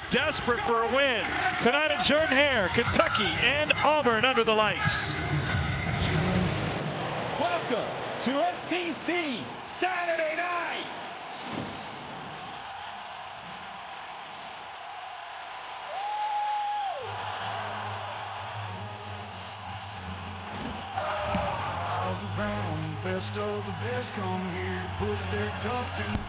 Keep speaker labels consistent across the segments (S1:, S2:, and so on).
S1: Desperate for a win tonight at Jordan-Hare, Kentucky, and Auburn under the lights.
S2: Welcome to SEC Saturday night.
S3: All around, best of the best come here to put their tough to.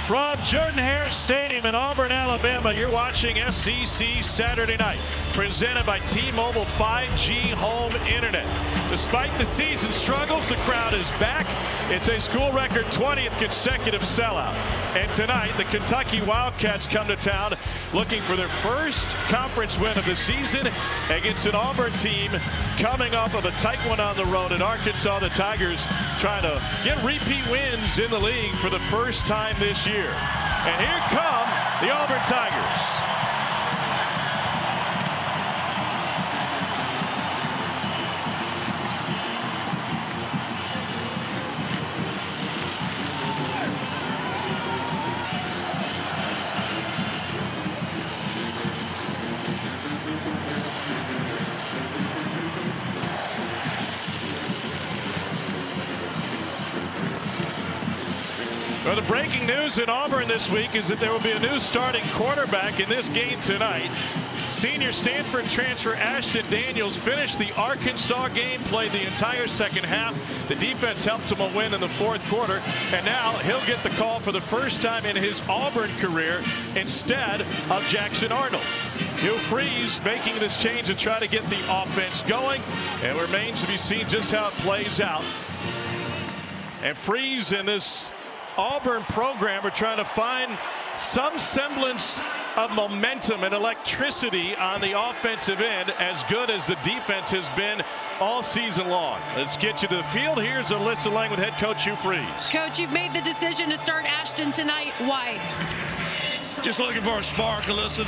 S1: From Jordan-Hare Stadium in Auburn, Alabama, you're watching SEC Saturday Night, presented by T-Mobile 5G Home Internet. Despite the season struggles, the crowd is back. It's a school record 20th consecutive sellout. And tonight, the Kentucky Wildcats come to town looking for their first conference win of the season against an Auburn team coming off of a tight one on the road at Arkansas. The Tigers trying to get repeat wins in the league for the first time this year. And here come the Auburn Tigers. Well, the breaking news in Auburn this week is that there will be a new starting quarterback in this game tonight. Senior Stanford transfer Ashton Daniels finished the Arkansas game, played the entire second half. The defense helped him a win in the fourth quarter, and now he'll get the call for the first time in his Auburn career instead of Jackson Arnold. Hugh Freeze making this change to try to get the offense going, and it remains to be seen just how it plays out. And Freeze in this Auburn program are trying to find some semblance of momentum and electricity on the offensive end, as good as the defense has been all season long. Let's get you to the field. Here's Alyssa Lang with head coach Hugh Freeze.
S4: Coach, you've made the decision to start Ashton tonight. Why?
S5: Just looking for a spark, Alyssa.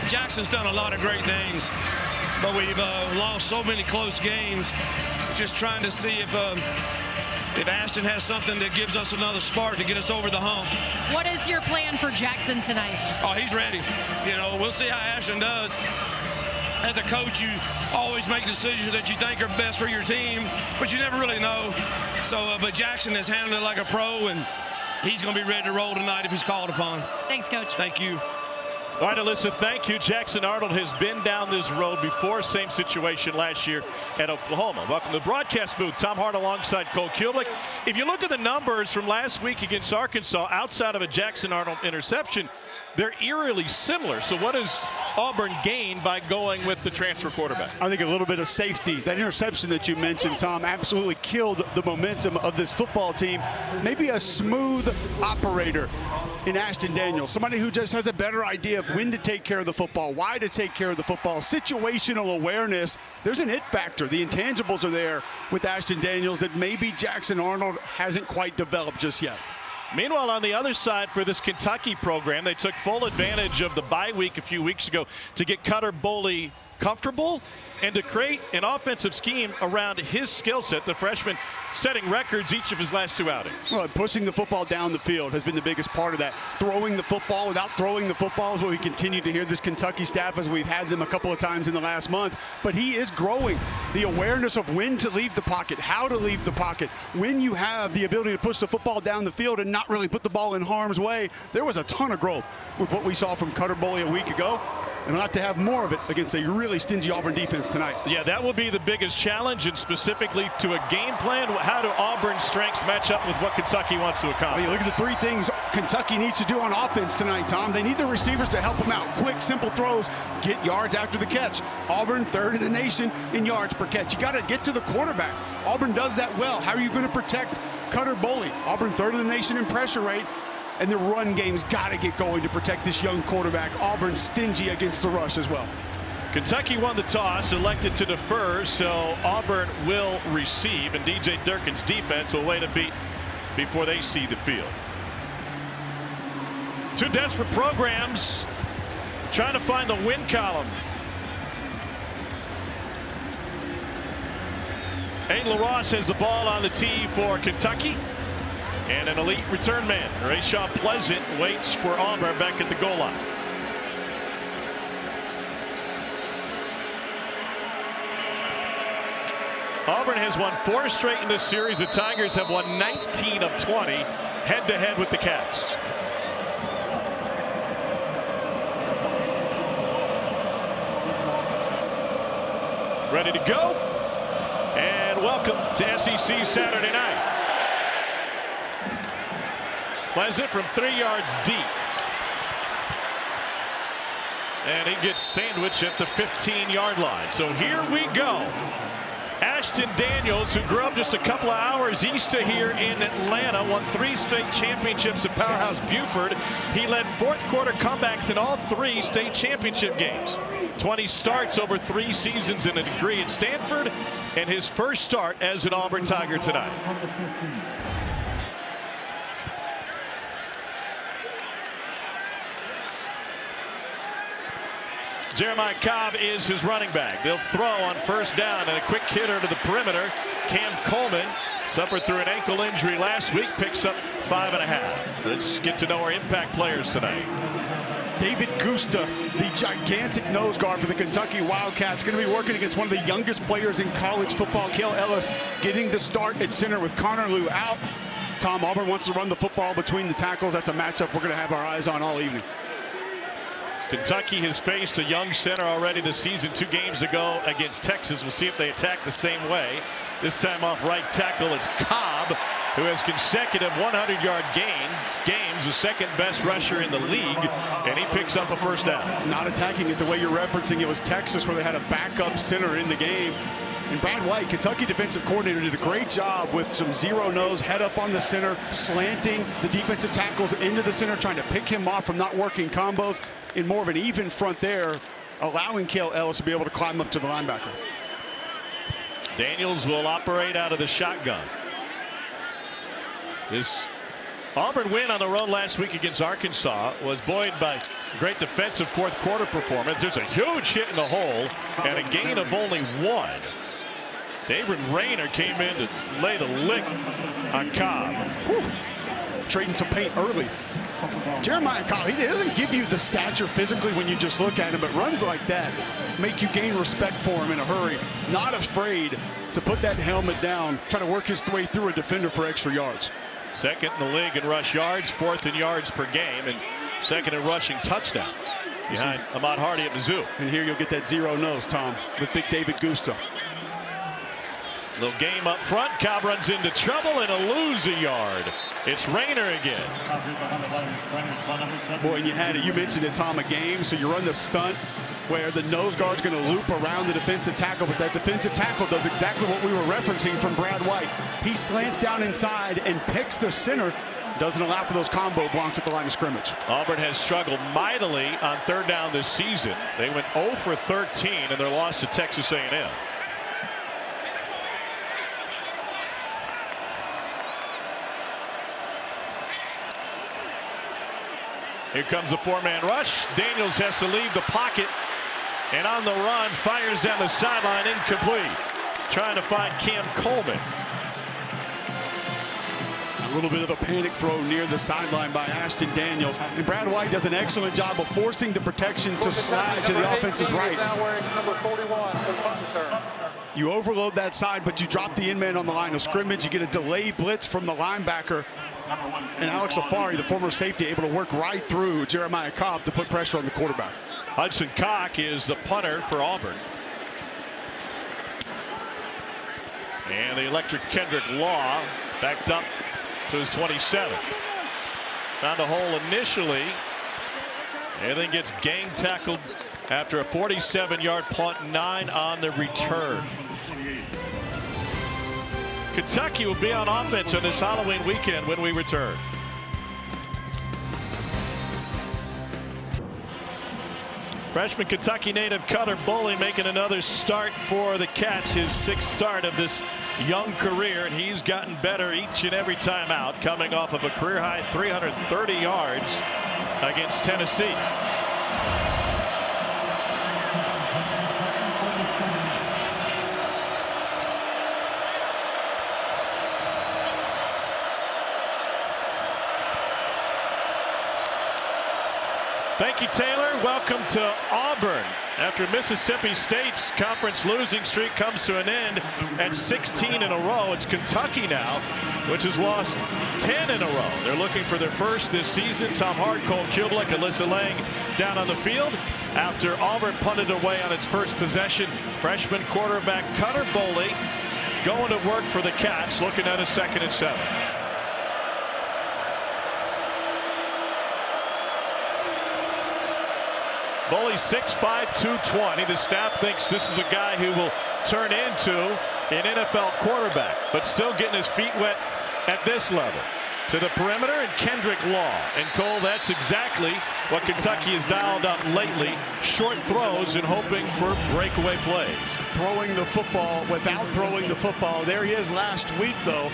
S5: Jackson's done a lot of great things, but we've lost so many close games. Just trying to see if Ashton has something that gives us another spark to get us over the hump.
S4: What is your plan for Jackson tonight?
S5: Oh, he's ready. You know, we'll see how Ashton does. As a coach, you always make decisions that you think are best for your team, but you never really know. So, but Jackson has handled it like a pro, and he's going to be ready to roll tonight if he's called upon.
S4: Thanks, Coach.
S5: Thank you.
S1: All right, Alyssa, thank you. Jackson Arnold has been down this road before, same situation last year at Oklahoma. Welcome to the broadcast booth. Tom Hart alongside Cole Kubelik. If you look at the numbers from last week against Arkansas, outside of a Jackson Arnold interception, they're eerily similar. So what does Auburn gain by going with the transfer quarterback?
S6: I think a little bit of safety. That interception that you mentioned, Tom, absolutely killed the momentum of this football team. Maybe a smooth operator in Ashton Daniels, somebody who just has a better idea of when to take care of the football, why to take care of the football, situational awareness. There's an it factor. The intangibles are there with Ashton Daniels that maybe Jackson Arnold hasn't quite developed just yet.
S1: Meanwhile, on the other side for this Kentucky program, they took full advantage of the bye week a few weeks ago to get Cutter Boley comfortable and to create an offensive scheme around his skill set. The freshman setting records each of his last two outings.
S6: Well, pushing the football down the field has been the biggest part of that. Throwing the football without throwing the football is what we continue to hear this Kentucky staff as we've had them a couple of times in the last month. But he is growing the awareness of when to leave the pocket, how to leave the pocket, when you have the ability to push the football down the field and not really put the ball in harm's way. There was a ton of growth with what we saw from Cutter Boley a week ago. And we'll have to have more of it against a really stingy Auburn defense tonight.
S1: Yeah, that will be the biggest challenge, and specifically to a game plan. How do Auburn's strengths match up with what Kentucky wants to accomplish?
S6: Well, you look at the three things Kentucky needs to do on offense tonight, Tom. They need the receivers to help them out. Quick, simple throws, get yards after the catch. Auburn, third in the nation in yards per catch. You got to get to the quarterback. Auburn does that well. How are you going to protect Cutter Boley? Auburn, third in the nation in pressure rate. and the run game's got to get going to protect this young quarterback. Auburn stingy against the rush as well.
S1: Kentucky won the toss, elected to defer, so Auburn will receive, and DJ Durkin's defense will wait a beat before they see the field. Two desperate programs trying to find the win column. Aiden LaRosse has the ball on the tee for Kentucky, and an elite return man, Rayshawn Pleasant, waits for Auburn back at the goal line. Auburn has won 4 straight in this series. The Tigers have won 19 of 20 head-to-head with the Cats. Ready to go. And welcome to SEC Saturday night. Pleasant from 3 yards deep. And he gets sandwiched at the 15-yard line. So here we go. Ashton Daniels, who grew up just a couple of hours east of here in Atlanta, won 3 straight championships at Powerhouse Buford. He led fourth-quarter comebacks in all 3 state championship games. 20 starts over 3 seasons and a degree at Stanford, and his first start as an Auburn Tiger tonight. Jeremiah Cobb is his running back. They'll throw on first down, and a quick hitter to the perimeter. Cam Coleman suffered through an ankle injury last week, picks up 5.5. Let's get to know our impact players tonight.
S6: David Gusta, the gigantic nose guard for the Kentucky Wildcats, going to be working against one of the youngest players in college football. Cale Ellis getting the start at center with Connor Lew out. Tom, Auburn wants to run the football between the tackles. That's a matchup we're going to have our eyes on all evening.
S1: Kentucky has faced a young center already this season 2 games ago against Texas. We'll see if they attack the same way. This time off right tackle, it's Cobb, who has consecutive 100-yard games, the second best rusher in the league, and he picks up a first down.
S6: Not attacking it the way you're referencing. It was Texas where they had a backup center in the game. And Brad White, Kentucky defensive coordinator, did a great job with some zero nose, head up on the center, slanting the defensive tackles into the center, trying to pick him off from not working combos, in more of an even front there, allowing Cale Ellis to be able to climb up to the linebacker.
S1: Daniels will operate out of the shotgun. This Auburn win on the road last week against Arkansas was buoyed by great defensive fourth-quarter performance. There's a huge hit in the hole and a gain of only 1. David Rayner came in to lay the lick on Cobb.
S6: Whew. Trading some paint early. Jeremiah Cobb, he doesn't give you the stature physically when you just look at him, but runs like that make you gain respect for him in a hurry. Not afraid to put that helmet down, try to work his way through a defender for extra yards.
S1: Second in the league in rush yards, 4th in yards per game, and second in rushing touchdowns behind Ahmad Hardy at Mizzou.
S6: And here you'll get that zero nose, Tom, with big David Gusta.
S1: Little game up front. Cobb runs into trouble and a lose a yard. It's Rayner again.
S6: Boy, and you had it. You mentioned it, Tom, a game. So you run the stunt where the nose guard's going to loop around the defensive tackle, but that defensive tackle does exactly what we were referencing from Brad White. He slants down inside and picks the center. Doesn't allow for those combo blocks at the line of scrimmage.
S1: Auburn has struggled mightily on third down this season. They went 0 for 13 in their loss to Texas A&M. Here comes a 4-man rush. Daniels has to leave the pocket, and on the run, fires down the sideline, incomplete. Trying to find Cam Coleman.
S6: A little bit of a panic throw near the sideline by Ashton Daniels. And Brad White does an excellent job of forcing the protection to slide to the offense's right. You overload that side, but you drop the in-man on the line of scrimmage. You get a delayed blitz from the linebacker. And Alex Afari, the former safety, able to work right through Jeremiah Cobb to put pressure on the quarterback.
S1: Hudson Cock is the punter for Auburn. And the electric Kendrick Law backed up to his 27. Found a hole initially. And then gets gang tackled after a 47-yard punt, 9 on the return. Kentucky will be on offense on this Halloween weekend when we return. Freshman Kentucky native Cutter Boley making another start for the Cats, his 6th start of this young career, and he's gotten better each and every time out, coming off of a career-high 330 yards against Tennessee. Thank you, Taylor. Welcome to Auburn. After Mississippi State's conference losing streak comes to an end at 16 in a row, it's Kentucky now, which has lost 10 in a row. They're looking for their first this season. Tom Hart, Cole Kublik, Alyssa Lang down on the field after Auburn punted away on its first possession. Freshman quarterback Cutter Boley going to work for the Cats, looking at a 2nd and 7. Boley 6'5", 220. The staff thinks this is a guy who will turn into an NFL quarterback, but still getting his feet wet at this level. To the perimeter, and Kendrick Law. And Cole, that's exactly what Kentucky has dialed up lately. Short throws and hoping for breakaway plays.
S6: Throwing the football without throwing the football. There he is last week, though.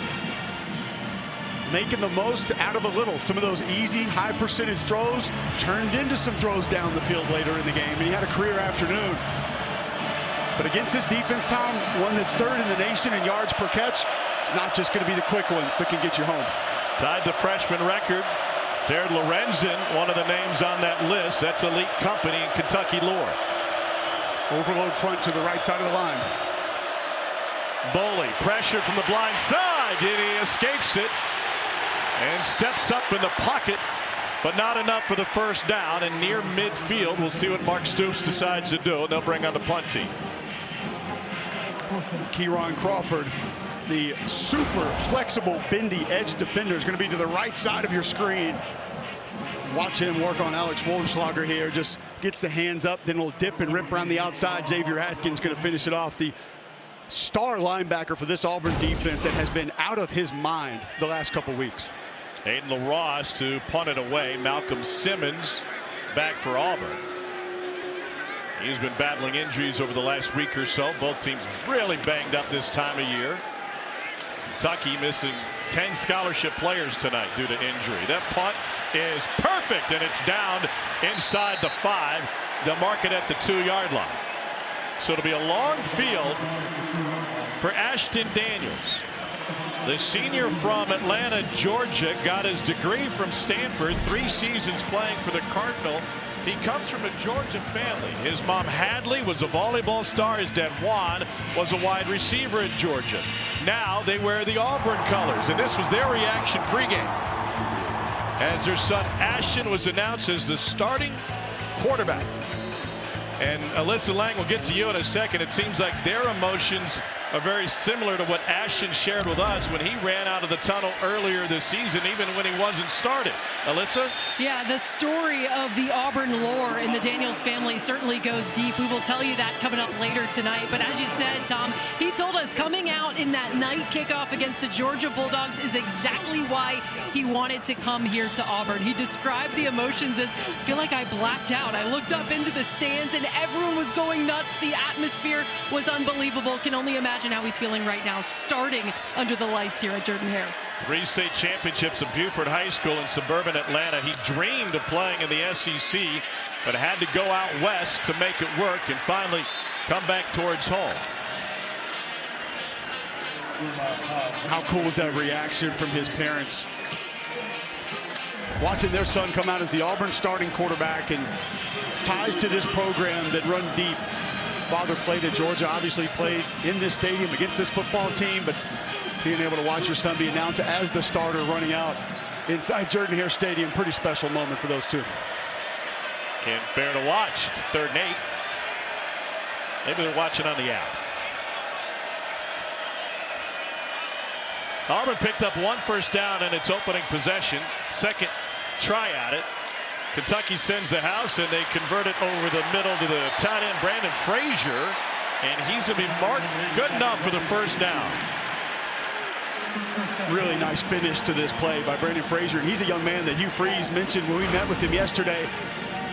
S6: Making the most out of a little. Some of those easy, high percentage throws turned into some throws down the field later in the game, and he had a career afternoon. But against this defense, Tom, one that's 3rd in the nation in yards per catch, it's not just going to be the quick ones that can get you home.
S1: Tied the freshman record. Jared Lorenzen, one of the names on that list. That's elite company in Kentucky lore.
S6: Overload front to the right side of the line.
S1: Boley pressured from the blind side, and he escapes it and steps up in the pocket, but not enough for the first down. And near midfield, we'll see what Mark Stoops decides to do. They'll bring on the punt team.
S6: Kieron Crawford, the super flexible bendy edge defender, is going to be to the right side of your screen. Watch him work on Alex Woldenschlager here. Just gets the hands up, then will dip and rip around the outside. Xavier Atkins going to finish it off. The star linebacker for this Auburn defense that has been out of his mind the last couple weeks.
S1: Aiden LaRosse to punt it away. Malcolm Simmons back for Auburn. He's been battling injuries over the last week or so. Both teams really banged up this time of year. Kentucky missing 10 scholarship players tonight due to injury. That punt is perfect, and it's down inside the 5. They'll mark it at the 2-yard line. So it'll be a long field for Ashton Daniels. The senior from Atlanta, Georgia, got his degree from Stanford, 3 seasons playing for the Cardinal. He comes from a Georgia family. His mom, Hadley, was a volleyball star. His dad, Juan, was a wide receiver at Georgia. Now they wear the Auburn colors, and this was their reaction pregame as their son, Ashton, was announced as the starting quarterback. And Alyssa Lang will get to you in a second. It seems like their emotions are very similar to what Ashton shared with us when he ran out of the tunnel earlier this season, even when he wasn't started. Alyssa?
S4: Yeah, the story of the Auburn lore in the Daniels family certainly goes deep. We will tell you that coming up later tonight. But as you said, Tom, he told us coming out in that night kickoff against the Georgia Bulldogs is exactly why he wanted to come here to Auburn. He described the emotions as, I feel like I blacked out. I looked up into the stands and everyone was going nuts. The atmosphere was unbelievable. Can only imagine how he's feeling right now, starting under the lights here at Jordan-Hare.
S1: 3 state championships at Buford High School in suburban Atlanta. He dreamed of playing in the SEC, but had to go out west to make it work and finally come back towards home.
S6: How cool was that reaction from his parents? Watching their son come out as the Auburn starting quarterback, and ties to this program that run deep. Father played at Georgia, obviously played in this stadium against this football team, but being able to watch your son be announced as the starter running out inside Jordan-Hare Stadium, pretty special moment for those two.
S1: Can't bear to watch. It's 3rd and 8. Maybe they're watching on the app. Auburn picked up 1 first down in its opening possession. Second try at it. Kentucky sends the house, and they convert it over the middle to the tight end, Brandon Frazier, and he's going to be marked good enough for the first down.
S6: Really nice finish to this play by Brandon Frazier. And he's a young man that Hugh Freeze mentioned when we met with him yesterday.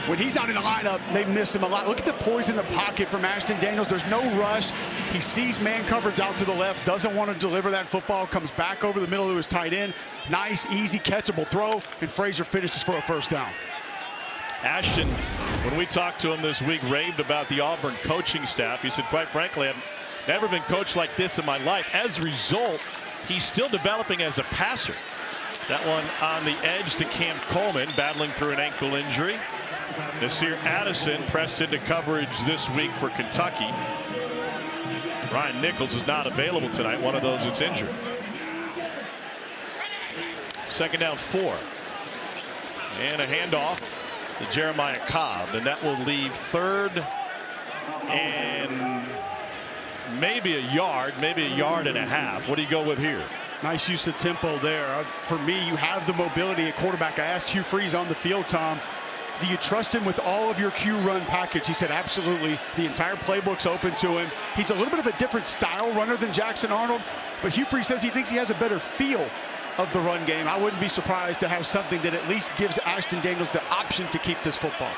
S6: when he's not in the lineup, they miss him a lot. Look at the poise in the pocket from Ashton Daniels. There's no rush. He sees man coverage out to the left, doesn't want to deliver that football, comes back over the middle to his tight end. Nice, easy, catchable throw, and Frazier finishes for a first down.
S1: Ashton, when we talked to him this week, raved about the Auburn coaching staff. He said, quite frankly, I've never been coached like this in my life. As a result, he's still developing as a passer. That one on the edge to Cam Coleman, battling through an ankle injury. Nasir Addison pressed into coverage this week for Kentucky. Ryan Nichols is not available tonight, one of those that's injured. Second down 4. And a handoff to Jeremiah Cobb, and that will leave 3rd and maybe a yard, maybe a yard and a half. What do you go with here?
S6: Nice use of tempo there. For me, you have the mobility at quarterback. I asked Hugh Freeze on the field, Tom, do you trust him with all of your Q run package? He said absolutely. The entire playbook's open to him. He's a little bit of a different style runner than Jackson Arnold, but Hugh Freeze says he thinks he has a better feel of the run game. I wouldn't be surprised to have something that at least gives Ashton Daniels the option to keep this football.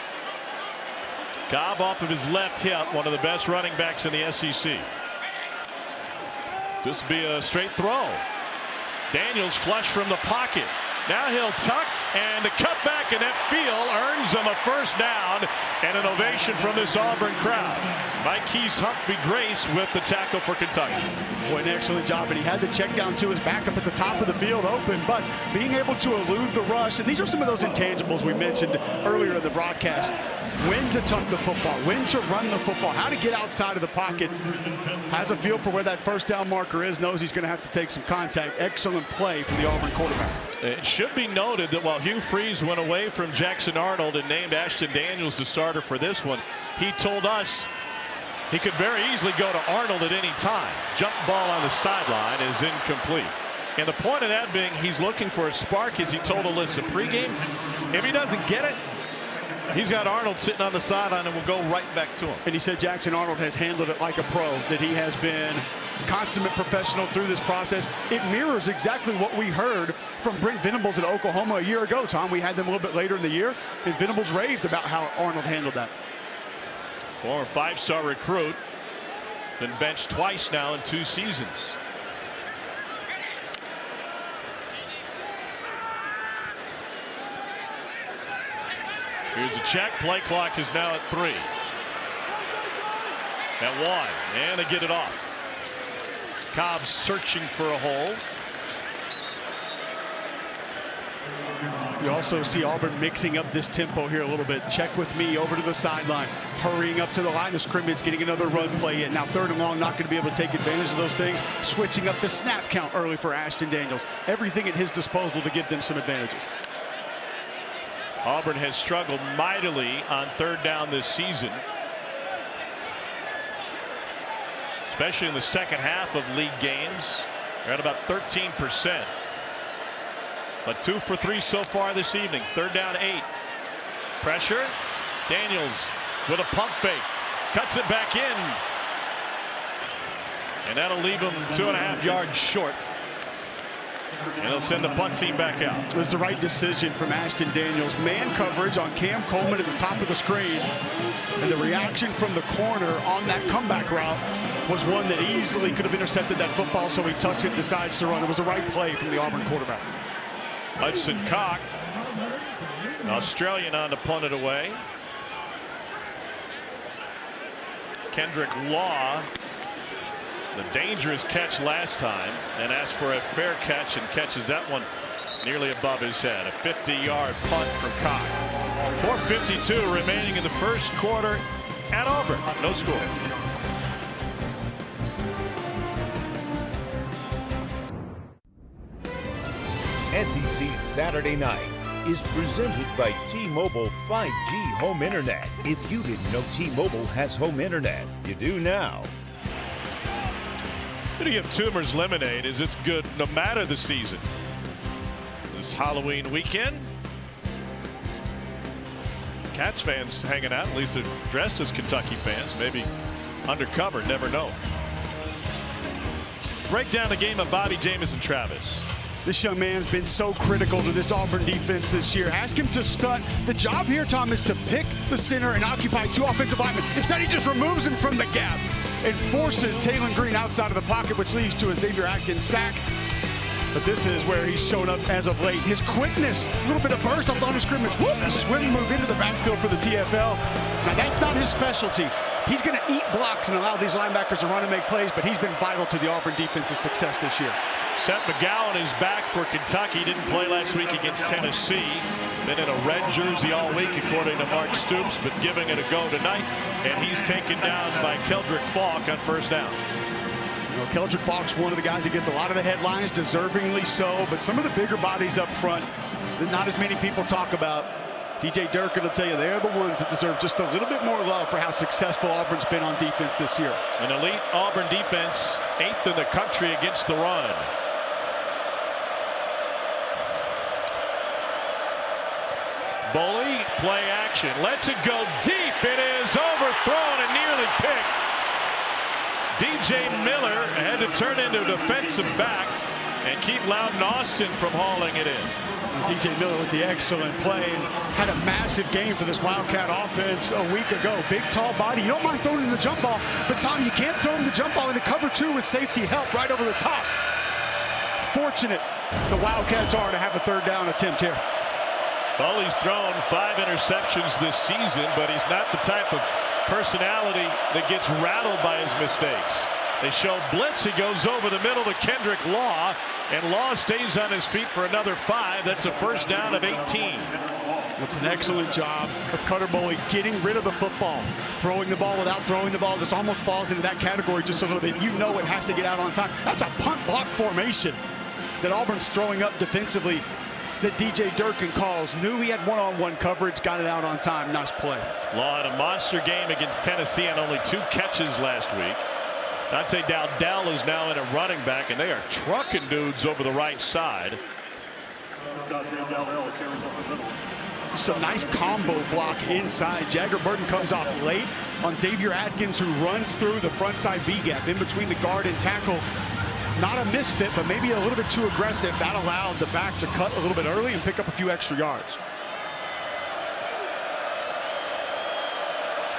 S1: Cobb off of his left hip, one of the best running backs in the SEC. This will be a straight throw. Daniels flush from the pocket. Now he'll tuck and a cutback, and that field earns him a first down and an ovation from this Auburn crowd. Mike Keys Humphrey Grace with the tackle for Kentucky.
S6: Boy, an excellent job, and he had the check down to his back up at the top of the field open, but being able to elude the rush, and these are some of those intangibles we mentioned earlier in the broadcast. When to tuck the football, when to run the football, how to get outside of the pocket. Has a feel for where that first down marker is, knows he's going to have to take some contact. Excellent play from the Auburn quarterback.
S1: It should be noted that while Hugh Freeze went away from Jackson Arnold and named Ashton Daniels the starter for this one, he told us he could very easily go to Arnold at any time. Jump ball on the sideline is incomplete. And the point of that being he's looking for a spark, as he told Alyssa pregame. If he doesn't get it, he's got Arnold sitting on the sideline and will go right back to him.
S6: And he said Jackson Arnold has handled it like a pro, that he has been consummate professional through this process. It mirrors exactly what we heard from Brent Venables at Oklahoma a year ago, Tom. We had them a little bit later in the year, and Venables raved about how Arnold handled that.
S1: Former 5-star recruit, been benched twice now in 2 seasons. Here's a check. Play clock is now at 3. At 1, and they get it off. Cobb searching for a hole.
S6: You also see Auburn mixing up this tempo here a little bit. Check with me over to the sideline, hurrying up to the line of scrimmage, getting another run play in. Now 3rd and long, not going to be able to take advantage of those things. Switching up the snap count early for Ashton Daniels. Everything at his disposal to give them some advantages.
S1: Auburn has struggled mightily on 3rd down this season, especially in the second half of league games. They're at about 13%. But 2 for 3 so far this evening. 3rd down 8. Pressure. Daniels with a pump fake. Cuts it back in. And that'll leave him 2.5 yards short. And they'll send the punt team back out.
S6: It was the right decision from Ashton Daniels. Man coverage on Cam Coleman at the top of the screen. And the reaction from the corner on that comeback route was one that easily could have intercepted that football, so he tucks it, decides to run. It was the right play from the Auburn quarterback.
S1: Hudson Cock, an Australian, on to punt it away. Kendrick Law, the dangerous catch last time, and asked for a fair catch and catches that one nearly above his head. A 50-yard punt from Cock. 4:52 remaining in the first quarter at Auburn. No score.
S7: SEC Saturday Night is presented by T-Mobile 5G Home Internet. If you didn't know T-Mobile has home internet, you do now.
S1: The beauty of Toomer's Lemonade is it's good no matter the season. This Halloween weekend, Cats fans hanging out, at least they're dressed as Kentucky fans, maybe undercover, never know. Let's break down the game of Bobby James and Travis.
S6: This young man's been so critical to this Auburn defense this year. Ask him to stunt. The job here, Tom, is to pick the center and occupy two offensive linemen. Instead, he just removes him from the gap and forces Taylon Green outside of the pocket, which leads to a Xavier Atkins sack. But this is where he's shown up as of late. His quickness, a little bit of burst off the line of scrimmage, whoop, a swim move into the backfield for the TFL. Now, that's not his specialty. He's going to eat blocks and allow these linebackers to run and make plays, but he's been vital to the Auburn defense's success this year.
S1: Seth McGowan is back for Kentucky. Didn't play last week against Tennessee. Been in a red jersey all week, according to Mark Stoops, but giving it a go tonight. And he's taken down by Keldrick Falk on first down.
S6: You know, Keldrick Falk's one of the guys that gets a lot of the headlines, deservingly so, but some of the bigger bodies up front that not as many people talk about. DJ Durkin will tell you they're the ones that deserve just a little bit more love for how successful Auburn's been on defense this year.
S1: An elite Auburn defense, 8th in the country against the run. Bully, play action, lets it go deep. It is overthrown and nearly picked. DJ Miller had to turn into a defensive back and keep Loudon Austin from hauling it in.
S6: DJ Miller with the excellent play and had a massive game for this Wildcat offense a week ago. Big, tall body. You don't mind throwing him the jump ball, but Tom, you can't throw him the jump ball into cover two with safety help right over the top. Fortunate the Wildcats are to have a third down attempt here.
S1: Bully's thrown 5 interceptions this season, but he's not the type of personality that gets rattled by his mistakes. They show blitz. He goes over the middle to Kendrick Law, and Law stays on his feet for another 5. That's a first down of 18.
S6: That's an excellent job of Cutter Bully getting rid of the football, throwing the ball without throwing the ball. This almost falls into that category just so that you know it has to get out on time. That's a punt block formation that Auburn's throwing up defensively that DJ Durkin calls. Knew he had one-on-one coverage, got it out on time. Nice play.
S1: Law had a monster game against Tennessee on only 2 catches last week. Dante Dowdell is now in a running back, and they are trucking dudes over the right side.
S6: Just a nice combo block inside. Jagger Burton comes off late on Xavier Atkins, who runs through the front side B gap in between the guard and tackle. Not a misfit, but maybe a little bit too aggressive. That allowed the back to cut a little bit early and pick up a few extra yards.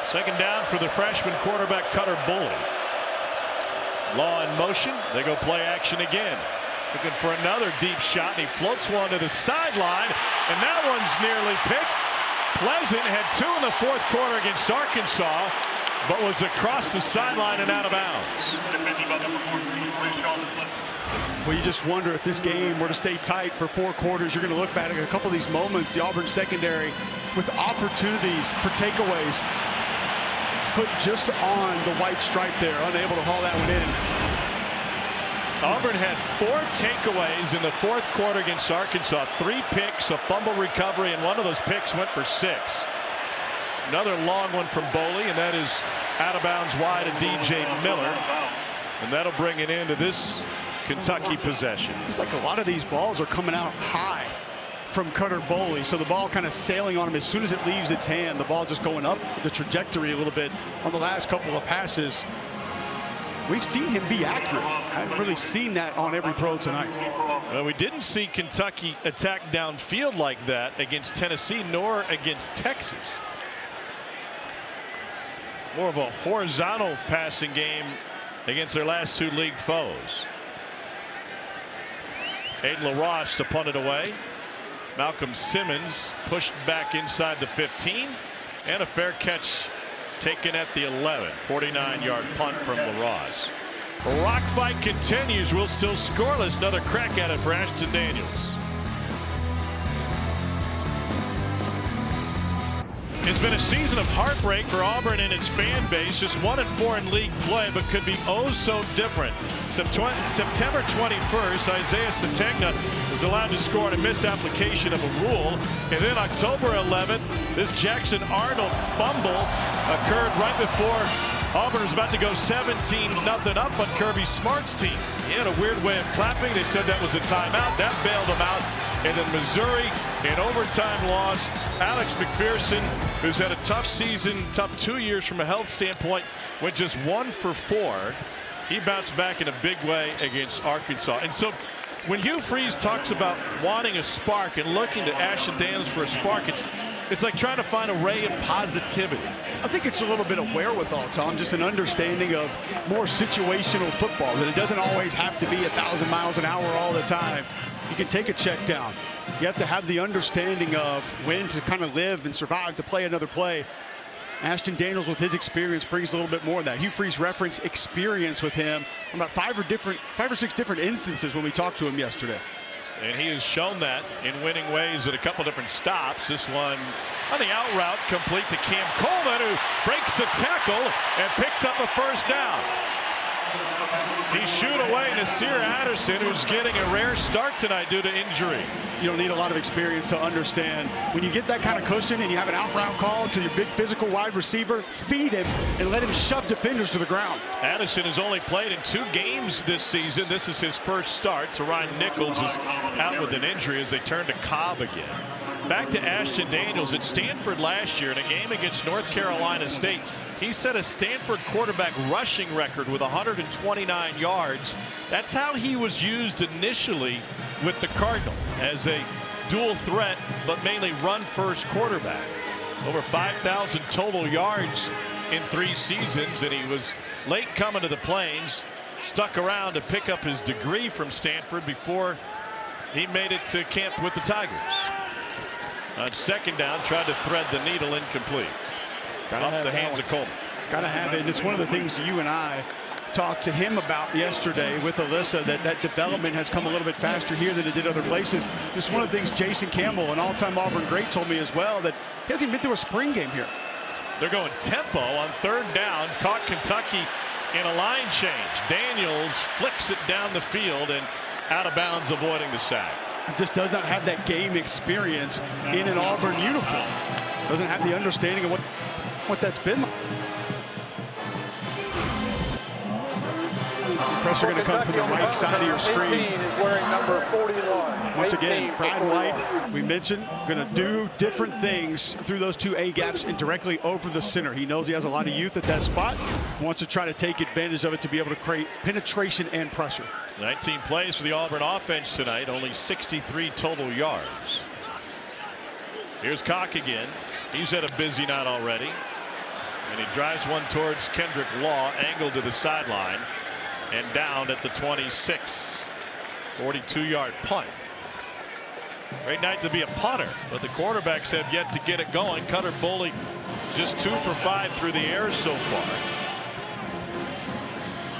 S1: Second down for the freshman quarterback Cutter Bully. Law in motion. They go play action again. Looking for another deep shot, and he floats one to the sideline, and that one's nearly picked. Pleasant had 2 in the 4th quarter against Arkansas, but was across the sideline and out of bounds.
S6: Well, you just wonder if this game were to stay tight for 4 quarters, you're going to look back at a couple of these moments, the Auburn secondary with opportunities for takeaways. Foot just on the white stripe there, unable to haul that one in.
S1: Auburn had 4 takeaways in the 4th quarter against Arkansas. 3 picks, a fumble recovery, and one of those picks went for 6. Another long one from Boley, and that is out of bounds wide of DJ Miller. And that'll bring it into this Kentucky possession.
S6: It's like a lot of these balls are coming out high from Cutter Boley, so the ball kind of sailing on him as soon as it leaves its hand. The ball just going up the trajectory a little bit on the last couple of passes. We've seen him be accurate. I haven't really seen that on every throw tonight.
S1: Well, we didn't see Kentucky attack downfield like that against Tennessee nor against Texas. More of a horizontal passing game against their last 2 league foes. Aiden LaRoche to punt it away. Malcolm Simmons pushed back inside the 15, and a fair catch taken at the 11. 49-yard punt from LaRoche. Rock fight continues. We'll still scoreless. Another crack at it for Ashton Daniels. It's been a season of heartbreak for Auburn and its fan base. Just 1-4 in league play, but could be oh so different. September 21st, Isaiah Sategna is allowed to score on a misapplication of a rule. And then October 11th, this Jackson Arnold fumble occurred right before Auburn was about to go 17-0 up on Kirby Smart's team. He had a weird way of clapping. They said that was a timeout. That bailed him out. And then Missouri, in overtime loss. Alex McPherson, who's had a tough season, tough 2 years from a health standpoint, went just 1 for 4. He bounced back in a big way against Arkansas. And so when Hugh Freeze talks about wanting a spark and looking to Ashton Daniels for a spark, it's like trying to find a ray of positivity.
S6: I think it's a little bit of wherewithal, Tom, just an understanding of more situational football, that it doesn't always have to be 1,000 miles an hour all the time. You can take a check down. You have to have the understanding of when to kind of live and survive to play another play. Ashton Daniels, with his experience, brings a little bit more of that. Hugh Freeze referenced experience with him about five or six different instances when we talked to him yesterday.
S1: And he has shown that in winning ways at a couple different stops. This one on the out route, complete to Cam Coleman, who breaks a tackle and picks up a first down. He shooed away Nasir Addison, who's getting a rare start tonight due to injury.
S6: You don't need a lot of experience to understand when you get that kind of cushion and you have an out route call to your big physical wide receiver, feed him and let him shove defenders to the ground.
S1: Addison has only played in 2 games this season. This is his first start. Ryan Nichols is out with an injury as they turn to Cobb again. Back to Ashton Daniels at Stanford last year in a game against North Carolina State. He set a Stanford quarterback rushing record with 129 yards. That's how he was used initially with the Cardinal, as a dual threat, but mainly run-first quarterback. Over 5,000 total yards in 3 seasons, and he was late coming to the Plains, stuck around to pick up his degree from Stanford before he made it to camp with the Tigers. On second down, tried to thread the needle, incomplete. Off the hands of Coleman.
S6: Gotta have it. It's one of the things you and I talked to him about yesterday with Alyssa, that development has come a little bit faster here than it did other places. Just one of the things Jason Campbell, an all-time Auburn great, told me as well, that he hasn't been through a spring game here.
S1: They're going tempo on third down. Caught Kentucky in a line change. Daniels flicks it down the field and out of bounds, avoiding the sack.
S6: Just does not have that game experience in an Auburn uniform. Doesn't have the understanding of what that's been. Pressure going to come from the right side of your screen.
S2: Is wearing number 41.
S6: Once again, Brad White, we mentioned, going to do different things through those 2 A gaps and directly over the center. He knows he has a lot of youth at that spot. Wants to try to take advantage of it to be able to create penetration and pressure.
S1: 19 plays for the Auburn offense tonight, only 63 total yards. Here's Cock again. He's had a busy night already. And he drives one towards Kendrick Law, angled to the sideline and down at the 26. 42-yard punt. Great night to be a punter, but the quarterbacks have yet to get it going. Cutter Boley just 2 for 5 through the air so far.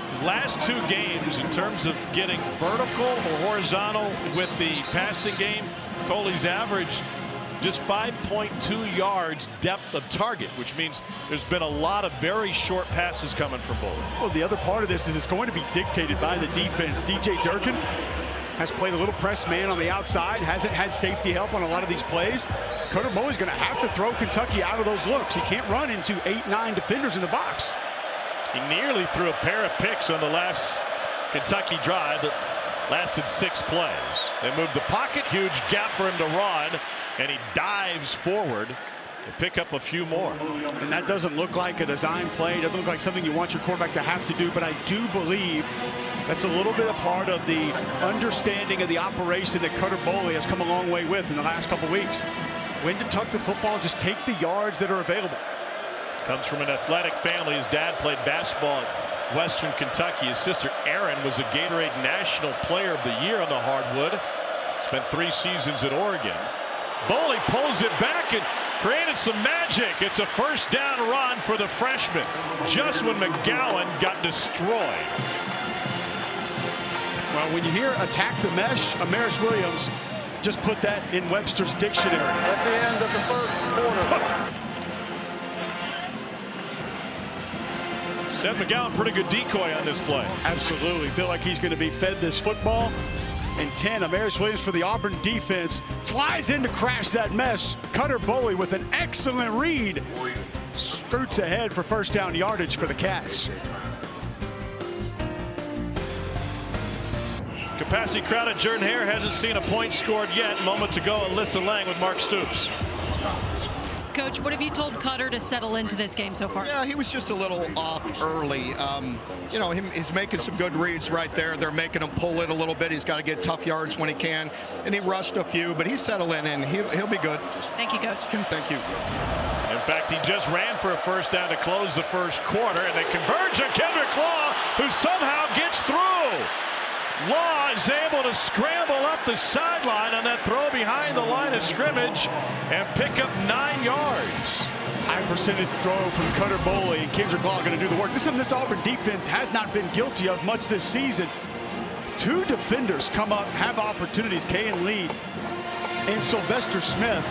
S1: His last 2 games in terms of getting vertical or horizontal with the passing game, Coley's averaged just 5.2 yards depth of target, which means there's been a lot of very short passes coming from Boley.
S6: Well, the other part of this is it's going to be dictated by the defense. DJ Durkin has played a little press man on the outside, hasn't had safety help on a lot of these plays. Cutter Boley's going to have to throw Kentucky out of those looks. He can't run into 8-9 defenders in the box.
S1: He nearly threw a pair of picks on the last Kentucky drive that lasted 6 plays. They moved the pocket, huge gap for him to run, and he dives forward to pick up a few more.
S6: And that doesn't look like a design play. It doesn't look like something you want your quarterback to have to do, but I do believe that's a little bit a part of the understanding of the operation that Cutter Boley has come a long way with in the last couple weeks. When to tuck the football, just take the yards that are available.
S1: Comes from an athletic family. His dad played basketball at Western Kentucky. His sister Erin was a Gatorade National Player of the Year on the hardwood. Spent 3 seasons at Oregon. Boley pulls it back and created some magic. It's a first down run for the freshman, just when McGowan got destroyed.
S6: Well, when you hear attack the mesh, Amaris Williams just put that in Webster's dictionary.
S2: That's the end of the first quarter.
S1: Seth McGowan, pretty good decoy on this play.
S6: Absolutely. Feel like he's going to be fed this football. And 10, Amaris Williams for the Auburn defense flies in to crash that mesh. Cutter Boley with an excellent read. Scoots ahead for first down yardage for the Cats.
S1: Capacity crowded. Jordan Hare hasn't seen a point scored yet. Moments ago, Alyssa Lang with Mark Stoops.
S4: Coach, what have you told Cutter to settle into this game so far?
S8: Yeah, he was just a little off early. You know, he's making some good reads right there. They're making him pull it a little bit. He's got to get tough yards when he can. And he rushed a few, but he's settling in. He'll be good.
S4: Thank you, Coach.
S8: Okay, thank you.
S1: In fact, he just ran for a first down to close the first quarter, and they converge on Kendrick Law, who somehow gets through. Law is able to scramble up the sideline on that throw behind the line of scrimmage and pick up 9 yards.
S6: High percentage throw from Cutter Boley, and Kendrick Law going to do the work. This is something this Auburn defense has not been guilty of much this season. 2 defenders come up, have opportunities, Kayan Lee and Sylvester Smith.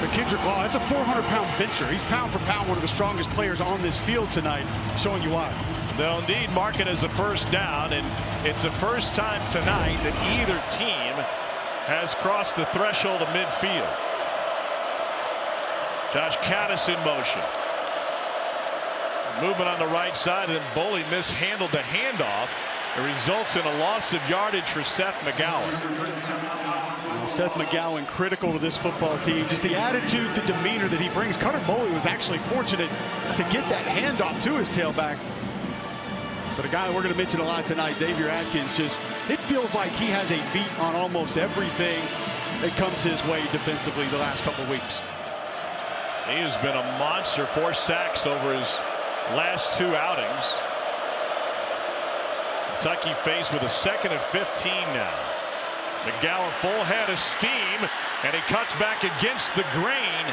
S6: But Kendrick Law, that's a 400-pound bencher. He's pound for pound one of the strongest players on this field tonight, showing you why.
S1: They'll indeed mark it as a first down, and it's the first time tonight that either team has crossed the threshold of midfield. Josh Caddis in motion. Movement on the right side, and then Boley mishandled the handoff. It results in a loss of yardage for Seth McGowan.
S6: Seth McGowan critical to this football team. Just the attitude, the demeanor that he brings. Cutter Boley was actually fortunate to get that handoff to his tailback. But a guy we're going to mention a lot tonight, Xavier Atkins, just it feels like he has a beat on almost everything that comes his way defensively the last couple of weeks.
S1: He has been a monster. 4 sacks over his last 2 outings. Kentucky faced with a 2nd and 15 now. McGowan full head of steam, and he cuts back against the grain.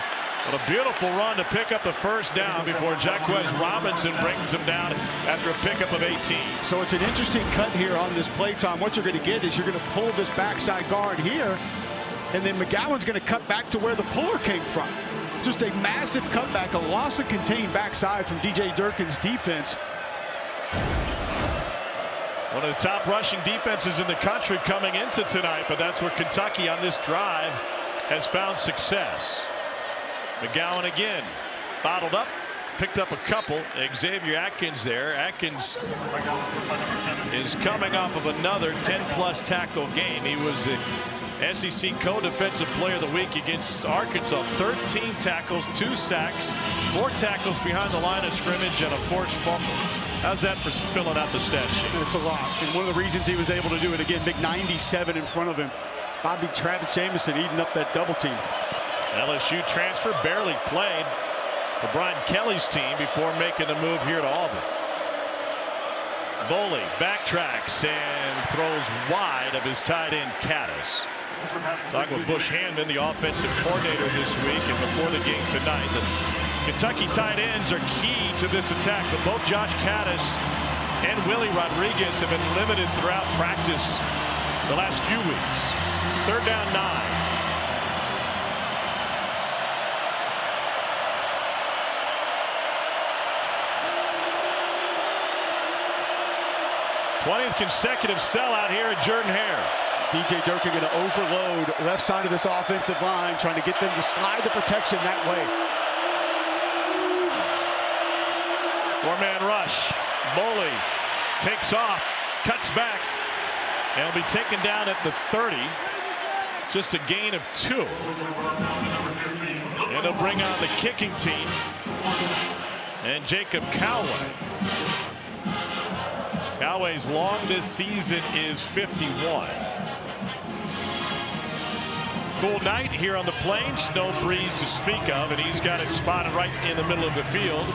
S1: What a beautiful run to pick up the first down before Jacquez Robinson brings him down after a pickup of 18.
S6: So it's an interesting cut here on this play, Tom. What you're going to get is you're going to pull this backside guard here, and then McGowan's going to cut back to where the puller came from. Just a massive cutback, a loss of contained backside from DJ Durkin's defense.
S1: One of the top rushing defenses in the country coming into tonight, but that's where Kentucky on this drive has found success. McGowan again, bottled up, picked up a couple. Xavier Atkins there. Atkins is coming off of another 10-plus tackle game. He was the SEC co-defensive player of the week against Arkansas. 13 tackles, 2 sacks, 4 tackles behind the line of scrimmage, and a forced fumble. How's that for filling out the stat sheet?
S6: It's a lot, and one of the reasons he was able to do it again, big 97 in front of him. Bobby Travis Jamison eating up that double team.
S1: LSU transfer barely played for Brian Kelly's team before making the move here to Auburn. Boley backtracks and throws wide of his tight end Caddis. Talking with Bush Handman, the offensive coordinator this week, and before the game tonight, the Kentucky tight ends are key to this attack, but both Josh Caddis and Willie Rodriguez have been limited throughout practice the last few weeks. 3rd down 9. 20th consecutive sellout here at Jordan-Hare.
S6: DJ Durkin going to overload left side of this offensive line, trying to get them to slide the protection that way.
S1: 4-man rush. Boley takes off, cuts back, and will be taken down at the 30. Just a gain of 2. And they'll bring on the kicking team and Jacob Coway. Coway's long this season is 51. Cool night here on the plains, no breeze to speak of, and he's got it spotted right in the middle of the field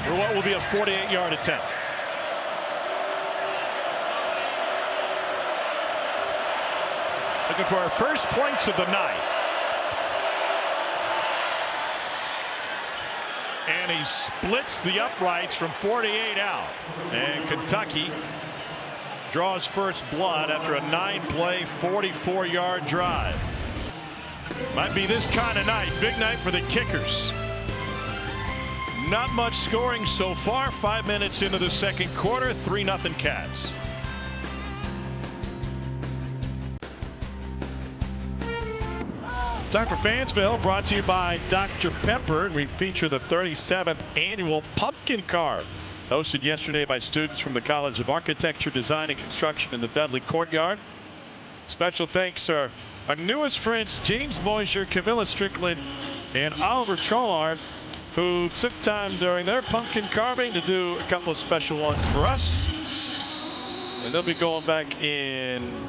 S1: for what will be a 48-yard attempt. Looking for our first points of the night. And he splits the uprights from 48 out. And Kentucky draws first blood after a 9-play, 44-yard drive. Might be this kind of night. Big night for the kickers. Not much scoring so far. 5 minutes into the second quarter. 3-0 Cats. Time for Fansville, brought to you by Dr. Pepper, and we feature the 37th annual Pumpkin Carve, hosted yesterday by students from the College of Architecture, Design, and Construction in the Dudley Courtyard. Special thanks are Our newest friends, James Boisher, Camilla Strickland, and Oliver Trollard, who took time during their pumpkin carving to do a couple of special ones for us. And they'll be going back in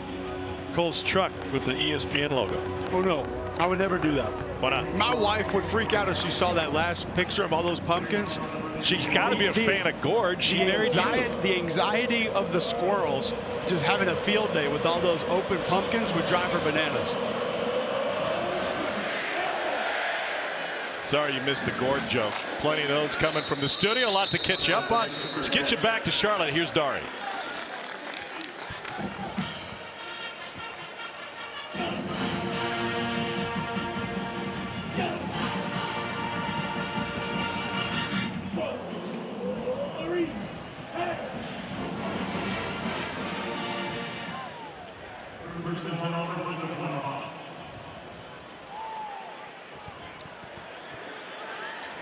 S1: Cole's truck with the ESPN logo.
S6: Oh no, I would never do that.
S1: Why not?
S6: My wife would freak out if she saw that last picture of all those pumpkins.
S1: She's got to be a fan of Gorge. She married you.
S6: The anxiety of the squirrels just having a field day with all those open pumpkins would drive her bananas.
S1: Sorry you missed the Gorge joke. Plenty of those coming from the studio. A lot to catch you up on. Let's get you back to Charlotte. Here's Dari.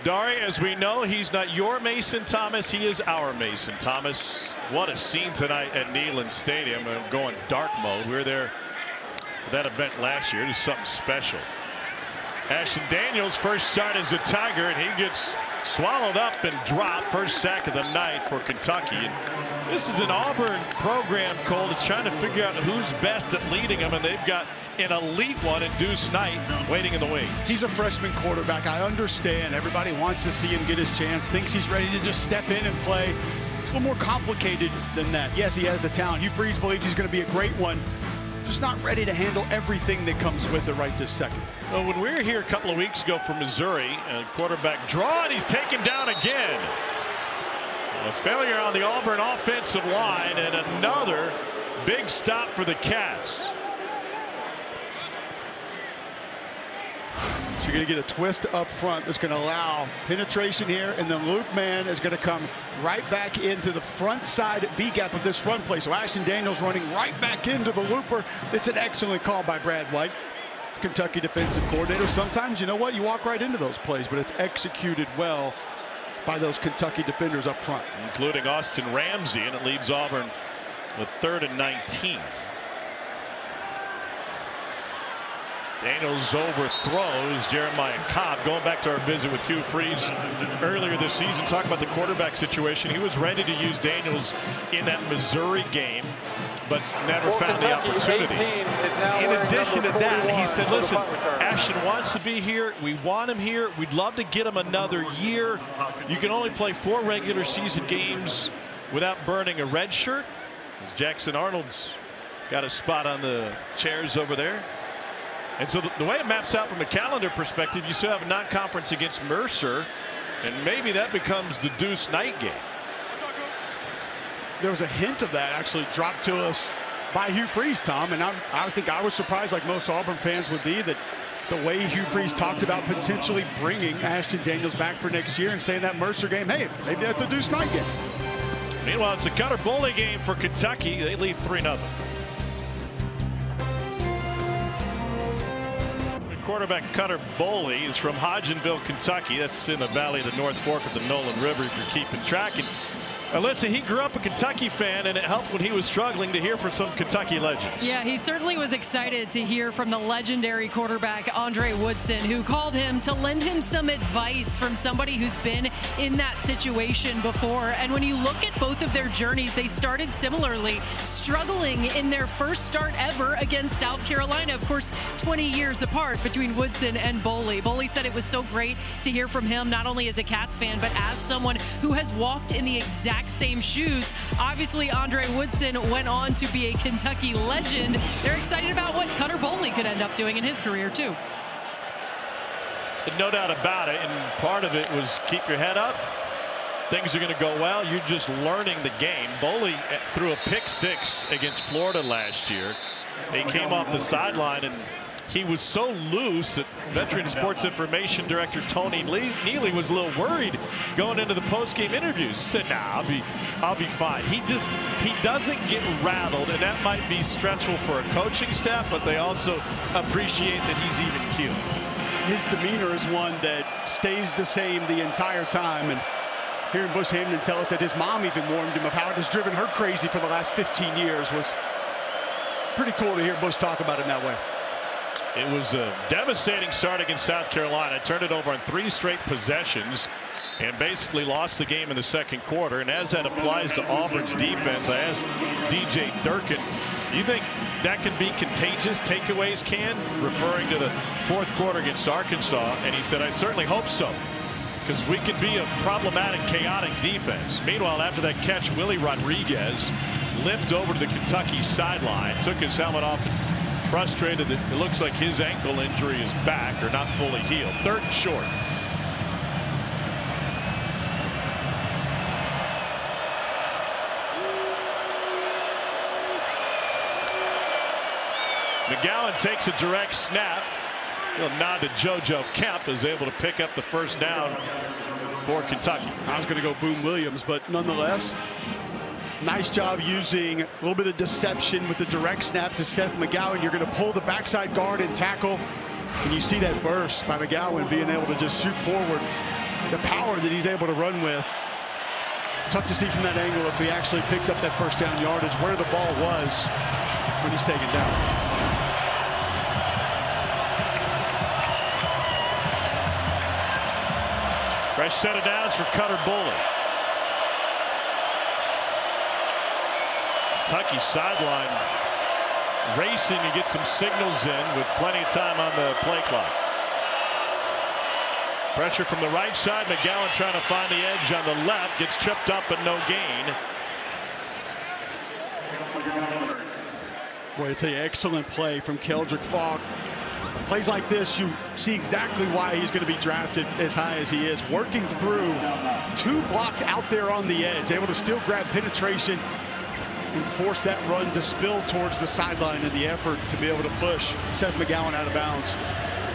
S1: Dari, as we know, he's not your Mason Thomas. He is our Mason Thomas. What a scene tonight at Neyland Stadium. Going dark mode. We were there for that event last year. It's something special. Ashton Daniels first start as a Tiger, and he gets swallowed up and dropped. First sack of the night for Kentucky. And this is an Auburn program, Cole, that's trying to figure out who's best at leading them, and they've got an elite one in Deuce Knight waiting in the wings.
S6: He's a freshman quarterback. I understand. Everybody wants to see him get his chance, thinks he's ready to just step in and play. It's a little more complicated than that. Yes, he has the talent. Hugh Freeze believes he's going to be a great one. Just not ready to handle everything that comes with it right this second.
S1: Well, when we were here a couple of weeks ago from Missouri, a quarterback draw, and he's taken down again. A failure on the Auburn offensive line, and another big stop for the Cats.
S6: So you're going to get a twist up front that's going to allow penetration here, and then Luke Mann is going to come right back into the front side B gap of this run play. So Ashton Daniels running right back into the looper. It's an excellent call by Brad White, Kentucky defensive coordinator. Sometimes, you know what, you walk right into those plays, but it's executed well by those Kentucky defenders up front,
S1: including Austin Ramsey, and it leaves Auburn with 3rd and 19. Daniels overthrows Jeremiah Cobb. Going back to our visit with Hugh Freeze earlier this season, talking about the quarterback situation. He was ready to use Daniels in that Missouri game, but never found the opportunity.
S2: In
S1: addition to that, he said, listen, Ashton wants to be here. We want him here. We'd love to get him another year. You can only play 4 regular season games without burning a red shirt. As Jackson Arnold's got a spot on the chairs over there. And so the way it maps out from a calendar perspective, you still have a non-conference against Mercer, and maybe that becomes the Deuce Knight game.
S6: There was a hint of that actually dropped to us by Hugh Freeze, Tom, and I think I was surprised, like most Auburn fans would be, that the way Hugh Freeze talked about potentially bringing Ashton Daniels back for next year and saying that Mercer game, hey, maybe that's a Deuce Knight game.
S1: Meanwhile, it's a Cutter Bowling game for Kentucky. They lead 3-0. Quarterback Cutter Boley is from Hodgenville, Kentucky. That's in the valley of the North Fork of the Nolan River, if you're keeping track. And Alyssa, he grew up a Kentucky fan, and it helped when he was struggling to hear from some Kentucky legends.
S4: Yeah, he certainly was excited to hear from the legendary quarterback Andre Woodson, who called him to lend him some advice from somebody who's been in that situation before. And when you look at both of their journeys, they started similarly, struggling in their first start ever against South Carolina. Of course, 20 years apart between Woodson and Boley. Boley said it was so great to hear from him, not only as a Cats fan, but as someone who has walked in the exact same shoes. Obviously, Andre Woodson went on to be a Kentucky legend. They're excited about what Cutter Boley could end up doing in his career, too.
S1: No doubt about it, and part of it was keep your head up. Things are going to go well. You're just learning the game. Boley threw a pick-6 against Florida last year. He came off the sideline, and he was so loose that veteran sports information director Tony Neely was a little worried going into the post-game interviews. He said, nah, I'll be fine. He doesn't get rattled, and that might be stressful for a coaching staff, but they also appreciate that he's even keeled.
S6: His demeanor is one that stays the same the entire time, and hearing Bush Hamden tell us that his mom even warned him of how it has driven her crazy for the last 15 years was pretty cool to hear Bush talk about it in that way.
S1: It was a devastating start against South Carolina. Turned it over on 3 straight possessions and basically lost the game in the second quarter. And as that applies to Auburn's defense, I asked DJ Durkin, do you think that can be contagious? Takeaways can, referring to the fourth quarter against Arkansas. And he said, I certainly hope so, because we could be a problematic, chaotic defense. Meanwhile, after that catch, Willie Rodriguez limped over to the Kentucky sideline, took his helmet off, and frustrated that it looks like his ankle injury is back or not fully healed. 3rd and short. McGowan takes a direct snap. He'll nod to JoJo Kemp, is able to pick up the first down for Kentucky.
S6: I was going to go Boone Williams, but nonetheless, nice job using a little bit of deception with the direct snap to Seth McGowan. You're going to pull the backside guard and tackle, and you see that burst by McGowan being able to just shoot forward. The power that he's able to run with. Tough to see from that angle if he actually picked up that first down yardage, where the ball was when he's taken down.
S1: Fresh set of downs for Cutter Boley. Kentucky sideline racing to get some signals in with plenty of time on the play clock. Pressure from the right side. McGowan trying to find the edge on the left. Gets tripped up but no gain.
S6: Boy, I tell you, excellent play from Keldrick Faulk. Plays like this, you see exactly why he's going to be drafted as high as he is. Working through 2 blocks out there on the edge, able to still grab penetration and force that run to spill towards the sideline in the effort to be able to push Seth McGowan out of bounds.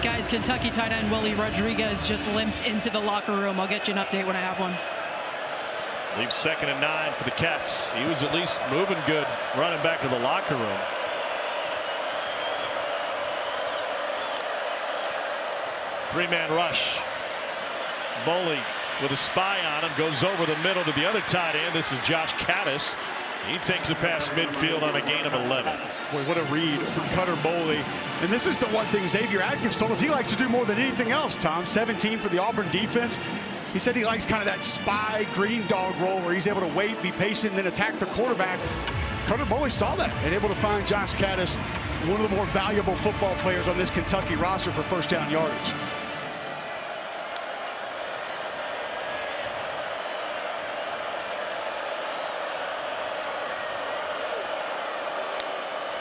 S4: Guys, Kentucky tight end Willie Rodriguez just limped into the locker room. I'll get you an update when I have one.
S1: Leaves 2nd and 9 for the Cats. He was at least moving good running back to the locker room. Three-man rush. Boley with a spy on him, goes over the middle to the other tight end. This is Josh Caddis. He takes it past midfield on a gain of 11.
S6: Boy, what a read from Cutter Boley. And this is the one thing Xavier Atkins told us he likes to do more than anything else, Tom. 17 for the Auburn defense. He said he likes kind of that spy green dog role where he's able to wait, be patient, and then attack the quarterback. Cutter Boley saw that and able to find Josh Caddis, one of the more valuable football players on this Kentucky roster, for first down yardage.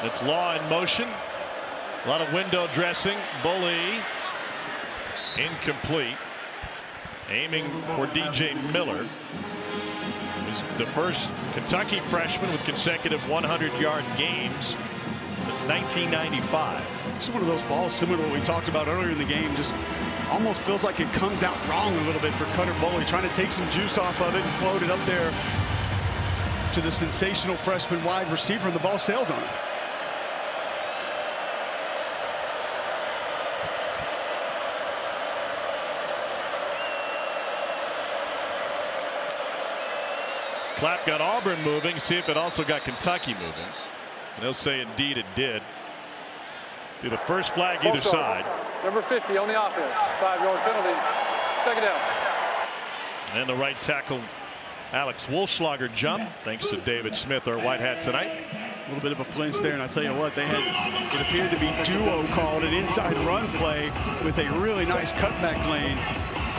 S1: It's Law in motion. A lot of window dressing. Boley incomplete. Aiming for DJ Miller. He's the first Kentucky freshman with consecutive 100-yard games since 1995.
S6: This is one of those balls similar to what we talked about earlier in the game. Just almost feels like it comes out wrong a little bit for Cutter Boley, trying to take some juice off of it and float it up there to the sensational freshman wide receiver, and the ball sails on it.
S1: Clapp got Auburn moving. See if it also got Kentucky moving. And they'll say indeed it did. Do the first flag either side.
S2: Number 50 on the offense. 5-yard penalty. 2nd down.
S1: And the right tackle Alex Wolschlager jump, thanks to David Smith, our white hat tonight.
S6: A little bit of a flinch there, and I tell you what, they had, it appeared to be duo called, an inside run play with a really nice cutback lane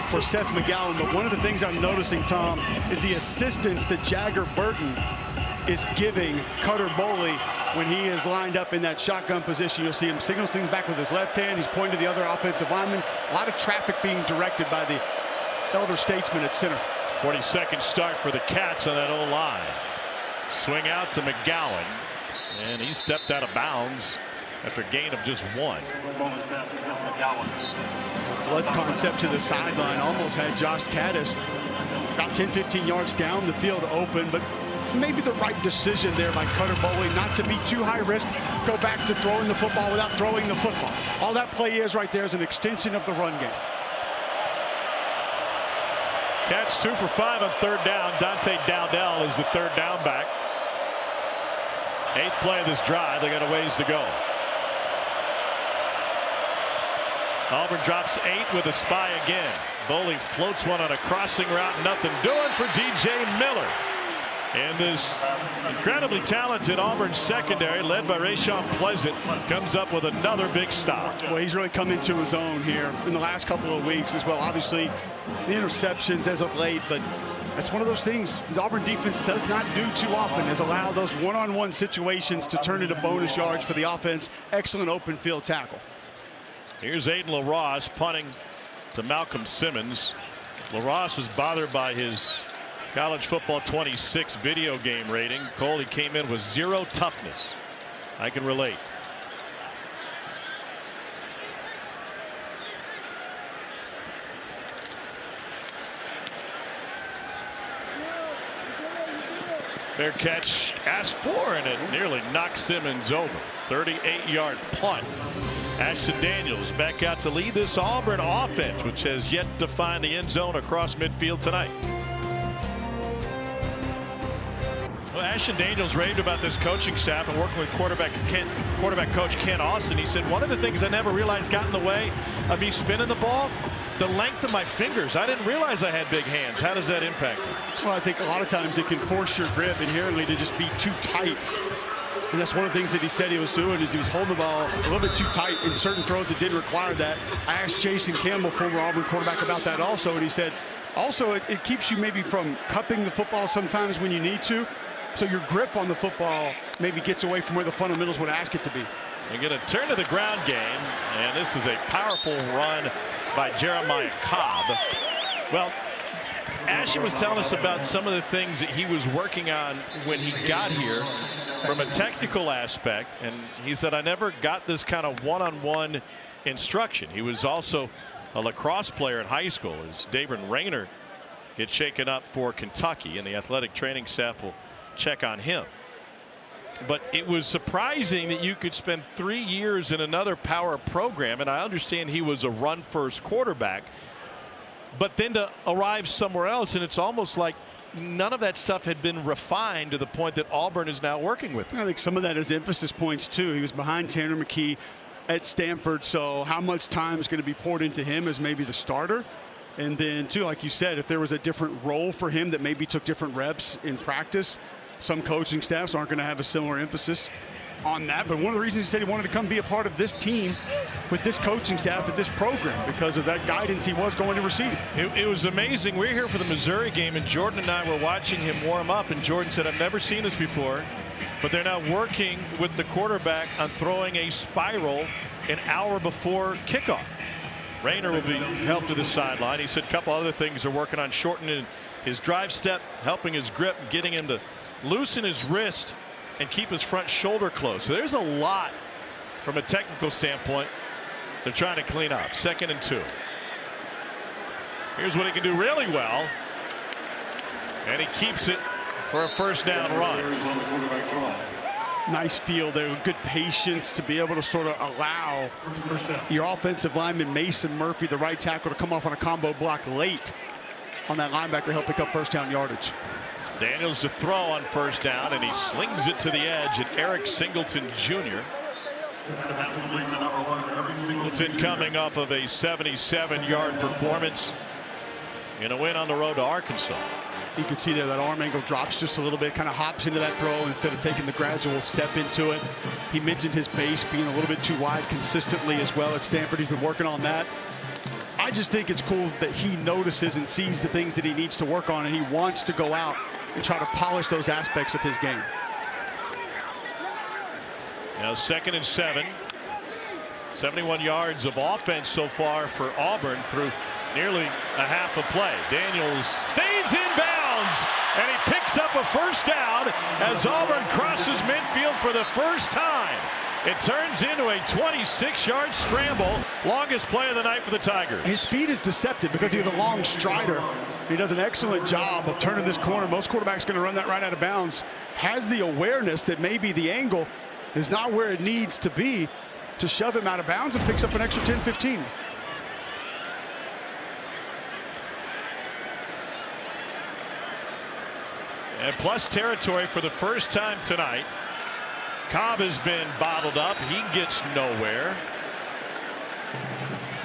S6: for Seth McGowan. But one of the things I'm noticing, Tom, is the assistance that Jagger Burton is giving Cutter Boley when he is lined up in that shotgun position. You'll see him signals things back with his left hand. He's pointing to the other offensive lineman. A lot of traffic being directed by the elder statesman at center.
S1: 42nd start for the Cats on that O-line. Swing out to McGowan, and he stepped out of bounds after a gain of just 1.
S6: Flood concept to the sideline almost had Josh Caddis about 10-15 yards down the field open, but maybe the right decision there by Cutter Boley not to be too high risk, go back to throwing the football without throwing the football. All that play is right there is an extension of the run game.
S1: Cats 2 for 5 on 3rd down. Dante Dowdell is the 3rd down back. 8th play of this drive. They got a ways to go. Auburn drops 8 with a spy again. Boley floats one on a crossing route. Nothing doing for DJ Miller. And this incredibly talented Auburn secondary, led by Rashawn Pleasant, comes up with another big stop.
S6: Well, he's really come into his own here in the last couple of weeks as well. Obviously, the interceptions as of late, but that's one of those things the Auburn defense does not do too often, is allow those one-on-one situations to turn into bonus yards for the offense. Excellent open field tackle.
S1: Here's Aiden LaRosse punting to Malcolm Simmons. LaRosse was bothered by his college football 26 video game rating. Coley came in with 0 toughness. I can relate. Fair catch asked for, and it nearly knocked Simmons over. 38-yard punt. Ashton Daniels back out to lead this Auburn offense, which has yet to find the end zone across midfield tonight. Well, Ashton Daniels raved about this coaching staff and working with quarterback coach Ken Austin. He said, one of the things I never realized got in the way of me spinning the ball, the length of my fingers. I didn't realize I had big hands. How does that impact you?
S6: Well, I think a lot of times it can force your grip inherently to just be too tight. And that's one of the things that he said he was doing, is he was holding the ball a little bit too tight in certain throws that didn't require that. I asked Jason Campbell, former Auburn quarterback, about that also, and he said also it keeps you maybe from cupping the football sometimes when you need to. So your grip on the football maybe gets away from where the fundamentals would ask it to be.
S1: They're going to turn to the ground game, and this is a powerful run by Jeremiah Cobb. Well, Ashton was telling us about some of the things that he was working on when he got here from a technical aspect, and he said, I never got this kind of one-on-one instruction. He was also a lacrosse player in high school, as David Rayner gets shaken up for Kentucky, and the athletic training staff will check on him. But it was surprising that you could spend 3 years in another power program, and I understand he was a run-first quarterback, but then to arrive somewhere else, and it's almost like none of that stuff had been refined to the point that Auburn is now working with.
S6: I think some of that is emphasis points too. He was behind Tanner McKee at Stanford, so how much time is going to be poured into him as maybe the starter? And then too, like you said, if there was a different role for him that maybe took different reps in practice, some coaching staffs aren't going to have a similar emphasis on that. But one of the reasons he said he wanted to come be a part of this team with this coaching staff at this program, because of that guidance he was going to receive.
S1: It was amazing. We're here for the Missouri game, and Jordan and I were watching him warm up, and Jordan said, I've never seen this before, but they're now working with the quarterback on throwing a spiral an hour before kickoff. Rayner will be helped to the sideline. He said a couple other things they're working on, shortening his drive step, helping his grip, getting him to loosen his wrist and keep his front shoulder closed. So there's a lot from a technical standpoint they're trying to clean up. 2nd and 2. Here's what he can do really well, and he keeps it for a first down run.
S6: Nice field there, good patience to be able to sort of allow your offensive lineman Mason Murphy, the right tackle, to come off on a combo block late on that linebacker, help pick up first down yardage.
S1: Daniels to throw on first down, and he slings it to the edge, and Eric Singleton Jr. Singleton coming off of a 77-yard performance in a win on the road to Arkansas.
S6: You can see there that arm angle drops just a little bit, kind of hops into that throw instead of taking the gradual step into it. He mentioned his base being a little bit too wide consistently as well at Stanford. He's been working on that. I just think it's cool that he notices and sees the things that he needs to work on, and he wants to go out and try to polish those aspects of his game.
S1: Now 2nd and 7. 71 yards of offense so far for Auburn through nearly a half a play. Daniels stays in bounds, and he picks up a first down as Auburn crosses midfield for the first time. It turns into a 26-yard scramble, longest play of the night for the Tigers.
S6: His speed is deceptive because he's a long strider. He does an excellent job of turning this corner. Most quarterbacks going to run that right out of bounds. Has the awareness that maybe the angle is not where it needs to be to shove him out of bounds, and picks up an extra 10-15.
S1: And plus territory for the first time tonight. Cobb has been bottled up. He gets nowhere.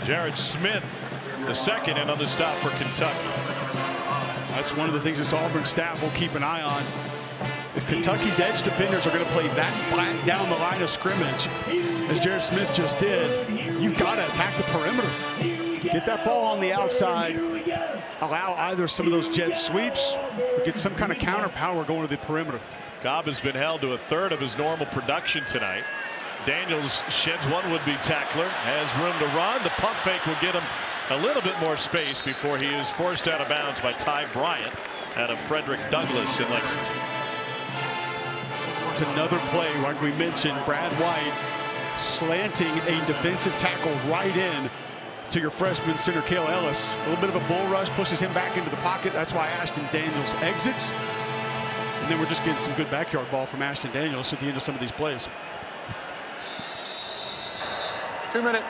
S1: Jared Smith, the second, and on the stop for Kentucky.
S6: That's one of the things this Auburn staff will keep an eye on. If Kentucky's edge defenders are going to play that flat down the line of scrimmage, as Jared Smith just did, you've got to attack the perimeter. Get that ball on the outside, allow either some of those jet sweeps, or get some kind of counter power going to the perimeter.
S1: Cobb has been held to a third of his normal production tonight. Daniels sheds one would-be tackler, has room to run. The pump fake will get him a little bit more space before he is forced out of bounds by Ty Bryant out of Frederick Douglass in Lexington.
S6: It's another play, like we mentioned, Brad White slanting a defensive tackle right in to your freshman center, Cale Ellis. A little bit of a bull rush pushes him back into the pocket. That's why Ashton Daniels exits. And then we're just getting some good backyard ball from Ashton Daniels at the end of some of these plays.
S2: 2-minute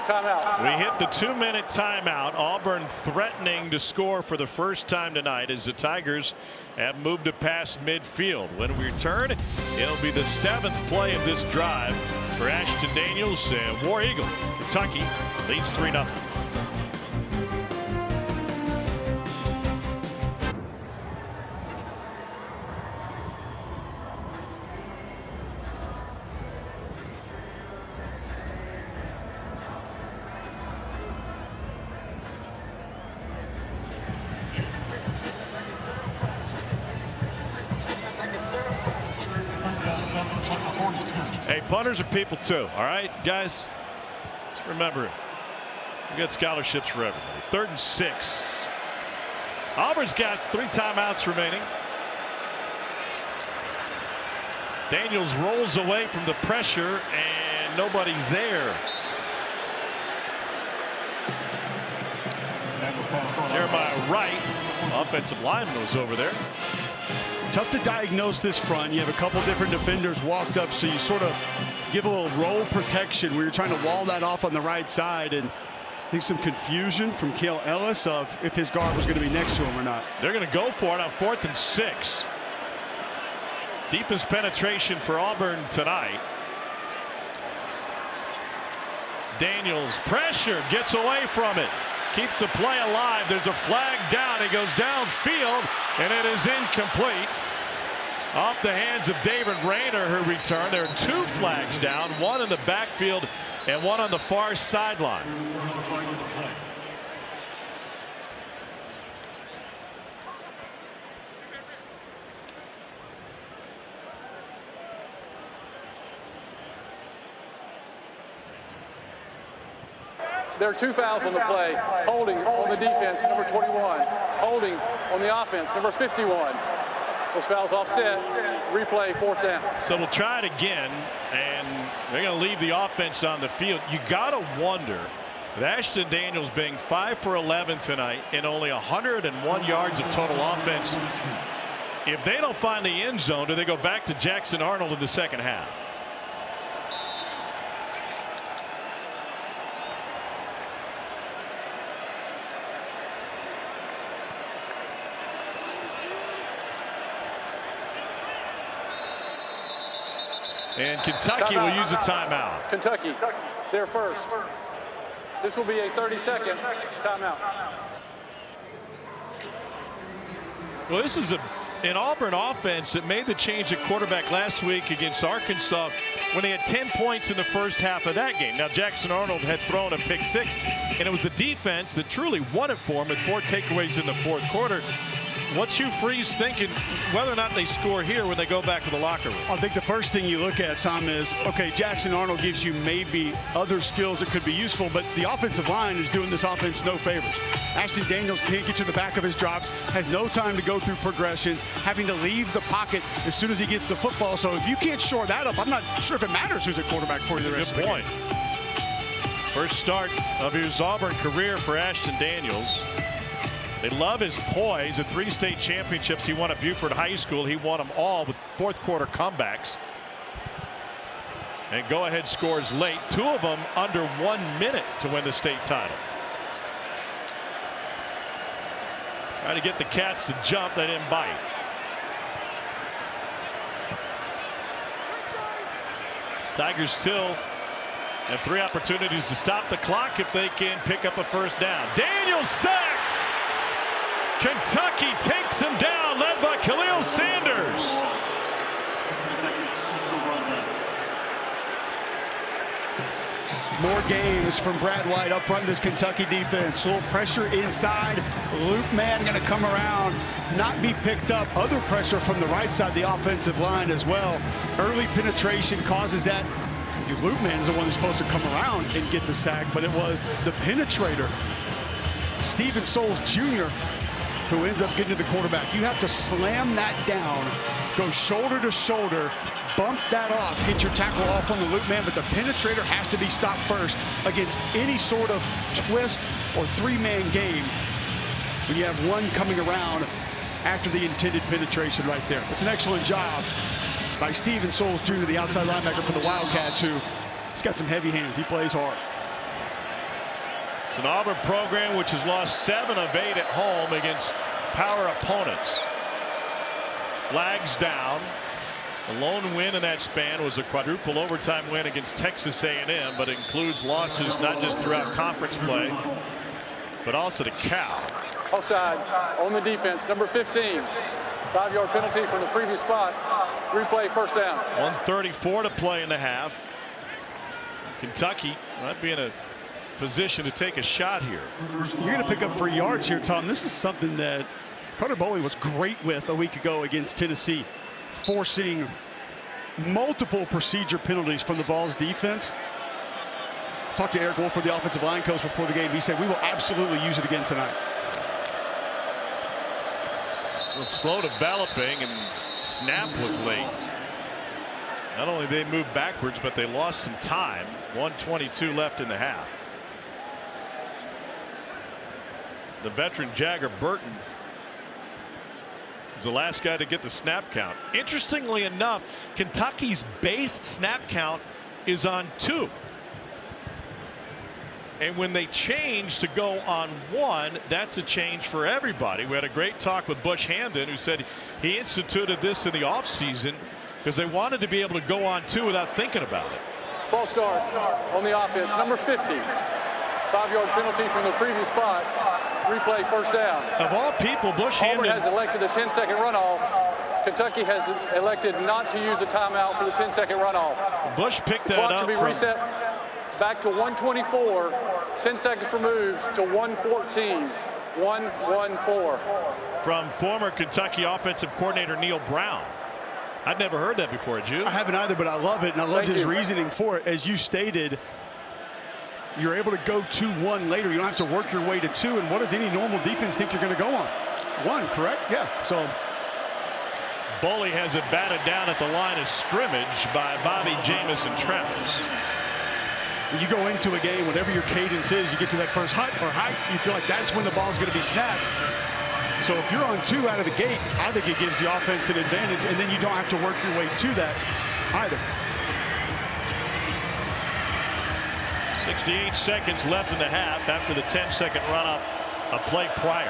S2: timeout.
S1: We hit the 2-minute timeout. Auburn threatening to score for the first time tonight as the Tigers have moved it past midfield. When we return, it'll be the 7th play of this drive for Ashton Daniels and War Eagle. Kentucky leads 3-0. Hey, punters are people too, all right, guys? Just remember it. We got scholarships for everybody. 3rd and 6. Auburn's got 3 timeouts remaining. Daniels rolls away from the pressure, and nobody's there. Jeremiah Wright, offensive lineman, was over there.
S6: Tough to diagnose this front. You have a couple different defenders walked up, so you sort of give a little roll protection where you're trying to wall that off on the right side. And I think some confusion from Cale Ellis of if his guard was going to be next to him or not.
S1: They're going to go for it on 4th and 6. Deepest penetration for Auburn tonight. Daniels pressure, gets away from it. Keeps the play alive. There's a flag down. He goes downfield, and it is incomplete. Off the hands of David Rayner, who returned. There are 2 flags down, one in the backfield and one on the far sideline.
S2: There are 2 fouls on the play. Holding on the defense, number 21. Holding on the offense, number 51. Those fouls offset. Replay, 4th down.
S1: So we'll try it again, and they're going to leave the offense on the field. You got to wonder, with Ashton Daniels being 5 for 11 tonight and only 101 yards of total offense, if they don't find the end zone, do they go back to Jackson Arnold in the second half? And Kentucky will use a timeout.
S2: Kentucky, they're first. This will be a 30-second timeout.
S1: Well, this is an Auburn offense that made the change at quarterback last week against Arkansas when they had 10 points in the first half of that game. Now, Jackson Arnold had thrown a pick 6, and it was a defense that truly won it for him with 4 takeaways in the 4th quarter. What's Hugh Freeze thinking whether or not they score here when they go back to the locker room?
S6: I think the first thing you look at, Tom, is, okay, Jackson Arnold gives you maybe other skills that could be useful, but the offensive line is doing this offense no favors. Ashton Daniels can't get to the back of his drops, has no time to go through progressions, having to leave the pocket as soon as he gets the football. So if you can't shore that up, I'm not sure if it matters who's at quarterback for you the rest of the game.
S1: Good point. First start of his Auburn career for Ashton Daniels. They love his poise. At 3 state championships he won at Buford High School. He won them all with 4th quarter comebacks. And go-ahead scores late. 2 of them under 1 minute to win the state title. Trying to get the Cats to jump. They didn't bite. Tigers still And 3 opportunities to stop the clock if they can pick up a first down. Daniels sacked. Kentucky takes him down, led by Khalil Sanders.
S6: More games from Brad White up front in this Kentucky defense. A little pressure inside. Loop man going to come around, not be picked up. Other pressure from the right side of the offensive line as well. Early penetration causes that. Your loop man is the one who's supposed to come around and get the sack, but it was the penetrator, Stephen Souls Jr., who ends up getting to the quarterback. You have to slam that down, go shoulder to shoulder, bump that off, get your tackle off on the loop man, but the penetrator has to be stopped first against any sort of twist or 3-man game when you have one coming around after the intended penetration right there. It's an excellent job by Stephen Souls Jr., the outside linebacker for the Wildcats, he's got some heavy hands. He plays hard.
S1: It's an Auburn program which has lost 7 of 8 at home against power opponents. Flags down. The lone win in that span was a quadruple overtime win against Texas A&M, but includes losses not just throughout conference play, but also to Cal.
S2: Offside on the defense, number 15. 5-yard penalty from the previous spot. Replay, first down.
S1: 1:34 to play in the half. Kentucky might be in a position to take a shot here.
S6: You're going to pick up 3 yards here, Tom. This is something that Carter Boley was great with a week ago against Tennessee, forcing multiple procedure penalties from the Vols defense. Talked to Eric Wolford, the offensive line coach, before the game. He said, we will absolutely use it again tonight.
S1: It was slow developing, and snap was late. Not only did they move backwards, but they lost some time. 1:22 left in the half. The veteran Jagger Burton is the last guy to get the snap count. Interestingly enough, Kentucky's base snap count is on 2. And when they change to go on 1, that's a change for everybody. We had a great talk with Bush Hamden, who said he instituted this in the offseason because they wanted to be able to go on 2 without thinking about it.
S2: False start on the offense, number 50. 5-yard penalty from the previous spot. Replay, first down.
S1: Of all people, Bush
S2: Auburn
S1: Hamden
S2: has elected a 10-second runoff. Kentucky has elected not to use a timeout for the 10-second runoff.
S1: Bush picked that
S2: Clock
S1: up.
S2: to be reset back to 1:24. 10 seconds removed to 1:14. 1:14.
S1: From former Kentucky offensive coordinator Neil Brown. I'd never heard that before, did you?
S6: I haven't either, but I love it, and I love his reasoning for it. As you stated, you're able to go 2-1 later. You don't have to work your way to 2. And what does any normal defense think you're going to go on? 1, correct? Yeah. So
S1: Boley has it batted down at the line of scrimmage by Bobby Jamison Travers.
S6: When you go into a game, whatever your cadence is, you get to that first height, you feel like that's when the ball's going to be snapped. So if you're on 2 out of the gate, I think it gives the offense an advantage, and then you don't have to work your way to that either.
S1: 68 seconds left in the half after the 10-second runoff a play prior.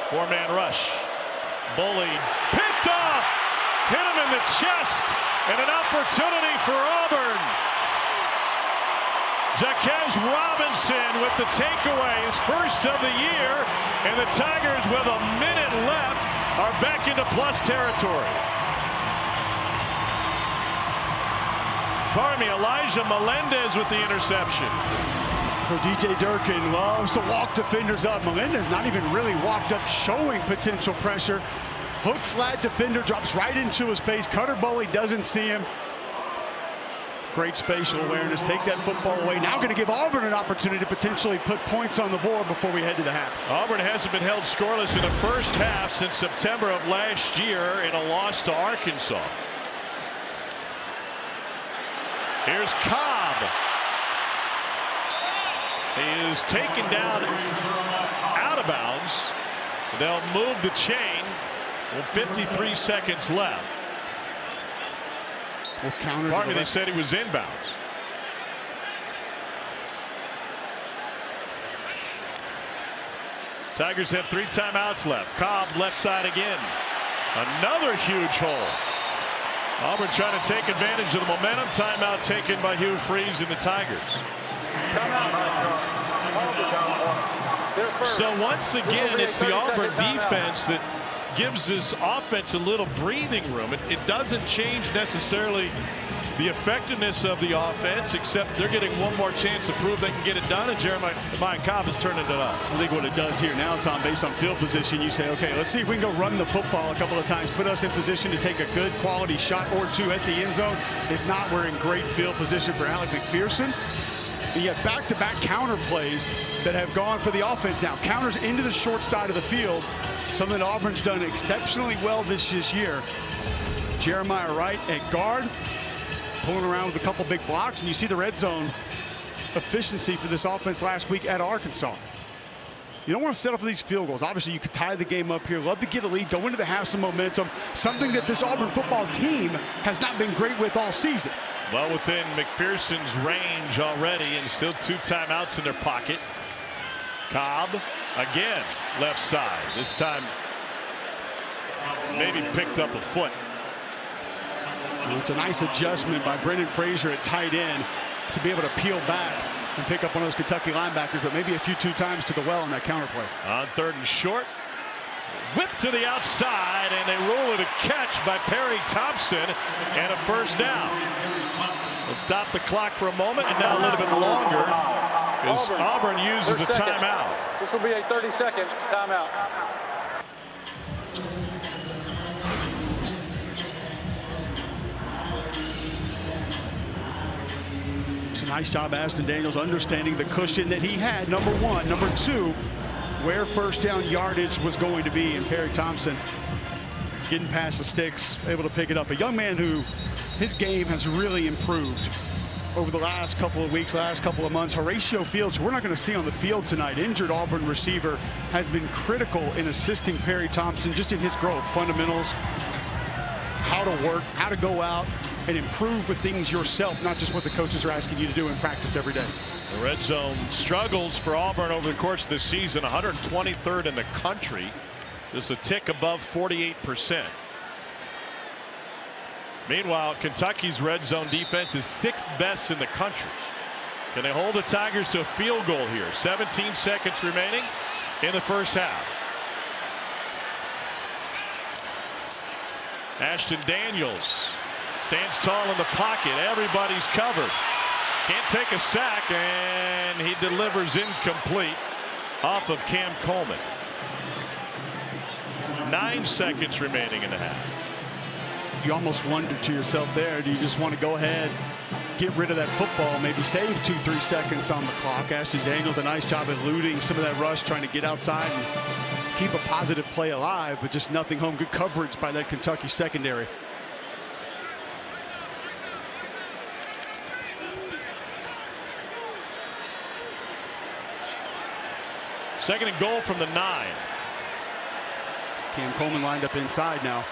S1: Four-man rush. Boley picked off, hit him in the chest, and an opportunity for Auburn. Jaquez Robinson with the takeaway, his first of the year, and the Tigers, with a minute left, are back into plus territory. Pardon me, Elijah Melendez with the interception.
S6: So DJ Durkin loves to walk defenders up. Melendez not even really walked up, showing potential pressure. Hook flat defender drops right into his pace. Carter Boley doesn't see him. Great spatial awareness. Take that football away. Now going to give Auburn an opportunity to potentially put points on the board before we head to the half.
S1: Auburn hasn't been held scoreless in the first half since September of last year in a loss to Arkansas. Here's Cobb. He is taken down out of bounds. They'll move the chain with 53 seconds left.
S6: We'll counter.
S1: Pardon me, they said he was inbounds. Tigers have 3 timeouts left. Cobb left side again. Another huge hole. Auburn trying to take advantage of the momentum. Timeout taken by Hugh Freeze and the Tigers. So once again, it's the Auburn defense that gives this offense a little breathing room. It doesn't change necessarily the effectiveness of the offense, except they're getting one more chance to prove they can get it done, and Jeremiah Cobb is turning it up.
S6: I think what it does here now, Tom, based on field position, you say, okay, let's see if we can go run the football a couple of times, put us in position to take a good quality shot or two at the end zone. If not, we're in great field position for Alec McPherson. And you have back-to-back counter plays that have gone for the offense now. Counters into the short side of the field, something that Auburn's done exceptionally well this year. Jeremiah Wright at guard, pulling around with a couple big blocks, and you see the red zone efficiency for this offense last week at Arkansas. You don't want to settle for these field goals. Obviously, you could tie the game up here. Love to get a lead, go into the half some momentum, something that this Auburn football team has not been great with all season.
S1: Well within McPherson's range already, and still 2 timeouts in their pocket. Cobb again, left side. This time maybe picked up a foot.
S6: It's a nice adjustment by Brendan Frazier at tight end to be able to peel back and pick up one of those Kentucky linebackers, but maybe a few 2 times to the well on that counter play.
S1: On 3rd and short. Whip to the outside, and they roll it a catch by Perry Thompson, and a first down. Let's stop the clock for a moment, and now a little bit longer because Auburn uses a timeout.
S2: This will be a 30-second timeout.
S6: It's a nice job, Ashton Daniels, understanding the cushion that he had, number one. Number two, where first down yardage was going to be, and Perry Thompson getting past the sticks, able to pick it up. A young man who his game has really improved over the last couple of weeks, last couple of months. Horatio Fields, who we're not going to see on the field tonight, injured Auburn receiver, has been critical in assisting Perry Thompson just in his growth, fundamentals, how to work, how to go out and improve with things yourself, not just what the coaches are asking you to do in practice every day.
S1: The red zone struggles for Auburn over the course of this season, 123rd in the country, just a tick above 48%. Meanwhile, Kentucky's red zone defense is 6th best in the country. Can they hold the Tigers to a field goal here? 17 seconds remaining in the first half. Ashton Daniels stands tall in the pocket. Everybody's covered. Can't take a sack, and he delivers incomplete off of Cam Coleman. 9 seconds remaining in the half.
S6: You almost wonder to yourself there, do you just want to go ahead, get rid of that football, maybe save 2-3 seconds on the clock? Ashton Daniels, a nice job at eluding some of that rush, trying to get outside and keep a positive play alive, but just nothing home. Good coverage by that Kentucky secondary.
S1: Second and goal from the 9.
S6: Cam Coleman lined up inside now.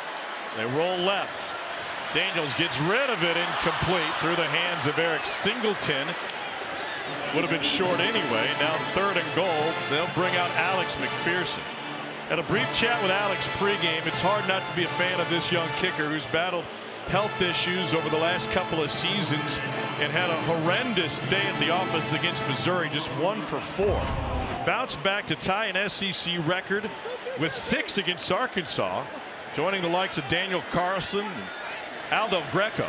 S1: They roll left. Daniels gets rid of it, incomplete through the hands of Eric Singleton. Would have been short anyway. Now 3rd and goal. They'll bring out Alex McPherson. Had a brief chat with Alex pregame. It's hard not to be a fan of this young kicker who's battled health issues over the last couple of seasons and had a horrendous day at the office against Missouri, just 1 for 4. Bounced back to tie an SEC record with 6 against Arkansas, joining the likes of Daniel Carlson and Aldo Greco.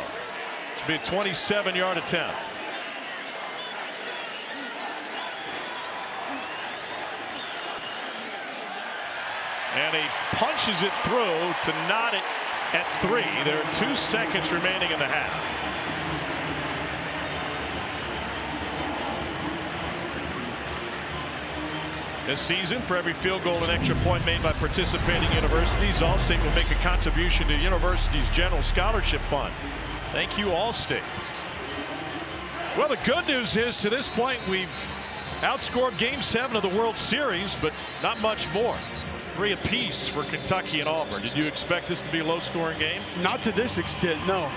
S1: It's be a 27-yard attempt. And he punches it through to knot it at 3. There are 2 seconds remaining in the half. This season, for every field goal and extra point made by participating universities, Allstate will make a contribution to the university's general scholarship fund. Thank you, Allstate. Well, the good news is, to this point, we've outscored Game 7 of the World Series, but not much more. 3 apiece for Kentucky and Auburn. Did you expect this to be a low-scoring game?
S6: Not to this extent, no.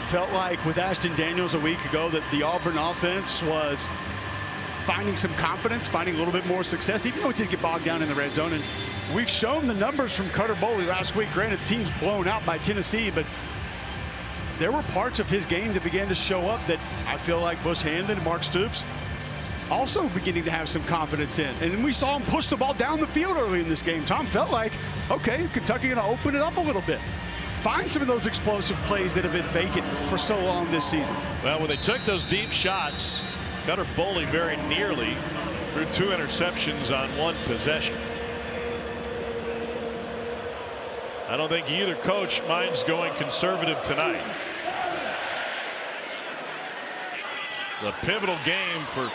S6: Felt like with Ashton Daniels a week ago that the Auburn offense was finding some confidence, finding a little bit more success, even though it did get bogged down in the red zone. And we've shown the numbers from Cutter Boley last week. Granted, the team's blown out by Tennessee, but there were parts of his game that began to show up that I feel like Bush Hamdan and Mark Stoops also beginning to have some confidence in. And then we saw him push the ball down the field early in this game. Tom felt like, okay, Kentucky going to open it up a little bit. Find some of those explosive plays that have been vacant for so long this season.
S1: Well, when they took those deep shots, Cutter Boley very nearly threw 2 interceptions on 1 possession. I don't think either coach minds going conservative tonight. The pivotal game for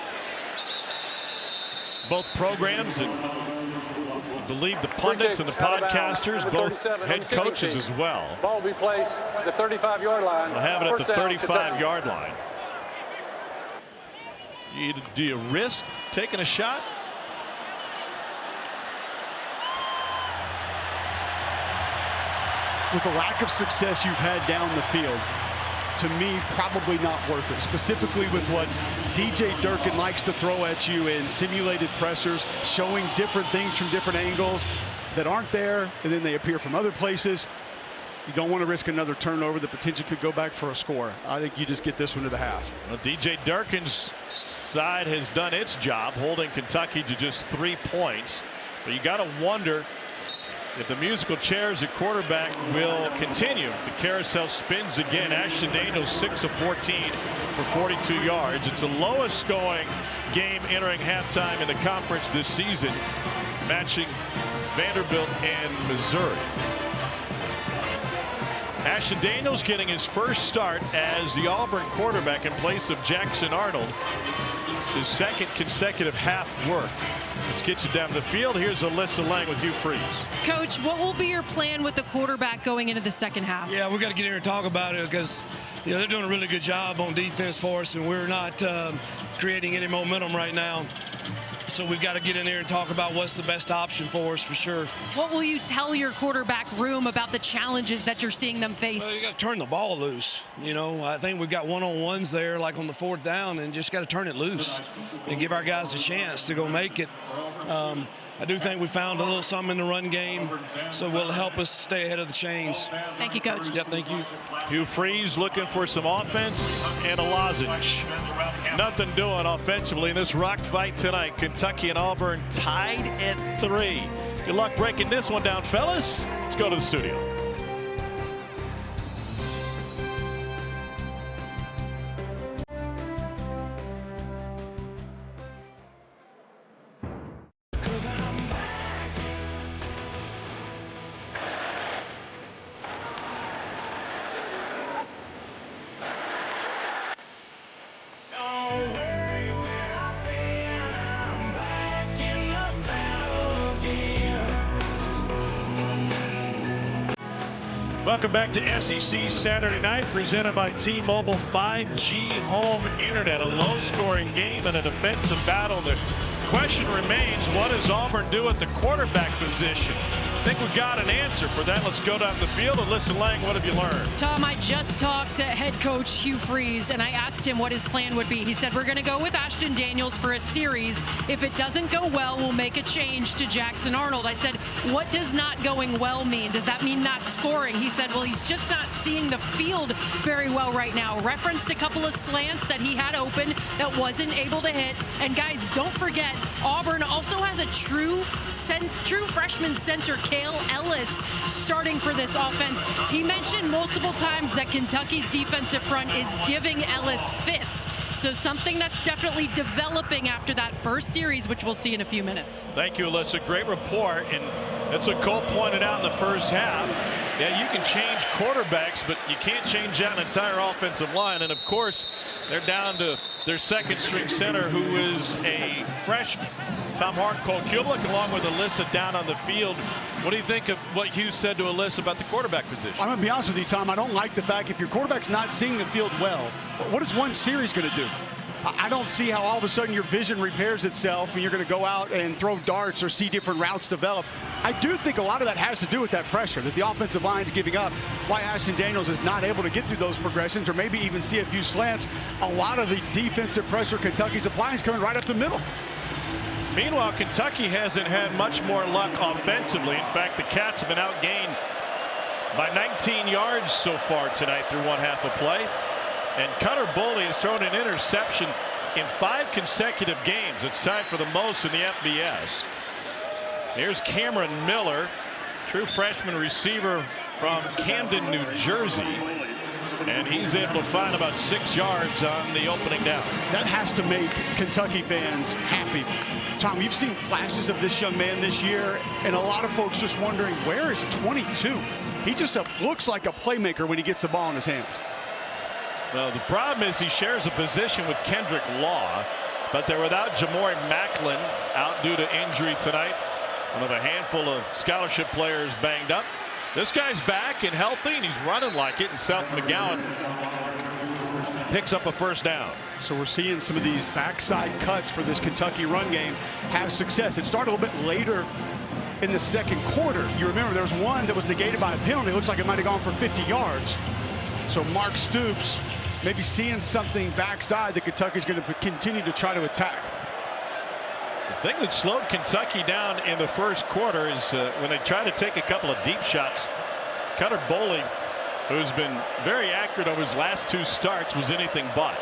S1: both programs, and I believe the pundits and the podcasters, both head coaches as well.
S2: Ball will be placed at the 35-yard line.
S1: We'll have it at the 35-yard line. Do you risk taking a shot?
S6: With the lack of success you've had down the field, to me, probably not worth it, specifically with what DJ Durkin likes to throw at you in simulated pressures, showing different things from different angles that aren't there, and then they appear from other places. You don't want to risk another turnover that potentially could go back for a score. I think you just get this one to the half.
S1: Well, DJ Durkin's side has done its job, holding Kentucky to just 3 points. But you got to wonder if the musical chairs at quarterback will continue. The carousel spins again. Ashton Daniels 6 of 14 for 42 yards. It's the lowest scoring game entering halftime in the conference this season, matching Vanderbilt and Missouri. Ashton Daniels getting his first start as the Auburn quarterback in place of Jackson Arnold. It's his 2nd consecutive half work. Let's get you down the field. Here's Alyssa Lang with Hugh Freeze.
S4: Coach, what will be your plan with the quarterback going into the second half?
S5: Yeah, we got to get here and talk about it because, you know, they're doing a really good job on defense for us, and we're not creating any momentum right now. So we've got to get in there and talk about what's the best option for us, for sure.
S4: What will you tell your quarterback room about the challenges that you're seeing them face?
S5: Well, you got to turn the ball loose. You know, I think we've got one-on-ones there, like on the 4th down, and just got to turn it loose and give our guys a chance to go make it. I do think we found a little something in the run game, so will help us stay ahead of the chains.
S4: Thank you, Coach.
S5: Yeah, thank you.
S1: Hugh Freeze looking for some offense and a lozenge. Nothing doing offensively in this rock fight tonight. Kentucky and Auburn tied at 3. Good luck breaking this one down, fellas. Let's go to the studio. Welcome back to SEC Saturday Night, presented by T-Mobile 5G Home Internet. A low-scoring game and a defensive battle. The question remains, what does Auburn do at the quarterback position? I think we've got an answer for that. Let's go down the field and listen. Lang, what have you learned?
S4: Tom, I just talked to head coach Hugh Freeze, and I asked him what his plan would be. He said, we're going to go with Ashton Daniels for a series. If it doesn't go well, we'll make a change to Jackson Arnold. I said, what does not going well mean? Does that mean not scoring? He said, well, he's just not seeing the field very well right now. Referenced a couple of slants that he had open that wasn't able to hit. And guys, don't forget, Auburn also has a true freshman center, Cale Ellis, starting for this offense. He mentioned multiple times that Kentucky's defensive front is giving Ellis fits. So something that's definitely developing after that first series, which we'll see in a few minutes.
S1: Thank you, Alyssa. Great report. And that's what Cole pointed out in the first half. Yeah, you can change quarterbacks, but you can't change out an entire offensive line. And, of course, they're down to their second-string center, who is a freshman. Tom Hart, Cole Kubelik, along with Alyssa down on the field. What do you think of what Hugh said to Alyssa about the quarterback position?
S6: I'm going to be honest with you, Tom. I don't like the fact if your quarterback's not seeing the field well, what is one series going to do? I don't see how all of a sudden your vision repairs itself and you're going to go out and throw darts or see different routes develop. I do think a lot of that has to do with that pressure that the offensive line's giving up. Why Ashton Daniels is not able to get through those progressions or maybe even see a few slants. A lot of the defensive pressure Kentucky's applying is coming right up the middle.
S1: Meanwhile, Kentucky hasn't had much more luck offensively. In fact, the Cats have been outgained by 19 yards so far tonight through one half of play. And Cutter Boley has thrown an interception in 5 consecutive games. It's tied for the most in the FBS. Here's Cameron Miller, true freshman receiver from Camden, New Jersey. And he's able to find about 6 yards on the opening down.
S6: That has to make Kentucky fans happy. Tom, you've seen flashes of this young man this year, and a lot of folks just wondering, where is 22? He just looks like a playmaker when he gets the ball in his hands.
S1: Well, the problem is he shares a position with Kendrick Law, but they're without Jamori Macklin, out due to injury tonight. One of a handful of scholarship players banged up. This guy's back and healthy, and he's running like it, and Seth McGowan picks up a first down.
S6: So we're seeing some of these backside cuts for this Kentucky run game have success. It started a little bit later in the second quarter. You remember there was one that was negated by a penalty. It looks like it might have gone for 50 yards. So Mark Stoops maybe seeing something backside that Kentucky's going to continue to try to attack.
S1: The thing that slowed Kentucky down in the first quarter is when they try to take a couple of deep shots. Cutter Boley, who's been very accurate over his last 2 starts, was anything but.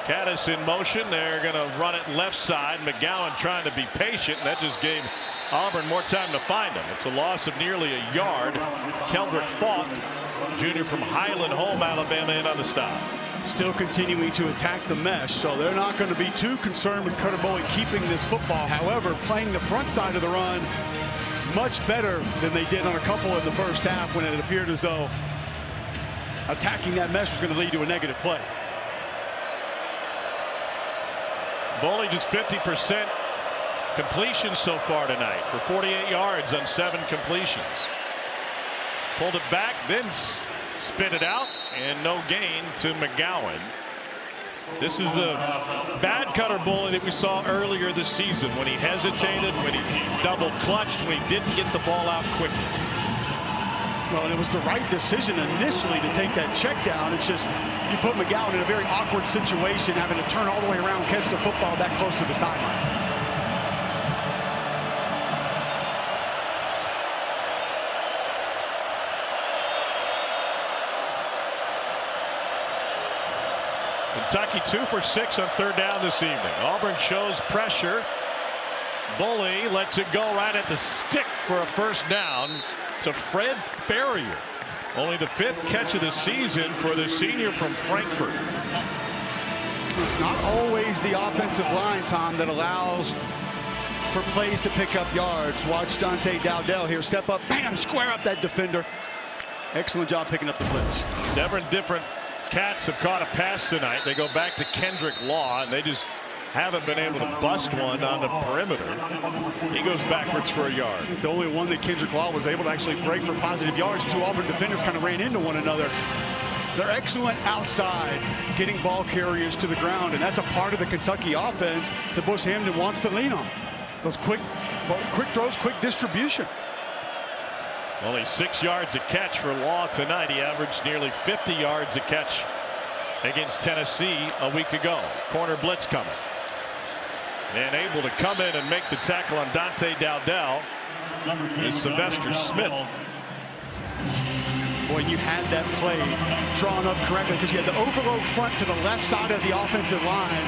S1: Caddis in motion. They're going to run it left side. McGowan trying to be patient. That just gave Auburn more time to find him. It's a loss of nearly a yard. Keldrick Falk, junior from Highland Home, Alabama, in on the stop.
S6: Still continuing to attack the mesh, so they're not going to be too concerned with Cutter Boley keeping this football. However, playing the front side of the run much better than they did on a couple in the first half when it appeared as though attacking that mesh was going to lead to a negative play.
S1: Boley just 50% completion so far tonight for 48 yards on 7 completions. Pulled it back, then spit it out, and no gain to McGowan. This is a bad Cutter Boley that we saw earlier this season when he hesitated, when he double clutched, when he didn't get the ball out quickly.
S6: Well, and it was the right decision initially to take that check down. It's just you put McGowan in a very awkward situation, having to turn all the way around, catch the football that close to the sideline.
S1: Kentucky 2 for 6 on 3rd down this evening. Auburn shows pressure. Boley lets it go right at the stick for a first down to Fred Ferrier. Only the 5th catch of the season for the senior from Frankfurt.
S6: It's not always the offensive line, Tom, that allows for plays to pick up yards. Watch Dante Dowdell here step up, bam, square up that defender. Excellent job picking up the blitz.
S1: 7 different Cats have caught a pass tonight. They go back to Kendrick Law, and they just haven't been able to bust one on the perimeter. He goes backwards for a yard.
S6: The only one that Kendrick Law was able to actually break for positive yards. 2 Auburn defenders kind of ran into one another. They're excellent outside, getting ball carriers to the ground, and that's a part of the Kentucky offense that Bush Hamdan wants to lean on. Those quick throws, quick distribution.
S1: Only 6 yards a catch for Law tonight. He averaged nearly 50 yards a catch against Tennessee a week ago. Corner blitz coming. And able to come in and make the tackle on Dante Dowdell is Sylvester Smith.
S6: Boy, you had that play drawn up correctly because you had the overload front to the left side of the offensive line.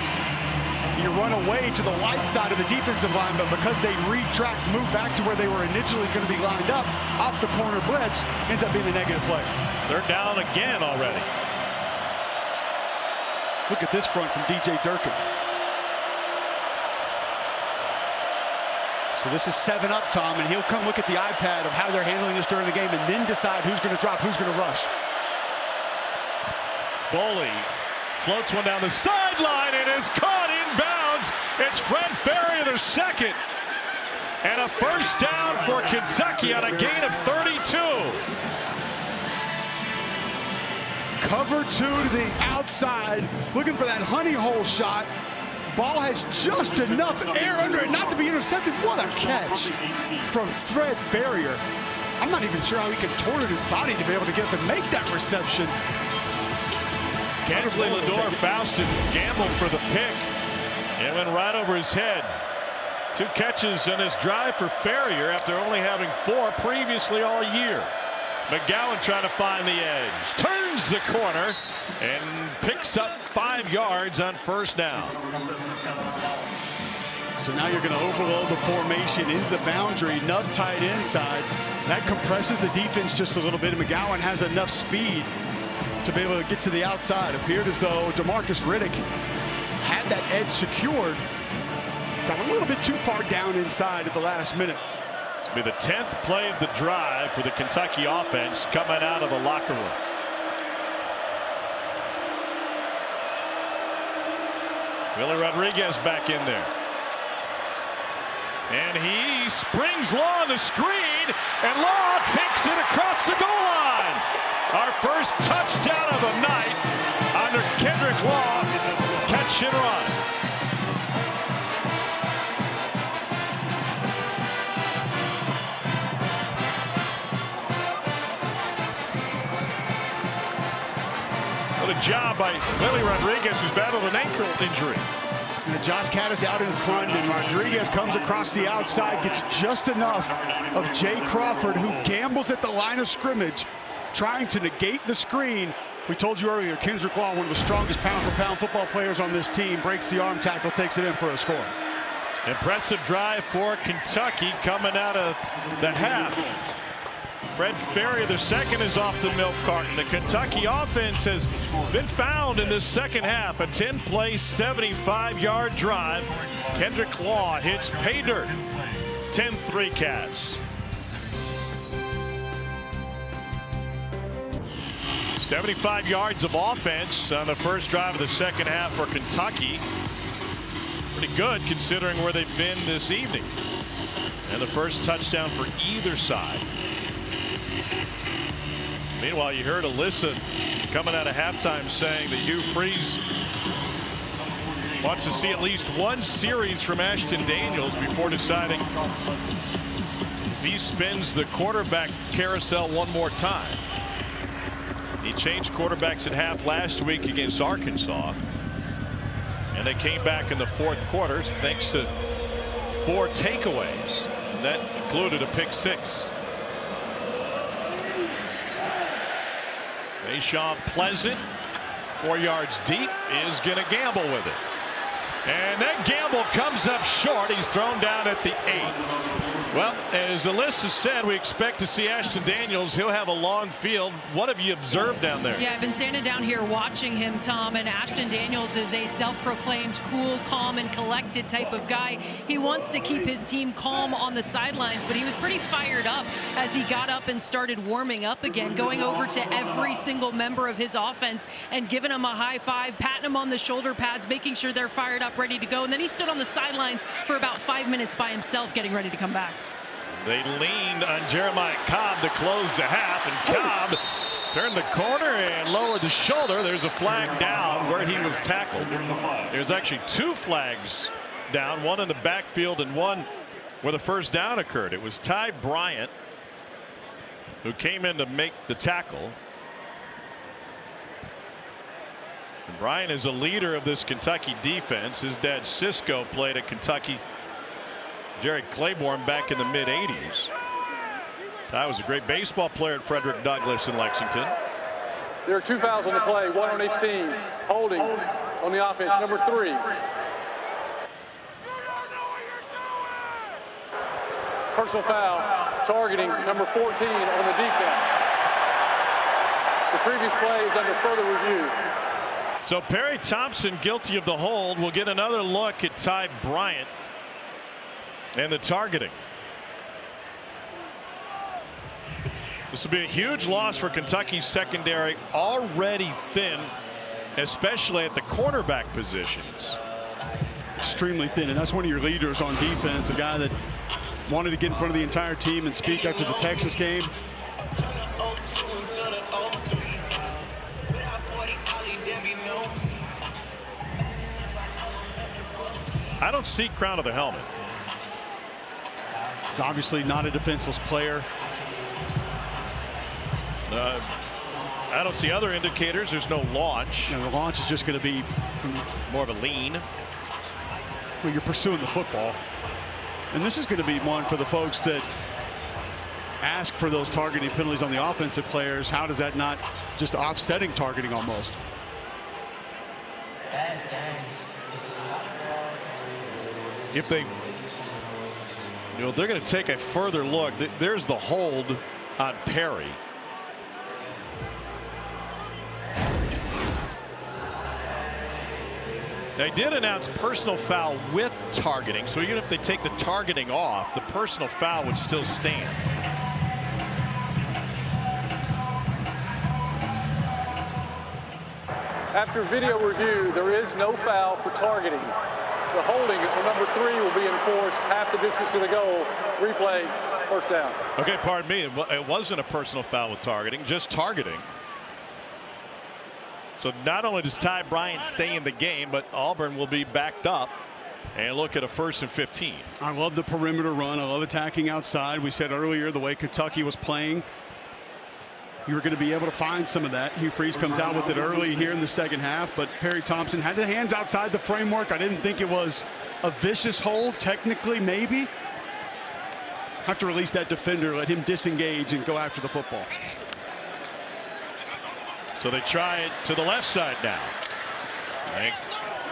S6: You run away to the right side of the defensive line, but because they retract, move back to where they were initially going to be lined up, off the corner blitz, ends up being a negative play.
S1: They're down again already.
S6: Look at this front from DJ Durkin. So this is 7 up, Tom, and he'll come look at the iPad of how they're handling this during the game and then decide who's going to drop, who's going to rush.
S1: Boley floats one down the sideline and is caught inbounds. It's Fred Ferrier, their 2nd. And a first down for Kentucky on a gain of 32.
S6: Cover 2 to the outside, looking for that honey hole shot. Ball has just enough air under it not to be intercepted. What a catch from Fred Ferrier. I'm not even sure how he contorted his body to be able to get up and make that reception.
S1: Kensley Lador Faustin gambled for the pick. It went right over his head. 2 catches in his drive for Ferrier after only having 4 previously all year. McGowan trying to find the edge. Turns the corner and picks up 5 yards on first down.
S6: So now you're going to overload the formation into the boundary. Nubb tight inside. That compresses the defense just a little bit. And McGowan has enough speed to be able to get to the outside. Appeared as though DeMarcus Riddick had that edge secured. Got a little bit too far down inside at the last minute.
S1: This will be the 10th play of the drive for the Kentucky offense coming out of the locker room. Willie Rodriguez back in there. And he springs Law on the screen, and Law takes it across the goal line. Our first touchdown of the night under Kendrick Law. Catch and run. What a job by Willie Rodriguez, who's battled an ankle injury.
S6: And Josh Caddis out in front, and Rodriguez comes across the outside, gets just enough of Jay Crawford, who gambles at the line of scrimmage, trying to negate the screen. We told you earlier, Kendrick Law, one of the strongest pound-for-pound football players on this team, breaks the arm tackle, takes it in for a score.
S1: Impressive drive for Kentucky coming out of the half. Fred Ferrier, the second, is off the milk carton. The Kentucky offense has been found in this second half. A 10-play, 75-yard drive. Kendrick Law hits pay dirt. 10-3 Cats. 75 yards of offense on the first drive of the second half for Kentucky. Pretty good considering where they've been this evening. And the first touchdown for either side. Meanwhile, you heard Alyssa coming out of halftime saying that Hugh Freeze wants to see at least one series from Ashton Daniels before deciding if he spins the quarterback carousel one more time. He changed quarterbacks at half last week against Arkansas, and they came back in the fourth quarter thanks to 4 takeaways. And that included a pick 6. Mayshawn Pleasant, 4 yards deep, is going to gamble with it. And that gamble comes up short. He's thrown down at the 8. Well, as Alyssa said, we expect to see Ashton Daniels. He'll have a long field. What have you observed down there?
S4: Yeah, I've been standing down here watching him, Tom, and Ashton Daniels is a self-proclaimed cool, calm, and collected type of guy. He wants to keep his team calm on the sidelines, but he was pretty fired up as he got up and started warming up again, going over to every single member of his offense and giving them a high five, patting them on the shoulder pads, making sure they're fired up, ready to go. And then he stood on the sidelines for about 5 minutes by himself, getting ready to come back.
S1: They leaned on Jeremiah Cobb to close the half, and Cobb turned the corner and lowered the shoulder. There's a flag down where he was tackled. There's actually 2 flags down, one in the backfield and one where the first down occurred. It was Ty Bryant who came in to make the tackle. And Bryant is a leader of this Kentucky defense. His dad Cisco played at Kentucky. Jared Claiborne back in the mid-'80s. Ty was a great baseball player at Frederick Douglass in Lexington.
S2: There are 2 fouls on the play, 1 on each team. Holding on the offense, number 3. Personal foul, targeting number 14 on the defense. The previous play is under further review.
S1: So Perry Thompson, guilty of the hold, will get another look at Ty Bryant and the targeting. This will be a huge loss for Kentucky's secondary, already thin, especially at the cornerback positions.
S6: Extremely thin, and that's one of your leaders on defense, a guy that wanted to get in front of the entire team and speak after the Texas game.
S1: I don't see crown of the helmet.
S6: He's obviously not a defenseless player.
S1: I don't see other indicators. There's no launch.
S6: And the launch is just going to be
S1: more of a lean.
S6: Well, you're pursuing the football. And this is going to be one for the folks that ask for those targeting penalties on the offensive players. How does that not just offsetting targeting almost?
S1: If they, they're going to take a further look. There's the hold on Perry. They did announce personal foul with targeting, so even if they take the targeting off, the personal foul would still stand.
S2: After video review, there is no foul for targeting. The holding on number 3 will be enforced half the distance to the goal. Replay, first down.
S1: Okay, pardon me. It wasn't a personal foul with targeting, just targeting. So not only does Ty Bryant stay in the game, but Auburn will be backed up and look at a 1st and 15.
S6: I love the perimeter run. I love attacking outside. We said earlier the way Kentucky was playing, you were going to be able to find some of that. Hugh Freeze comes out with it early here in the second half, but Perry Thompson had the hands outside the framework. I didn't think it was a vicious hold. Technically, maybe. Have to release that defender, let him disengage and go after the football.
S1: So they try it to the left side now.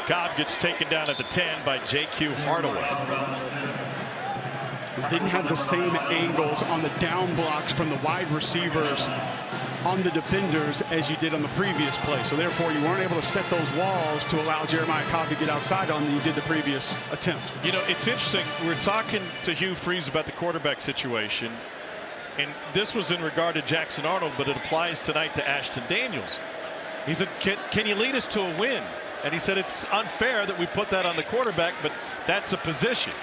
S1: Cobb gets taken down at the 10 by J.Q. Hardaway.
S6: Didn't have the same angles on the down blocks from the wide receivers on the defenders as you did on the previous play. So therefore you weren't able to set those walls to allow Jeremiah Cobb to get outside on you did the previous attempt.
S1: It's interesting. We're talking to Hugh Freeze about the quarterback situation. And this was in regard to Jackson Arnold, but it applies tonight to Ashton Daniels. He said, can you lead us to a win? And he said it's unfair that we put that on the quarterback, but that's a position.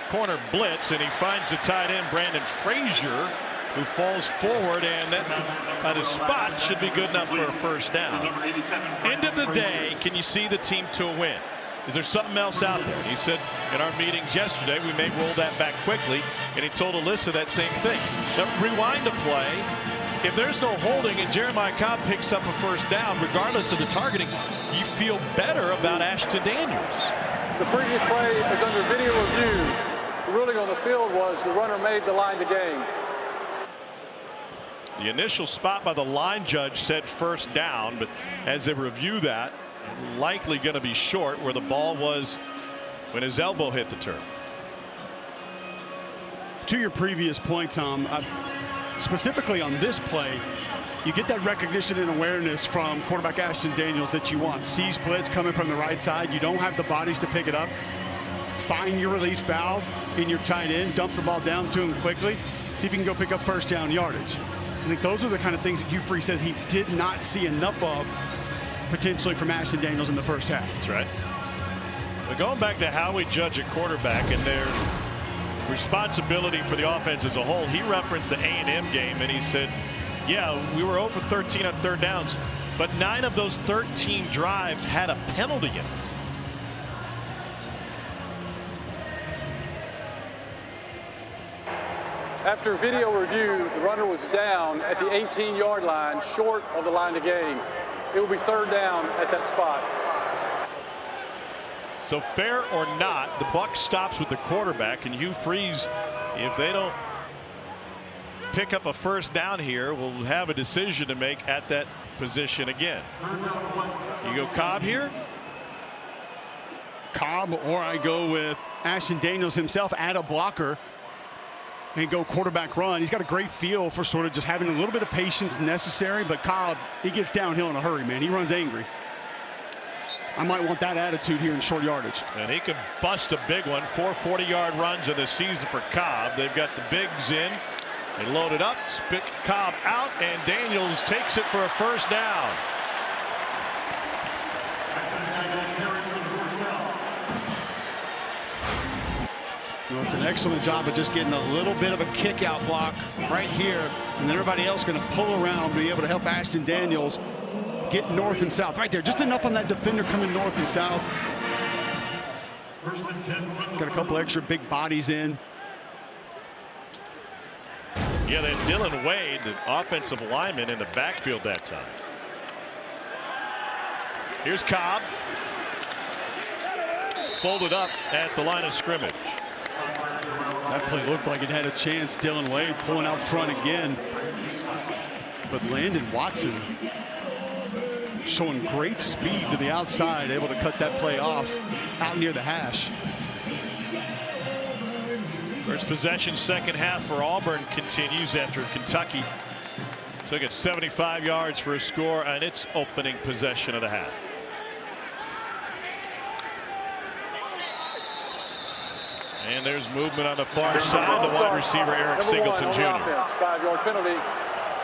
S1: Corner blitz, and he finds the tight end, Brandon Frazier, who falls forward, and at his spot should be good enough for a first down. End of the day, can you see the team to a win? Is there something else out there? And he said in our meetings yesterday, we may roll that back quickly, and he told Alyssa that same thing. Now, rewind the play. If there's no holding and Jeremiah Cobb picks up a first down, regardless of the targeting, you feel better about Ashton Daniels.
S2: The previous play is under video review. The ruling on the field was the runner made the line to gain.
S1: The initial spot by the line judge said first down, but as they review that, likely going to be short where the ball was when his elbow hit the turf.
S6: To your previous point, Tom, specifically on this play, you get that recognition and awareness from quarterback Ashton Daniels that you want. Sees blitz coming from the right side. You don't have the bodies to pick it up. Find your release valve in your tight end. Dump the ball down to him quickly. See if you can go pick up first down yardage. I think those are the kind of things that Hugh Freeze says he did not see enough of potentially from Ashton Daniels in the first half.
S1: That's right. But going back to how we judge a quarterback and their responsibility for the offense as a whole, he referenced the A&M game and he said, yeah, we were 0 for 13 on third downs, but 9 of those 13 drives had a penalty in it.
S2: After video review, the runner was down at the 18-yard line, short of the line to gain. It will be third down at that spot.
S1: So fair or not, the buck stops with the quarterback, and Hugh Freeze, if they don't pick up a first down here, will have a decision to make at that position again. You go Cobb here?
S6: Cobb, or I go with Ashton Daniels himself, add a blocker and go quarterback run. He's got a great feel for sort of just having a little bit of patience necessary, but Cobb, he gets downhill in a hurry, man. He runs angry. I might want that attitude here in short yardage.
S1: And he can bust a big one. 4 40-yard runs in the season for Cobb. They've got the bigs in. They load it up, spit Cobb out, and Daniels takes it for a first down.
S6: Well, it's an excellent job of just getting a little bit of a kick out block right here, and then everybody else going to pull around, be able to help Ashton Daniels get north and south. Right there, just enough on that defender coming north and south. Got a couple extra big bodies in.
S1: Yeah, then Dylan Wade, the offensive lineman, in the backfield that time. Here's Cobb. folded up at the line of scrimmage.
S6: That play looked like it had a chance. Dylan Wade pulling out front again. But Landon Watson showing great speed to the outside, able to cut that play off out near the hash.
S1: First possession, second half for Auburn continues after Kentucky took it 75 yards for a score on its opening possession of the half. And there's movement on the far side. The wide receiver Eric Singleton Jr.
S2: 5-yard penalty.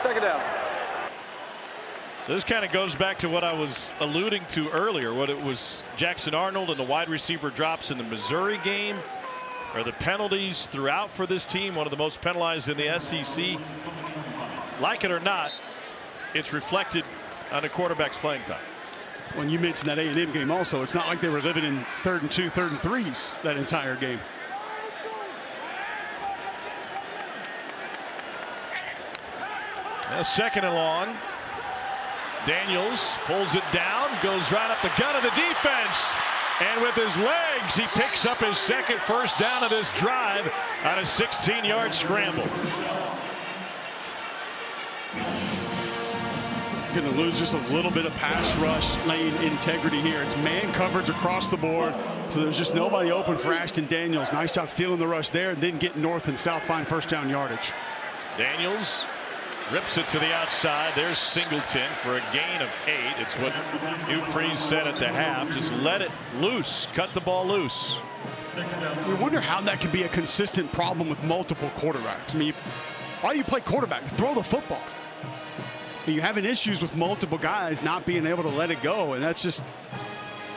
S2: Second down.
S1: This kind of goes back to what I was alluding to earlier. What it was Jackson Arnold and the wide receiver drops in the Missouri game. Are the penalties throughout for this team one of the most penalized in the SEC? Like it or not, it's reflected on the quarterback's playing time.
S6: When you mentioned that A&M game also, it's not like they were living in 3rd and 2, 3rd and 3s that entire game.
S1: Now second and long. Daniels pulls it down, goes right up the gut of the defense. And with his legs, he picks up his second first down of this drive on a 16-yard scramble.
S6: Going to lose just a little bit of pass rush lane integrity here. It's man coverage across the board, so there's just nobody open for Ashton Daniels. Nice job feeling the rush there, and then getting north and south, find first down yardage.
S1: Daniels rips it to the outside. There's Singleton for a gain of 8. It's what Hugh Freeze said at the half. Just let it loose. Cut the ball loose.
S6: We wonder how that can be a consistent problem with multiple quarterbacks. I mean, why do you play quarterback? Throw the football. You're having issues with multiple guys not being able to let it go, and that's just,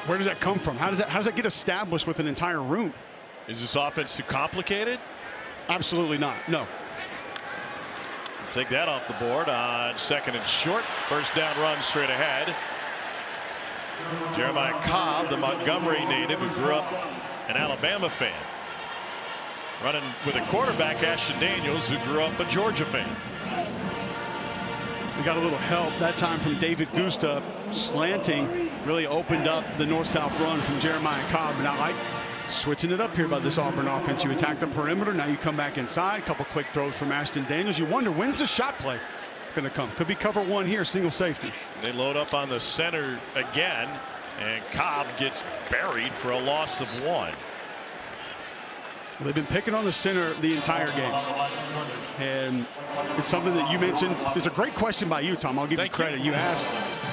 S6: where does that come from? How does that get established with an entire room?
S1: Is this offense too complicated?
S6: Absolutely not. No.
S1: Take that off the board on second and short. First down run straight ahead. Jeremiah Cobb, the Montgomery native who grew up an Alabama fan, running with a quarterback, Ashton Daniels, who grew up a Georgia fan.
S6: We got a little help that time from David Gusta. Slanting really opened up the north-south run from Jeremiah Cobb. And I like switching it up here by this Auburn offense. You attack the perimeter, now you come back inside. A couple quick throws from Ashton Daniels. You wonder, when's the shot play going to come? Could be cover one here, single safety.
S1: They load up on the center again, and Cobb gets buried for a loss of 1.
S6: They've been picking on the center the entire game. And it's something that you mentioned. It's a great question by you, Tom. I'll give you credit. You asked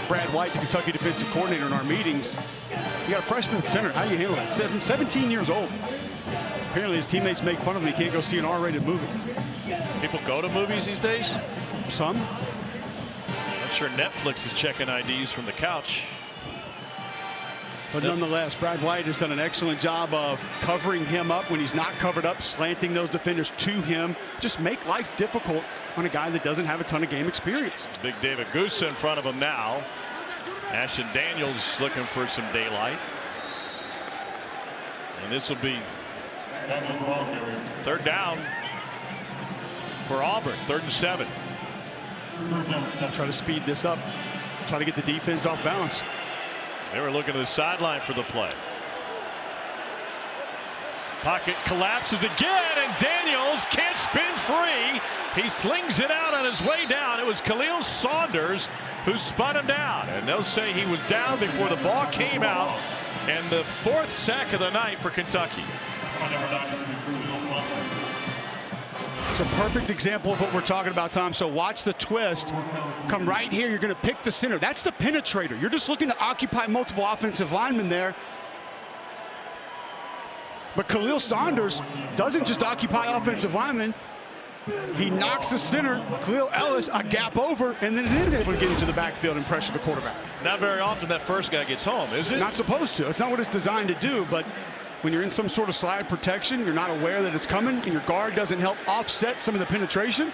S6: Brad White, the Kentucky defensive coordinator, in our meetings. You got a freshman center. How do you handle that? 17 years old. Apparently his teammates make fun of him. He can't go see an R-rated movie.
S1: People go to movies these days?
S6: Some.
S1: I'm sure Netflix is checking IDs from the couch.
S6: But nonetheless, Brad White has done an excellent job of covering him up when he's not covered up, slanting those defenders to him. Just make life difficult on a guy that doesn't have a ton of game experience.
S1: Big David Goose in front of him now. Ashton Daniels looking for some daylight. And this will be third down for Auburn, 3rd and 7.
S6: Try to speed this up. Try to get the defense off balance.
S1: They were looking to the sideline for the play. Pocket collapses again, and Daniels can't spin free. He slings it out on his way down. It was Khalil Saunders who spun him down, and they'll say he was down before the ball came out. And the 4th sack of the night for Kentucky.
S6: It's a perfect example of what we're talking about, Tom. So watch the twist. Come right here. You're going to pick the center. That's the penetrator. You're just looking to occupy multiple offensive linemen there. But Khalil Saunders doesn't just occupy offensive linemen. He knocks the center, Khalil Ellis, a gap over, and then is able to get into the backfield and pressure the quarterback.
S1: Not very often that first guy gets home, is it?
S6: Not supposed to. It's not what it's designed to do, but when you're in some sort of slide protection, you're not aware that it's coming, and your guard doesn't help offset some of the penetration,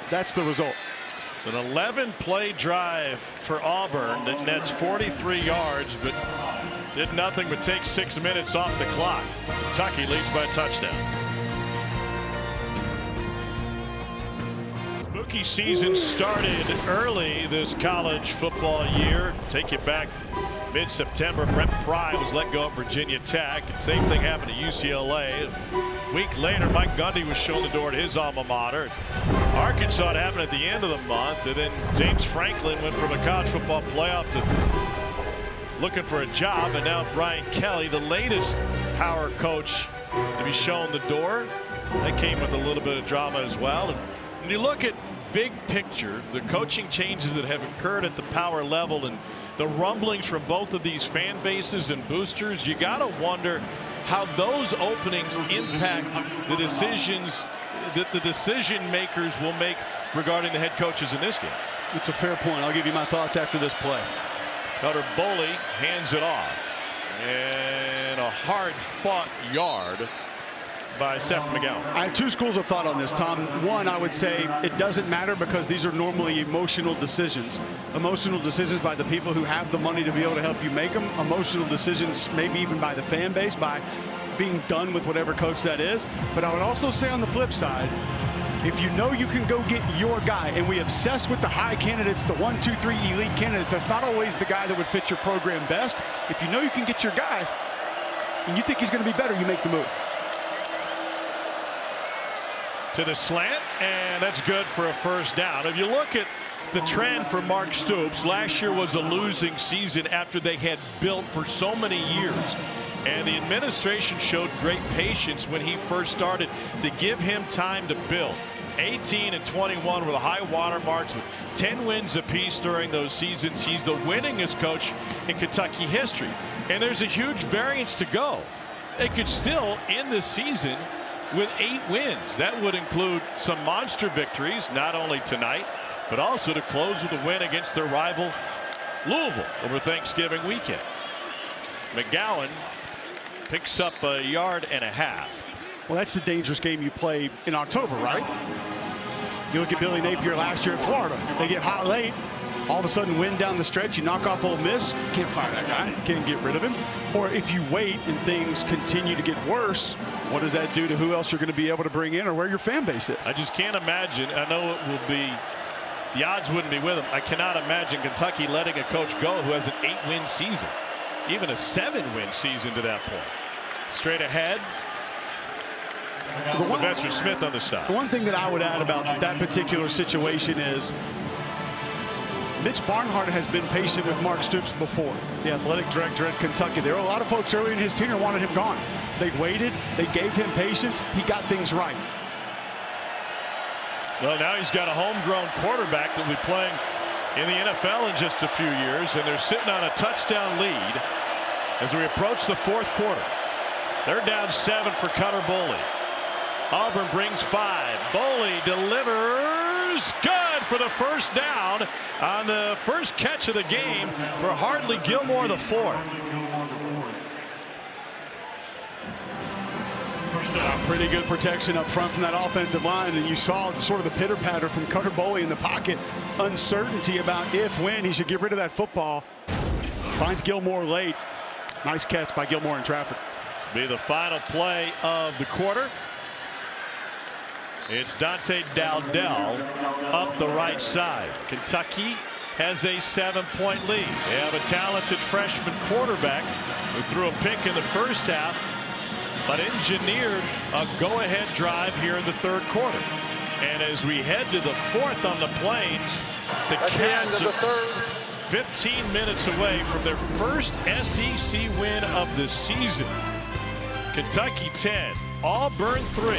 S6: that's the result.
S1: It's an 11-play drive for Auburn that nets 43 yards, but did nothing but take 6 minutes off the clock. Kentucky leads by a touchdown. Rookie season started early this college football year. Take you back mid-September. Brent Pry was let go at Virginia Tech. And same thing happened to UCLA. A week later, Mike Gundy was shown the door to his alma mater. Arkansas, it happened at the end of the month. And then James Franklin went from a college football playoff to looking for a job. And now Brian Kelly, the latest power coach to be shown the door. That came with a little bit of drama as well. And when you look at big picture, the coaching changes that have occurred at the power level and the rumblings from both of these fan bases and boosters, you got to wonder how those openings impact the decisions that the decision makers will make regarding the head coaches in this game.
S6: It's a fair point. I'll give you my thoughts after this play.
S1: Cutter Boley hands it off. And a hard-fought yard by Seth McGowan.
S6: I have two schools of thought on this, Tom. One, I would say it doesn't matter because these are normally emotional decisions. Emotional decisions by the people who have the money to be able to help you make them. Emotional decisions maybe even by the fan base, by being done with whatever coach that is. But I would also say on the flip side, if you know you can go get your guy, and we obsess with the high candidates, the 1, 2, 3 elite candidates, that's not always the guy that would fit your program best. If you know you can get your guy and you think he's going to be better, you make the move.
S1: To the slant, and that's good for a first down. If you look at the trend for Mark Stoops, last year was a losing season after they had built for so many years. And the administration showed great patience when he first started to give him time to build. 18 and 21 were the high water marks with 10 wins apiece during those seasons. He's the winningest coach in Kentucky history. And there's a huge variance to go. They could still end the season with 8 wins. That would include some monster victories, not only tonight, but also to close with a win against their rival Louisville over Thanksgiving weekend. McGowan picks up a yard and a half.
S6: Well, that's the dangerous game you play in October, right? You look at Billy Napier last year in Florida. They get hot late. All of a sudden, win down the stretch. You knock off Ole Miss. Can't fire that guy. Can't get rid of him. Or if you wait and things continue to get worse, what does that do to who else you're going to be able to bring in or where your fan base is?
S1: I just can't imagine. I know it will be. The odds wouldn't be with him. I cannot imagine Kentucky letting a coach go who has an 8-win season, even a 7-win season to that point. Straight ahead. Sylvester Smith on the stop.
S6: The one thing that I would add about that particular situation is Mitch Barnhart has been patient with Mark Stoops before, the athletic director at Kentucky. There were a lot of folks early in his tenure wanted him gone. They waited. They gave him patience. He got things right.
S1: Well, now he's got a homegrown quarterback that will be playing in the NFL in just a few years, and they're sitting on a touchdown lead as we approach the fourth quarter. They're down 7 for Cutter Boley. Auburn brings 5. Boley delivers. Good for the first down on the first catch of the game for Hardly Gilmore, the 4th.
S6: Pretty good protection up front from that offensive line, and you saw sort of the pitter patter from Cutter Boley in the pocket. Uncertainty about when he should get rid of that football. Finds Gilmore late. Nice catch by Gilmore in traffic.
S1: Be the final play of the quarter. It's Dante Dowdell up the right side. Kentucky has a 7-point lead. They have a talented freshman quarterback who threw a pick in the first half, but engineered a go-ahead drive here in the third quarter. And as we head to the 4th on the Plains, the Cats are 15 minutes away from their first SEC win of the season. Kentucky 10, Auburn 3.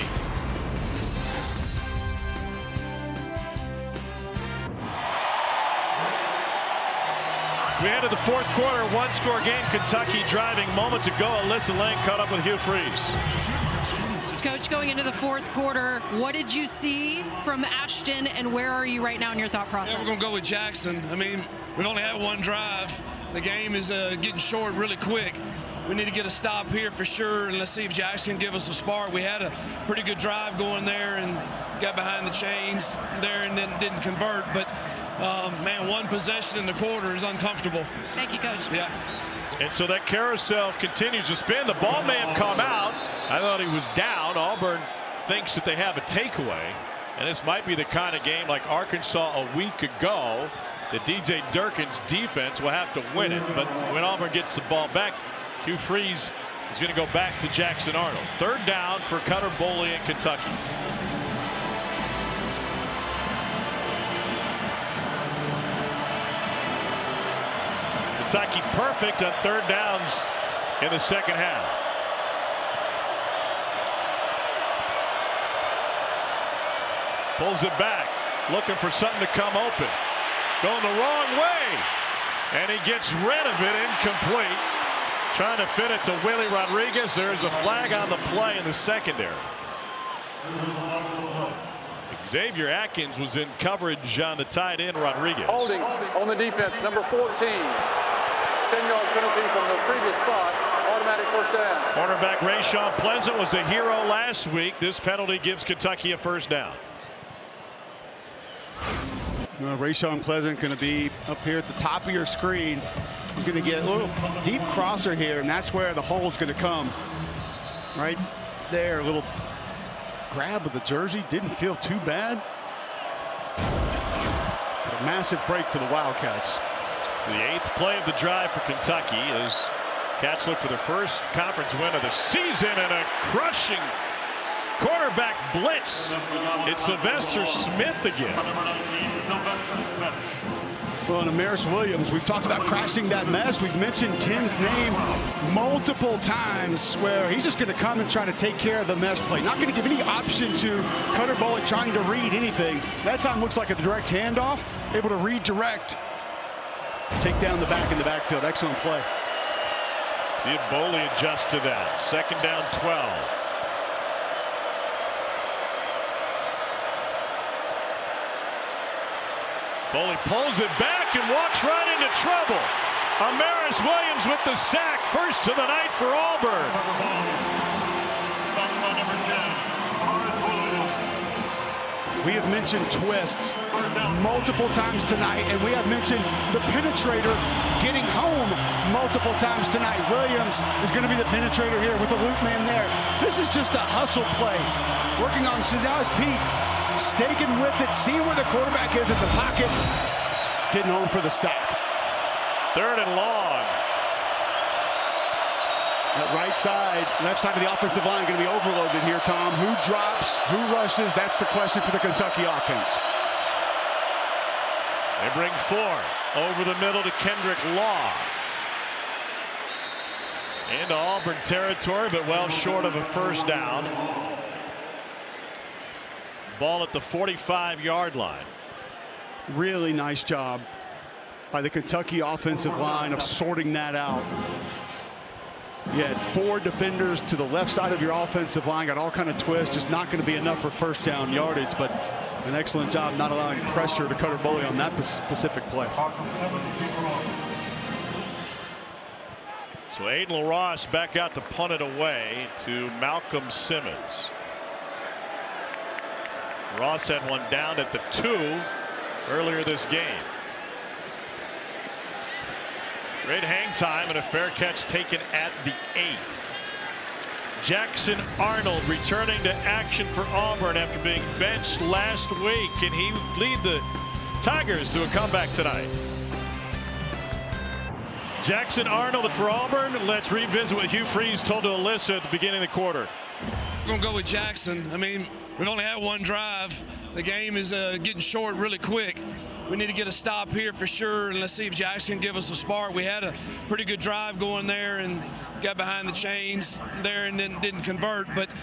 S1: We head to the fourth quarter, 1-score game. Kentucky driving, moment to go. Alyssa Lang caught up with Hugh Freeze.
S4: Coach, going into the fourth quarter, what did you see from Ashton, and where are you right now in your thought process?
S5: Yeah, we're going to go with Jackson. I mean, we've only had one drive. The game is getting short really quick. We need to get a stop here for sure, and let's see if Jackson can give us a spark. We had a pretty good drive going there and got behind the chains there and then didn't convert, but man, one possession in the quarter is uncomfortable.
S4: Thank you, Coach.
S5: Yeah.
S1: And so that carousel continues to spin. The ball may have come out. I thought he was down. Auburn thinks that they have a takeaway. And this might be the kind of game like Arkansas a week ago. The DJ Durkin's defense will have to win it. But when Auburn gets the ball back, Hugh Freeze is going to go back to Jackson Arnold. Third down for Cutter Boley in Kentucky. Kentucky perfect on third downs in the second half. Pulls it back, looking for something to come open. Going the wrong way. And he gets rid of it, incomplete. Trying to fit it to Willie Rodriguez. There's a flag on the play in the secondary. Xavier Atkins was in coverage on the tight end Rodriguez.
S2: Holding on the defense, number 14. 10-yard penalty from the previous spot. Automatic first down.
S1: Cornerback Rayshawn Pleasant was a hero last week. This penalty gives Kentucky a first down.
S6: Rayshawn Pleasant going to be up here at the top of your screen. He's going to get a little deep crosser here, and that's where the hole's going to come. Right there, a little grab of the jersey. Didn't feel too bad. A massive break for the Wildcats.
S1: The 8th play of the drive for Kentucky as Cats look for their first conference win of the season and a crushing quarterback blitz. It's Sylvester Smith again.
S6: Well, and Amaris Williams, we've talked about crashing that mess. We've mentioned Tim's name multiple times where he's just going to come and try to take care of the mess play. Not going to give any option to Cutter Boley trying to read anything. That time looks like a direct handoff, able to redirect. Take down the back in the backfield. Excellent play.
S1: See if Boley adjusts to that. Second down 12. Boley pulls it back and walks right into trouble. Amaris Williams with the sack. First of the night for Auburn.
S6: We have mentioned twists multiple times tonight, and we have mentioned the penetrator getting home multiple times tonight. Williams is going to be the penetrator here with the loop man there. This is just a hustle play. Working on Cesar's Pete. Staking with it, seeing where the quarterback is in the pocket. Getting home for the sack.
S1: Third and long.
S6: That right side, left side of the offensive line going to be overloaded here, Tom. Who drops, who rushes? That's the question for the Kentucky offense.
S1: They bring 4 over the middle to Kendrick Law. Into Auburn territory, but well short of a first down. Ball at the 45-yard line.
S6: Really nice job by the Kentucky offensive line of sorting that out. You had 4 defenders to the left side of your offensive line, got all kind of twists, just not going to be enough for first down yardage, but an excellent job not allowing pressure to Cutter Boley on that specific play.
S1: So Aiden LaRosse back out to punt it away to Malcolm Simmons. Ross had one down at the 2 earlier this game. Great hang time and a fair catch taken at the 8. Jackson Arnold returning to action for Auburn after being benched last week. Can he lead the Tigers to a comeback tonight? Jackson Arnold for Auburn. Let's revisit what Hugh Freeze told to Alyssa at the beginning of the quarter.
S5: We're going to go with Jackson. I mean, we've only had one drive. The game is getting short really quick. We need to get a stop here for sure, and let's see if Jackson can give us a spark. We had a pretty good drive going there and got behind the chains there and then didn't convert. But,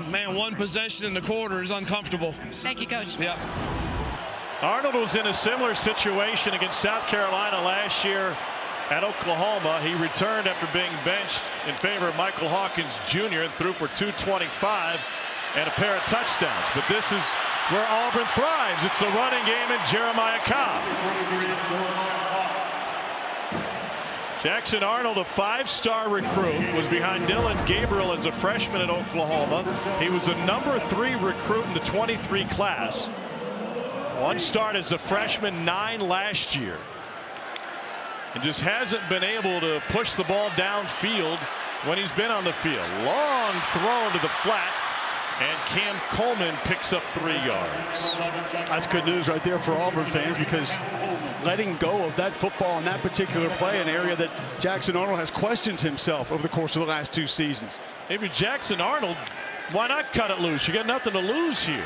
S5: man, one possession in the quarter is uncomfortable.
S4: Thank you, Coach.
S5: Yeah.
S1: Arnold was in a similar situation against South Carolina last year at Oklahoma. He returned after being benched in favor of Michael Hawkins Jr. and threw for 225 and a pair of touchdowns. But this is where Auburn thrives. It's the running game and Jeremiah Cobb. Jackson Arnold, a 5-star recruit, was behind Dylan Gabriel as a freshman at Oklahoma. He was a number 3 recruit in the 23 class. 1 start as a freshman, 9 last year. And just hasn't been able to push the ball downfield when he's been on the field. Long throw to the flat. And Cam Coleman picks up 3 yards.
S6: That's good news right there for Auburn fans, because letting go of that football in that particular play, an area that Jackson Arnold has questioned himself over the course of the last 2 seasons.
S1: Maybe Jackson Arnold, why not cut it loose? You got nothing to lose here.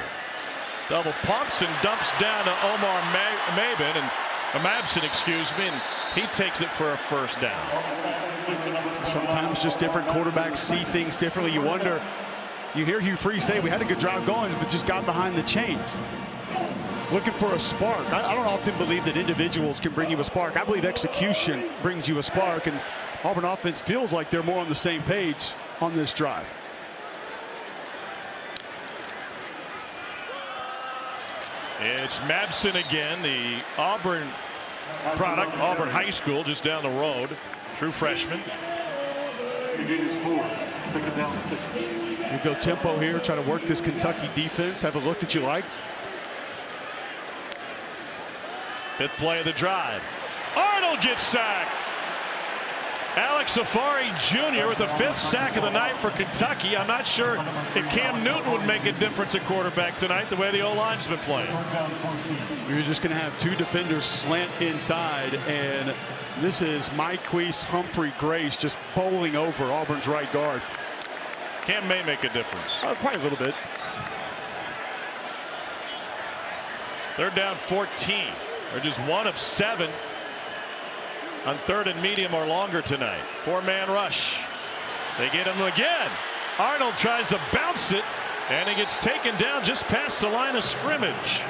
S1: Double pumps and dumps down to Omar Mabin, and Mabson, excuse me, and he takes it for a first down.
S6: Sometimes just different quarterbacks see things differently. You wonder, you hear Hugh Freeze say we had a good drive going, but just got behind the chains. Looking for a spark. I don't often believe that individuals can bring you a spark. I believe execution brings you a spark, and Auburn offense feels like they're more on the same page on this drive.
S1: It's Mabson again, the Auburn product, Auburn High School, just down the road. True freshman.
S6: You go tempo here, try to work this Kentucky defense. Have a look that you like.
S1: 5th play of the drive. Arnold gets sacked. Alex Safari Jr. with the 5th sack of the night for Kentucky. I'm not sure if Cam Newton would make a difference at quarterback tonight, the way the O-line's been playing.
S6: You're just going to have 2 defenders slant inside, and this is Myquise Humphrey Grace just bowling over Auburn's right guard.
S1: Cam may make a difference.
S6: Probably a little bit.
S1: 3rd down 14. They're just 1 of 7 on 3rd and medium or longer tonight. 4-man rush. They get him again. Arnold tries to bounce it, and he gets taken down just past the line of scrimmage.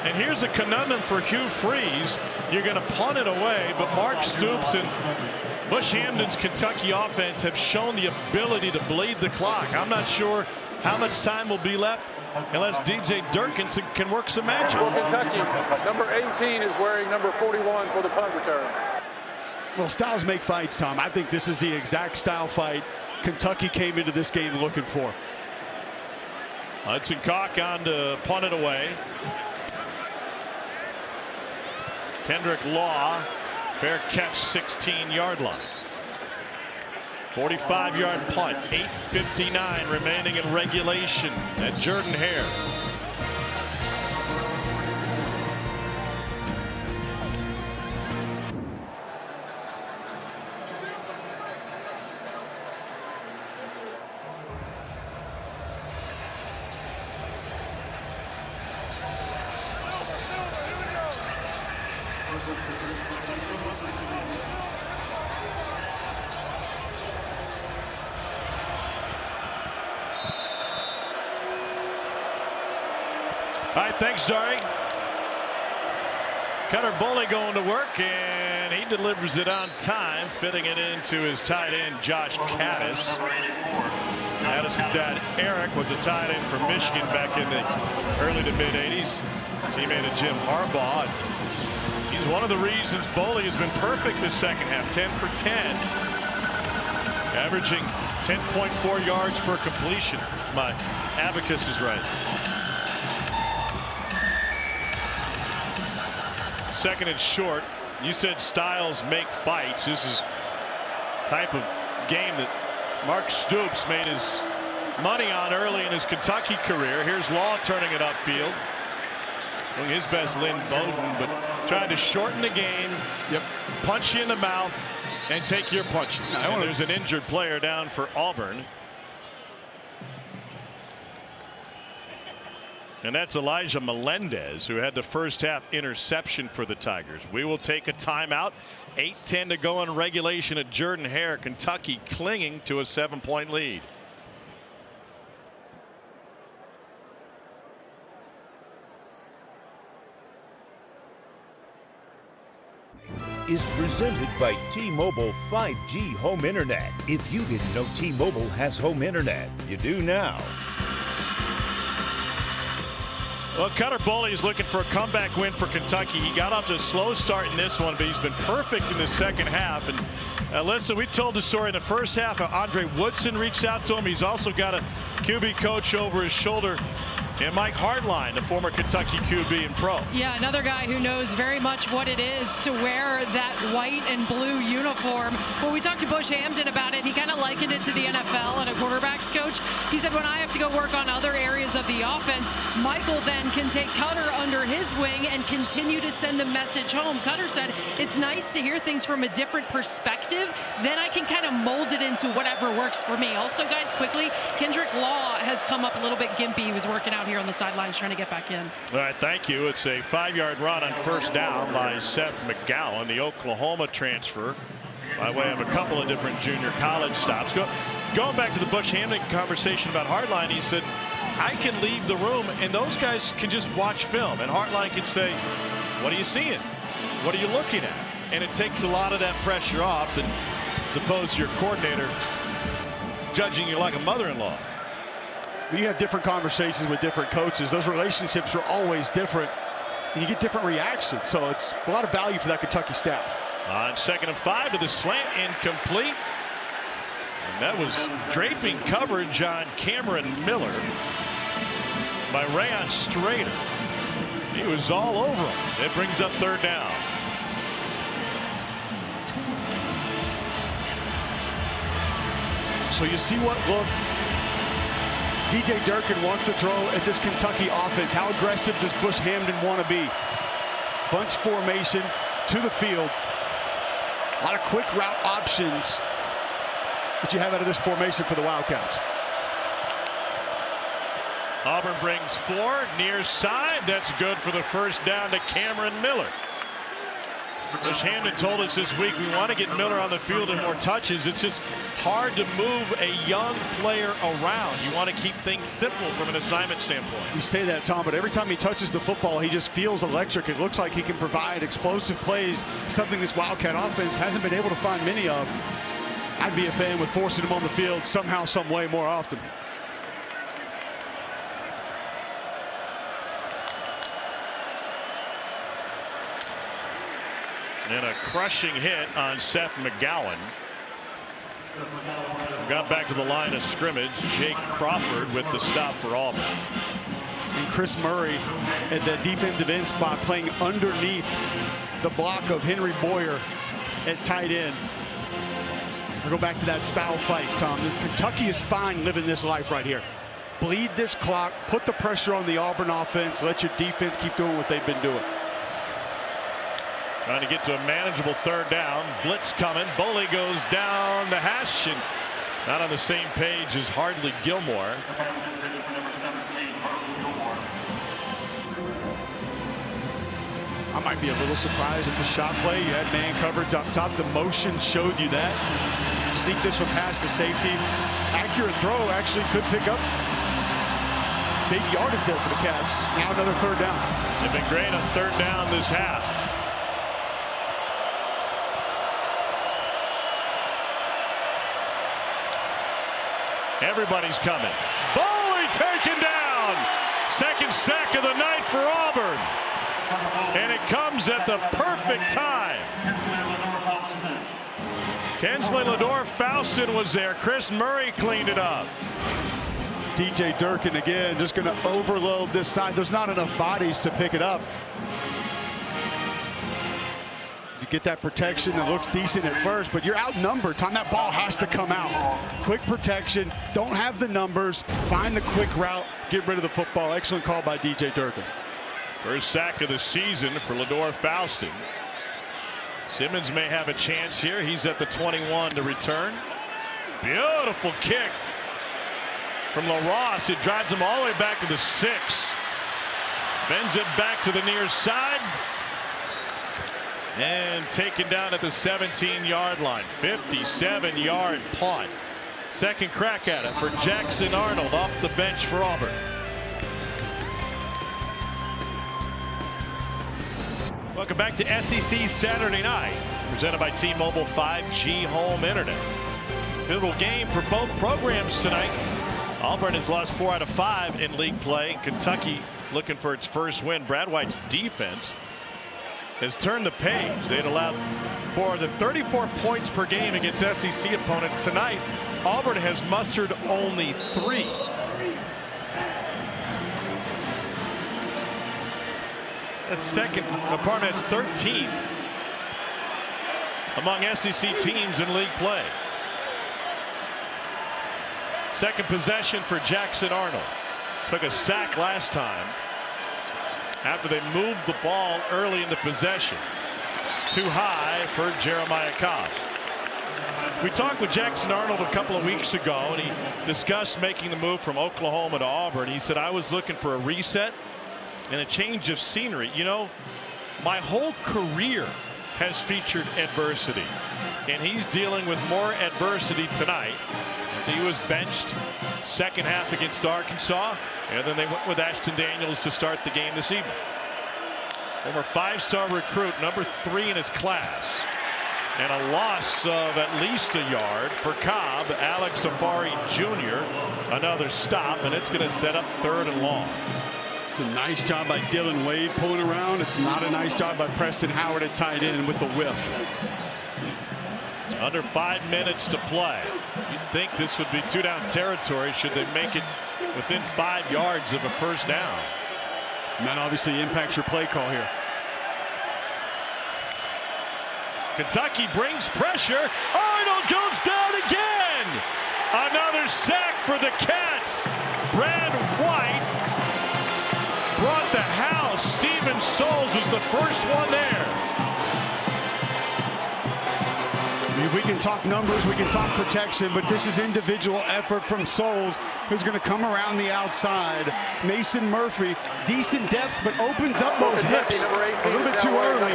S1: And here's a conundrum for Hugh Freeze. You're going to punt it away, but Mark Stoops and Bush Hamden's Kentucky offense have shown the ability to bleed the clock. I'm not sure how much time will be left unless DJ Durkin can work some magic.
S2: For Kentucky, number 18 is wearing number 41 for the punt return.
S6: Well, styles make fights, Tom. I think this is the exact style fight Kentucky came into this game looking for.
S1: Hudson Cock on to punt it away. Kendrick Law, fair catch, 16-yard line. 45-yard punt, 8:59 remaining in regulation at Jordan-Hare. All right, thanks, Dari. Cutter Boley going to work, and he delivers it on time, fitting it into his tight end, Josh Caddis. Caddis' dad, Eric, was a tight end from Michigan back in the early to mid-'80s. Teammate of Jim Harbaugh. He's one of the reasons Boley has been perfect this second half, 10 for 10. Averaging 10.4 yards per completion. My abacus is right. 2nd and short. You said styles make fights. This is type of game that Mark Stoops made his money on early in his Kentucky career. Here's Law turning it upfield. Doing his best, Lynn Bowden, but trying to shorten the game. Yep. Punch you in the mouth and take your punches. And there's an injured player down for Auburn. And that's Elijah Melendez, who had the first half interception for the Tigers. We will take a timeout. 8:10 to go in regulation at Jordan-Hare. Kentucky clinging to a 7-point lead.
S7: Is presented by T-Mobile 5G Home Internet. If you didn't know T-Mobile has home internet, you do now.
S1: Well, Cutter Boley is looking for a comeback win for Kentucky. He got off to a slow start in this one, but he's been perfect in the second half. And listen, we told the story in the first half. Andre Woodson reached out to him. He's also got a QB coach over his shoulder And Mike Hardline, the former Kentucky QB and pro.
S4: Yeah, another guy who knows very much what it is to wear that white and blue uniform. When we talked to Bush Hampton about it, he kind of likened it to the NFL and a quarterback's coach. He said, when I have to go work on other areas of the offense, Michael then can take Cutter under his wing and continue to send the message home. Cutter said, it's nice to hear things from a different perspective. Then I can kind of mold it into whatever works for me. Also, guys, quickly, Kendrick Law has come up a little bit gimpy. He was working out here on the sidelines trying to get back in.
S1: All right, thank you. It's a 5-yard run on first down by Seth McGowan, the Oklahoma transfer, by way of a couple of different junior college stops. Going back to the Bush Hampton conversation about Hardline, he said, I can leave the room and those guys can just watch film, and Hardline can say, what are you seeing? What are you looking at? And it takes a lot of that pressure off than suppose your coordinator judging you like a mother-in-law.
S6: You have different conversations with different coaches. Those relationships are always different, and you get different reactions. So it's a lot of value for that Kentucky staff.
S1: On 2nd and 5 to the slant, incomplete. And that was draping coverage on Cameron Miller by Rayon Strader. He was all over him. It brings up 3rd down.
S6: So you see what look DJ Durkin wants to throw at this Kentucky offense. How aggressive does Bush Hampton want to be? Bunch formation to the field. A lot of quick route options that you have out of this formation for the Wildcats.
S1: Auburn brings 4 near side. That's good for the first down to Cameron Miller. Bush Hampton told us this week we want to get Miller on the field and more touches. It's just hard to move a young player around. You want to keep things simple from an assignment standpoint.
S6: You say that, Tom, but every time he touches the football, he just feels electric. It looks like he can provide explosive plays, something this Wildcat offense hasn't been able to find many of. I'd be a fan with forcing him on the field somehow, some way more often.
S1: And a crushing hit on Seth McGowan. Got back to the line of scrimmage. Jake Crawford with the stop for Auburn.
S6: And Chris Murray at that defensive end spot playing underneath the block of Henry Boyer at tight end. We'll go back to that style fight, Tom. Kentucky is fine living this life right here. Bleed this clock, put the pressure on the Auburn offense, let your defense keep doing what they've been doing.
S1: Trying to get to a manageable 3rd down. Blitz coming. Boley goes down the hash and not on the same page as Hardly Gilmore.
S6: I might be a little surprised at the shot play. You had man coverage up top. The motion showed you that. Sneak this one past the safety. Accurate throw actually could pick up big yardage there for the Cats. Now another 3rd down.
S1: They've been great on 3rd down this half. Everybody's coming. Boley taken down. 2nd sack of the night for Auburn. And it comes at the perfect time. Kensley Lador-Faustin was there. Chris Murray cleaned it up.
S6: DJ Durkin again just going to overload this side. There's not enough bodies to pick it up. You get that protection that looks decent at first, but you're outnumbered. Tom, that ball has to come out. Quick protection, don't have the numbers, find the quick route, get rid of the football. Excellent call by DJ Durkin.
S1: First sack of the season for Lador-Faustin. Simmons may have a chance here. He's at the 21 to return. Beautiful kick from LaRosse. It drives him all the way back to the 6. Bends it back to the near side. And taken down at the 17-yard line. 57-yard punt. Second crack at it for Jackson Arnold off the bench for Auburn. Welcome back to SEC Saturday Night, presented by T-Mobile 5G Home Internet. Pivotal game for both programs tonight. Auburn has lost 4 out of 5 in league play. Kentucky looking for its first win. Brad White's defense has turned the page. They'd allowed more than 34 points per game against SEC opponents. Tonight, Auburn has mustered only 3. That's second. Pardon, that's 13th among SEC teams in league play. Second possession for Jackson Arnold. Took a sack last time after they moved the ball early in the possession. Too high for Jeremiah Cobb. We talked with Jackson Arnold a couple of weeks ago, and he discussed making the move from Oklahoma to Auburn. He said, I was looking for a reset and a change of scenery. You know, my whole career has featured adversity, and he's dealing with more adversity tonight. He was benched second half against Arkansas, and then they went with Ashton Daniels to start the game this evening. Former 5-star recruit, number 3 in his class. And a loss of at least a yard for Cobb. Alex Safari Jr. Another stop, and it's going to set up 3rd and long.
S6: It's a nice job by Dylan Wade pulling around. It's not a nice job by Preston Howard at tight end with the whiff.
S1: Under 5 minutes to play. You'd think this would be 2-down territory should they make it within 5 yards of a first down.
S6: And that obviously impacts your play call here.
S1: Kentucky brings pressure. Arnold goes down again. Another sack for the Cats. Brad White brought the house. Stephen Souls was the first one there.
S6: We can talk numbers, we can talk protection, but this is individual effort from Souls, who's going to come around the outside. Mason Murphy, decent depth, but opens up those hips a little bit too early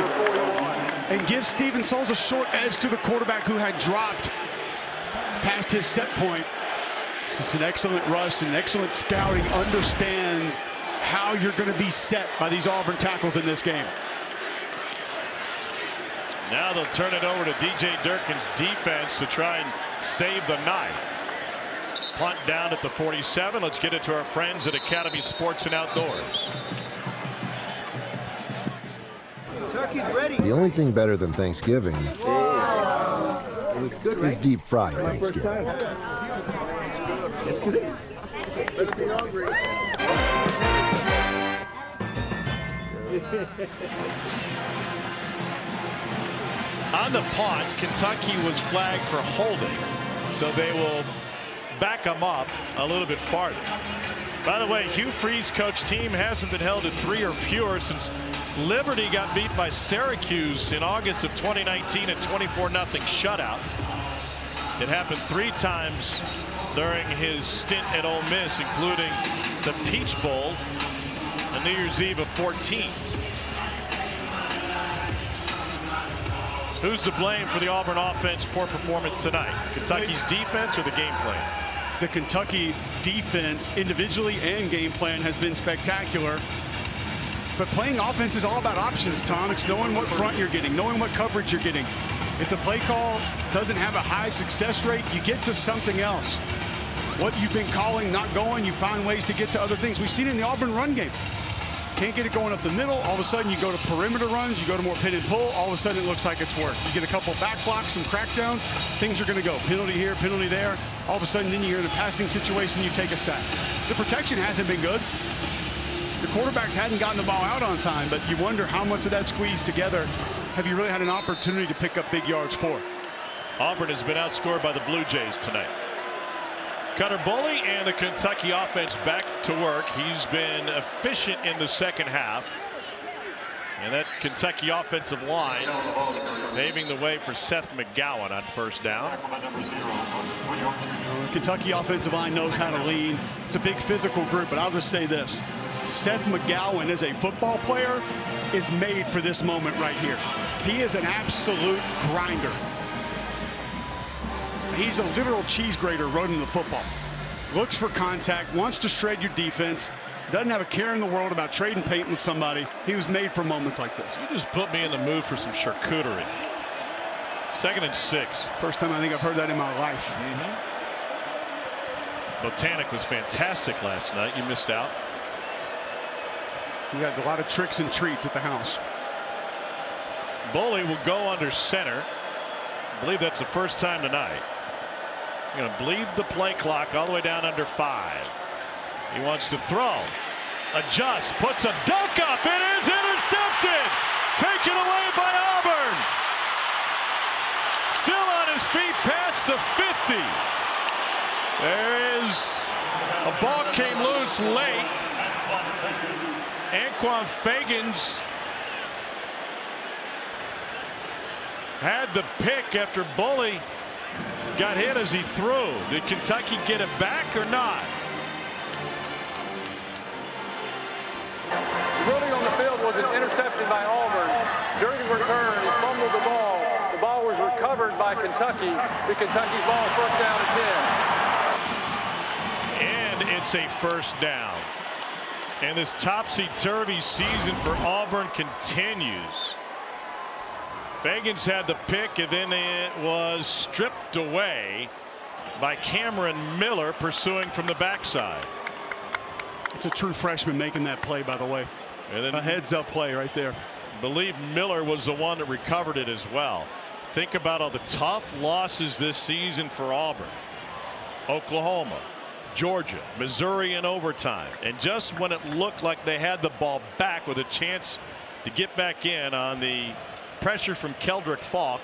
S6: and gives Stephen Souls a short edge to the quarterback who had dropped past his set point. This is an excellent rush and an excellent scouting. Understand how you're going to be set by these Auburn tackles in this game.
S1: Now they'll turn it over to DJ Durkin's defense to try and save the night. Punt down at the 47. Let's get it to our friends at Academy Sports and Outdoors.
S9: The only thing better than Thanksgiving is deep fried Thanksgiving.
S1: On the punt, Kentucky was flagged for holding, so they will back them up a little bit farther. By the way, Hugh Free's coach team hasn't been held to 3 or fewer since Liberty got beat by Syracuse in August of 2019 at 24-0 shutout. It happened 3 times during his stint at Ole Miss, including the Peach Bowl on New Year's Eve of 14. Who's to blame for the Auburn offense poor performance tonight? Kentucky's defense or the game plan?
S6: The Kentucky defense individually and game plan has been spectacular. But playing offense is all about options, Tom. It's knowing what front you're getting, knowing what coverage you're getting. If the play call doesn't have a high success rate, you get to something else. What you've been calling not going, you find ways to get to other things. We've seen it in the Auburn run game. Can't get it going up the middle. All of a sudden you go to perimeter runs, you go to more pin and pull. All of a sudden it looks like it's worked. You get a couple back blocks, some crackdowns, things are going to go. Penalty here, penalty there. All of a sudden then you're in a passing situation, you take a sack. The protection hasn't been good. The quarterbacks hadn't gotten the ball out on time, but you wonder how much of that squeezed together have you really had an opportunity to pick up big yards for.
S1: Auburn has been outscored by the Blue Jays tonight. Cutter Bully and the Kentucky offense back to work. He's been efficient in the second half. And that Kentucky offensive line paving the way for Seth McGowan on first down.
S6: Kentucky offensive line knows how to lean. It's a big physical group, but I'll just say this. Seth McGowan as a football player is made for this moment right here. He is an absolute grinder. He's a literal cheese grater running the football. Looks for contact, wants to shred your defense, doesn't have a care in the world about trading paint with somebody. He was made for moments like this.
S1: You just put me in the mood for some charcuterie. 2nd and 6.
S6: First time I think I've heard that in my life.
S1: Botanic was fantastic last night. You missed out.
S6: We had a lot of tricks and treats at the house.
S1: Bully will go under center. I believe that's the first time tonight. Going to bleed the play clock all the way down under 5. He wants to throw. adjusts, puts a dunk up. It is intercepted. Taken away by Auburn. Still on his feet past the 50. There is a ball came loose late. Anquan Fagans had the pick after Bully got hit as he threw. Did Kentucky get it back or not?
S2: The ruling on the field was an interception by Auburn. During the return, he fumbled the ball. The ball was recovered by Kentucky. The Kentucky's ball, first down and 10.
S1: And it's a first down. And this topsy-turvy season for Auburn continues. Fagans had the pick, and then it was stripped away by Cameron Miller, pursuing from the backside.
S6: It's a true freshman making that play, by the way.
S1: And then
S6: a heads-up play right there.
S1: I believe Miller was the one that recovered it as well. Think about all the tough losses this season for Auburn. Oklahoma, Georgia, Missouri in overtime. And just when it looked like they had the ball back with a chance to get back in on the pressure from Keldrick Falk,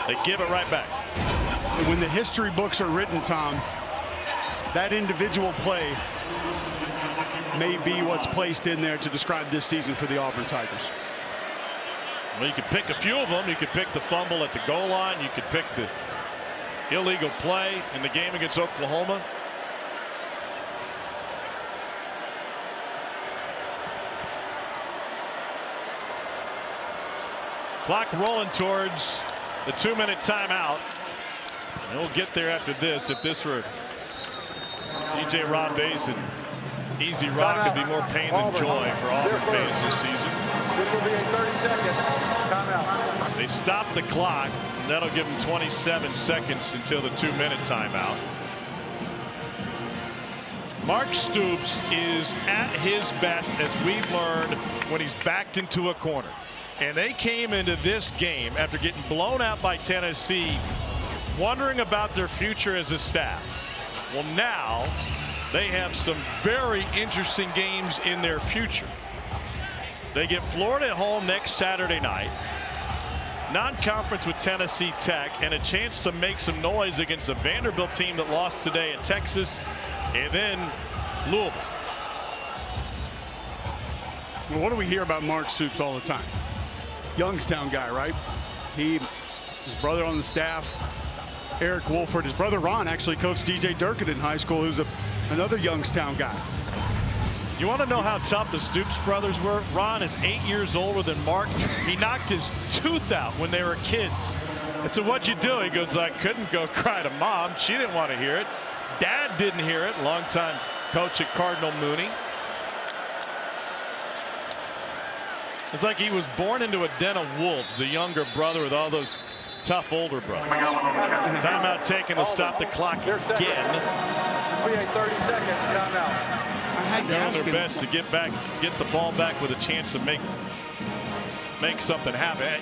S1: they give it right back.
S6: When the history books are written, Tom, that individual play may be what's placed in there to describe this season for the Auburn Tigers.
S1: Well, you could pick a few of them. You could pick the fumble at the goal line. You could pick the illegal play in the game against Oklahoma. Clock rolling towards the 2-minute timeout. And we'll get there after this. If this were DJ Rob Basin, Easy Rock could be more pain than joy for Auburn fans this season.
S2: This will be a 30-second timeout.
S1: They stop the clock. And that'll give them 27 seconds until the 2-minute timeout. Mark Stoops is at his best, as we've learned, when he's backed into a corner. And they came into this game after getting blown out by Tennessee, wondering about their future as a staff. Well, now they have some very interesting games in their future. They get Florida at home next Saturday night, non-conference with Tennessee Tech, and a chance to make some noise against the Vanderbilt team that lost today at Texas, and then Louisville.
S6: Well, what do we hear about Mark Stoops all the time? Youngstown guy, right? His brother on the staff, Eric Wolford. His brother Ron actually coached DJ Durkin in high school, who's another Youngstown guy.
S1: You want to know how tough the Stoops brothers were? Ron is 8 years older than Mark. He knocked his tooth out when they were kids. I said, what'd you do? He goes, I couldn't go cry to mom. She didn't want to hear it. Dad didn't hear it. Longtime coach at Cardinal Mooney. It's like he was born into a den of wolves, the younger brother with all those tough older brothers. Timeout taken to stop the clock again.
S2: Be a 30-second timeout.
S1: Doing their best to get the ball back with a chance to make something happen.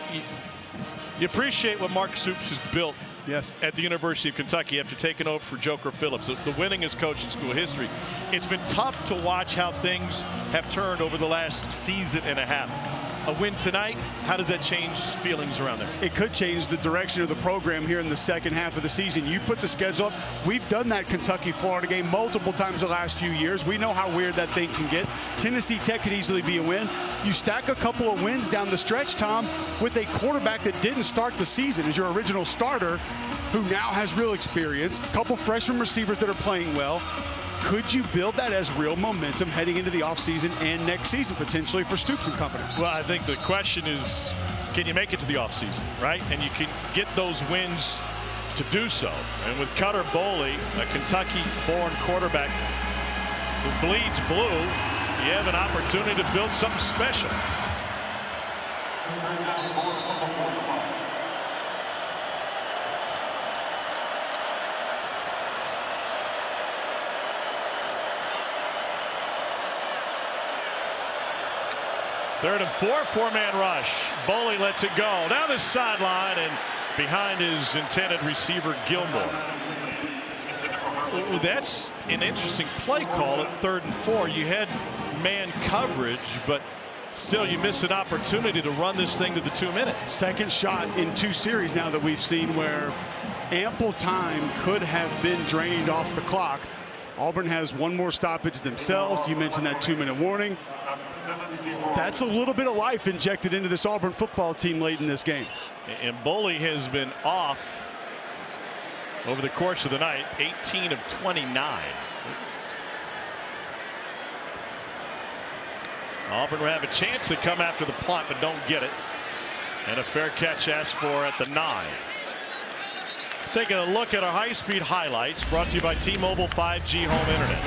S1: You appreciate what Mark Stoops has built, yes, at the University of Kentucky after taking over for Joker Phillips, the winningest coach in school history. It's been tough to watch how things have turned over the last season and a half. A win tonight, how does that change feelings around there?
S6: It could change the direction of the program here in the second half of the season. You put the schedule up. We've done that Kentucky-Florida game multiple times the last few years. We know how weird that thing can get. Tennessee Tech could easily be a win. You stack a couple of wins down the stretch, Tom, with a quarterback that didn't start the season as your original starter, who now has real experience, a couple freshman receivers that are playing well. Could you build that as real momentum heading into the offseason and next season potentially for Stoops and company?
S1: Well, I think the question is, can you make it to the offseason, right? And you can get those wins to do so. And with Cutter Boley, a Kentucky-born quarterback who bleeds blue, you have an opportunity to build something special. Third and 4, four-man rush. Boley lets it go down the sideline and behind his intended receiver Gilmore. Well, that's an interesting play call at 3rd and 4. You had man coverage, but still you miss an opportunity to run this thing to the 2 minutes.
S6: Second shot in 2 series now that we've seen where ample time could have been drained off the clock. Auburn has one more stoppage themselves. You mentioned that 2-minute warning. That's a little bit of life injected into this Auburn football team late in this game.
S1: And Boley has been off over the course of the night, 18 of 29. Auburn will have a chance to come after the punt, but don't get it. And a fair catch asked for at the 9. Let's take a look at our high-speed highlights brought to you by T-Mobile 5G home internet.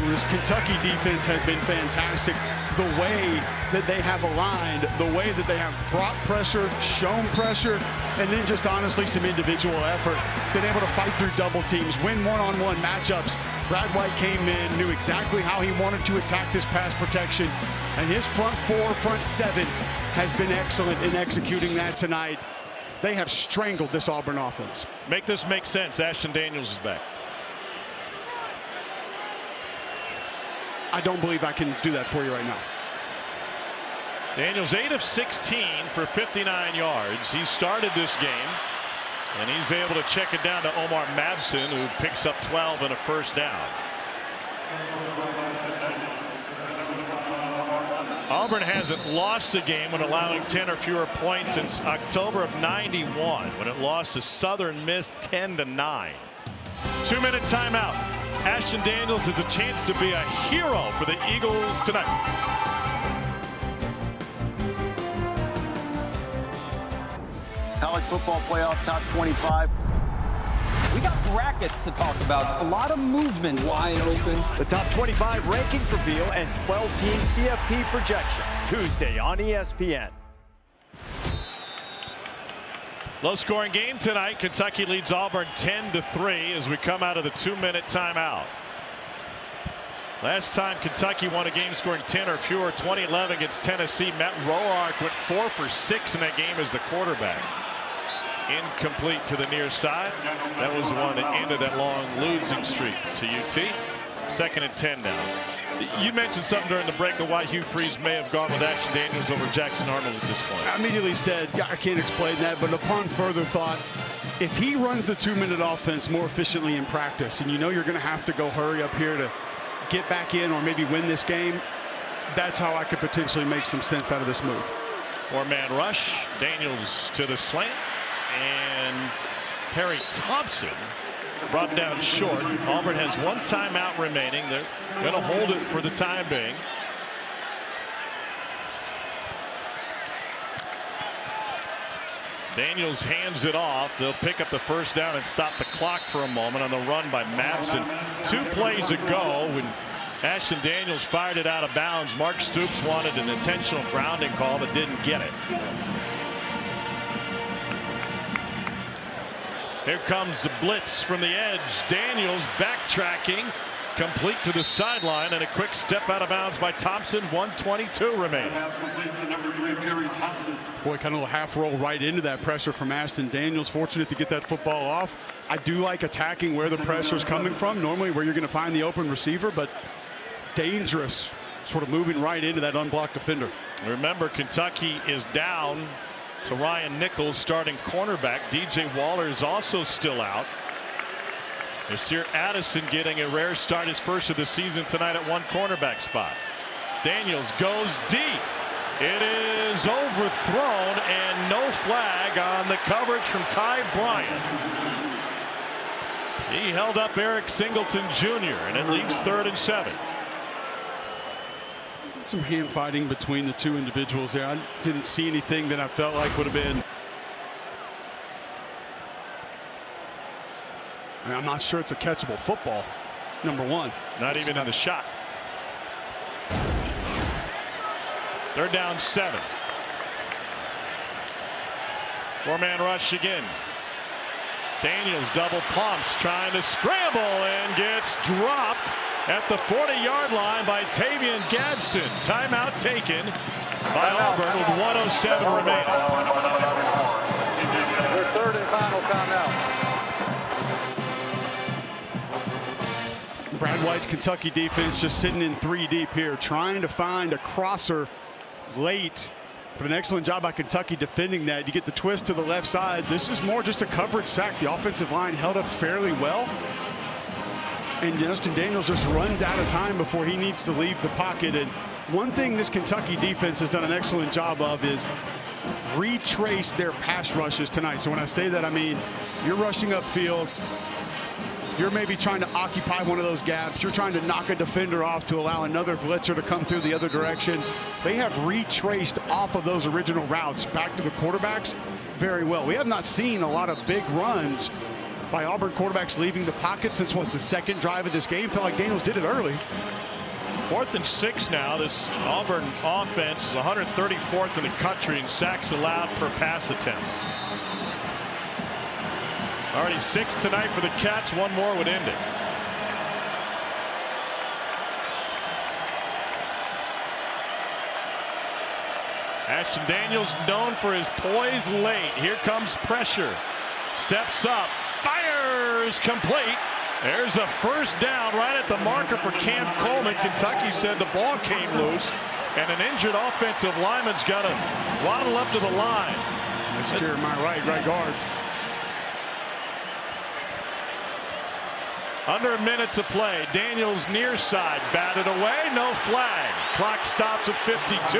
S6: This Kentucky defense has been fantastic. The way that they have aligned, the way that they have brought pressure, shown pressure, and then just honestly some individual effort. Been able to fight through double teams, win one-on-one matchups. Brad White came in, knew exactly how he wanted to attack this pass protection, and his front 4, front 7 has been excellent in executing that tonight. They have strangled this Auburn offense.
S1: Make this make sense. Ashton Daniels is back.
S6: I don't believe I can do that for you right now.
S1: Daniels 8 of 16 for 59 yards. He started this game, and he's able to check it down to Omar Mabson, who picks up 12 and a first down. Auburn hasn't lost a game when allowing 10 or fewer points since October of '91, when it lost to Southern Miss 10-9. 2-minute timeout. Ashton Daniels has a chance to be a hero for the Eagles tonight.
S10: College football playoff top 25.
S11: We got brackets to talk about. A lot of movement wide open.
S12: The top 25 rankings reveal and 12-team CFP projection Tuesday on ESPN.
S1: Low-scoring game tonight. Kentucky leads Auburn 10-3 as we come out of the 2-minute timeout. Last time Kentucky won a game scoring 10 or fewer, 2011 against Tennessee. Matt Roark went 4 for 6 in that game as the quarterback. Incomplete to the near side. That was the one that ended that long losing streak to UT. 2nd and 10 now. You mentioned something during the break of why Hugh Freeze may have gone with Ashton Daniels over Jackson Arnold at this point.
S6: I immediately said, yeah, I can't explain that, but upon further thought, if he runs the 2-minute offense more efficiently in practice, and you know you're going to have to go hurry up here to get back in or maybe win this game, that's how I could potentially make some sense out of this move.
S1: 4-man rush. Daniels to the slant. And Perry Thompson brought down short. Auburn has 1 timeout remaining. They're going to hold it for the time being. Daniels hands it off. They'll pick up the first down and stop the clock for a moment on the run by Mabson. 2 plays ago, when Ashton Daniels fired it out of bounds, Mark Stoops wanted an intentional grounding call but didn't get it. Here comes the blitz from the edge. Daniels backtracking, complete to the sideline, and a quick step out of bounds by Thompson. 1:22 remaining.
S6: Boy, kind of a half roll right into that pressure from Ashton Daniels. Fortunate to get that football off. I do like attacking where the pressure is coming from, normally where you're going to find the open receiver, but dangerous, sort of moving right into that unblocked defender.
S1: Remember, Kentucky is down to Ryan Nichols, starting cornerback. DJ Waller is also still out. Nasir Addison getting a rare start, his first of the season tonight at 1 cornerback spot. Daniels goes deep. It is overthrown, and no flag on the coverage from Ty Bryant. He held up Eric Singleton Jr., and it leaves 3rd and 7.
S6: Some hand fighting between the 2 individuals there. I didn't see anything that I felt like would have been. I mean, I'm not sure it's a catchable football, number 1.
S1: Not even in the shot. 3rd down 7. 4-man rush again. Daniels double pumps, trying to scramble, and gets dropped at the 40-yard line by Tavian Gadsden. Timeout taken by Auburn with 1:07 remaining.
S2: Their 3rd and final timeout.
S6: Brad White's Kentucky defense just sitting in 3 deep here, trying to find a crosser late. But an excellent job by Kentucky defending that. You get the twist to the left side. This is more just a coverage sack. The offensive line held up fairly well. And Justin Daniels just runs out of time before he needs to leave the pocket. And one thing this Kentucky defense has done an excellent job of is retrace their pass rushes tonight. So when I say that, I mean you're rushing upfield. You're maybe trying to occupy one of those gaps. You're trying to knock a defender off to allow another blitzer to come through the other direction. They have retraced off of those original routes back to the quarterbacks very well. We have not seen a lot of big runs by Auburn quarterbacks leaving the pocket since the second drive of this game. Felt like Daniels did it early.
S1: 4th and 6 now. This Auburn offense is 134th in the country in sacks allowed per pass attempt. Already 6 tonight for the Cats. One more would end it. Ashton Daniels known for his poise late. Here comes pressure. Steps up. Fires complete. There's a first down right at the marker for Cam Coleman. Kentucky said the ball came loose, and an injured offensive lineman's got to waddle up to the line.
S6: That's Jeremiah Wright, right guard.
S1: Under a minute to play. Daniels near side, batted away, no flag. Clock stops at 52.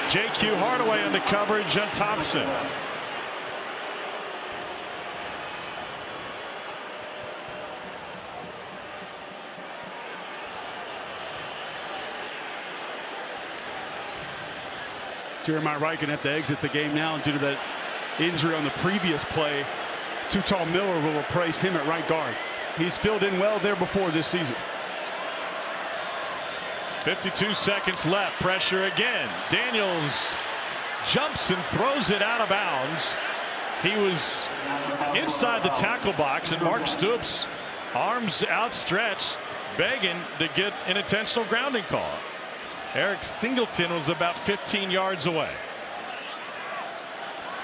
S1: J.Q. Hardaway on the coverage on Thompson.
S6: Jeremiah Wright going to have to exit the game now due to that injury on the previous play. Tall Miller will replace him at right guard. He's filled in well there before this season.
S1: 52 seconds left. Pressure again. Daniels jumps and throws it out of bounds. He was inside the tackle box, and Mark Stoops, arms outstretched, begging to get an intentional grounding call. Eric Singleton was about 15 yards away.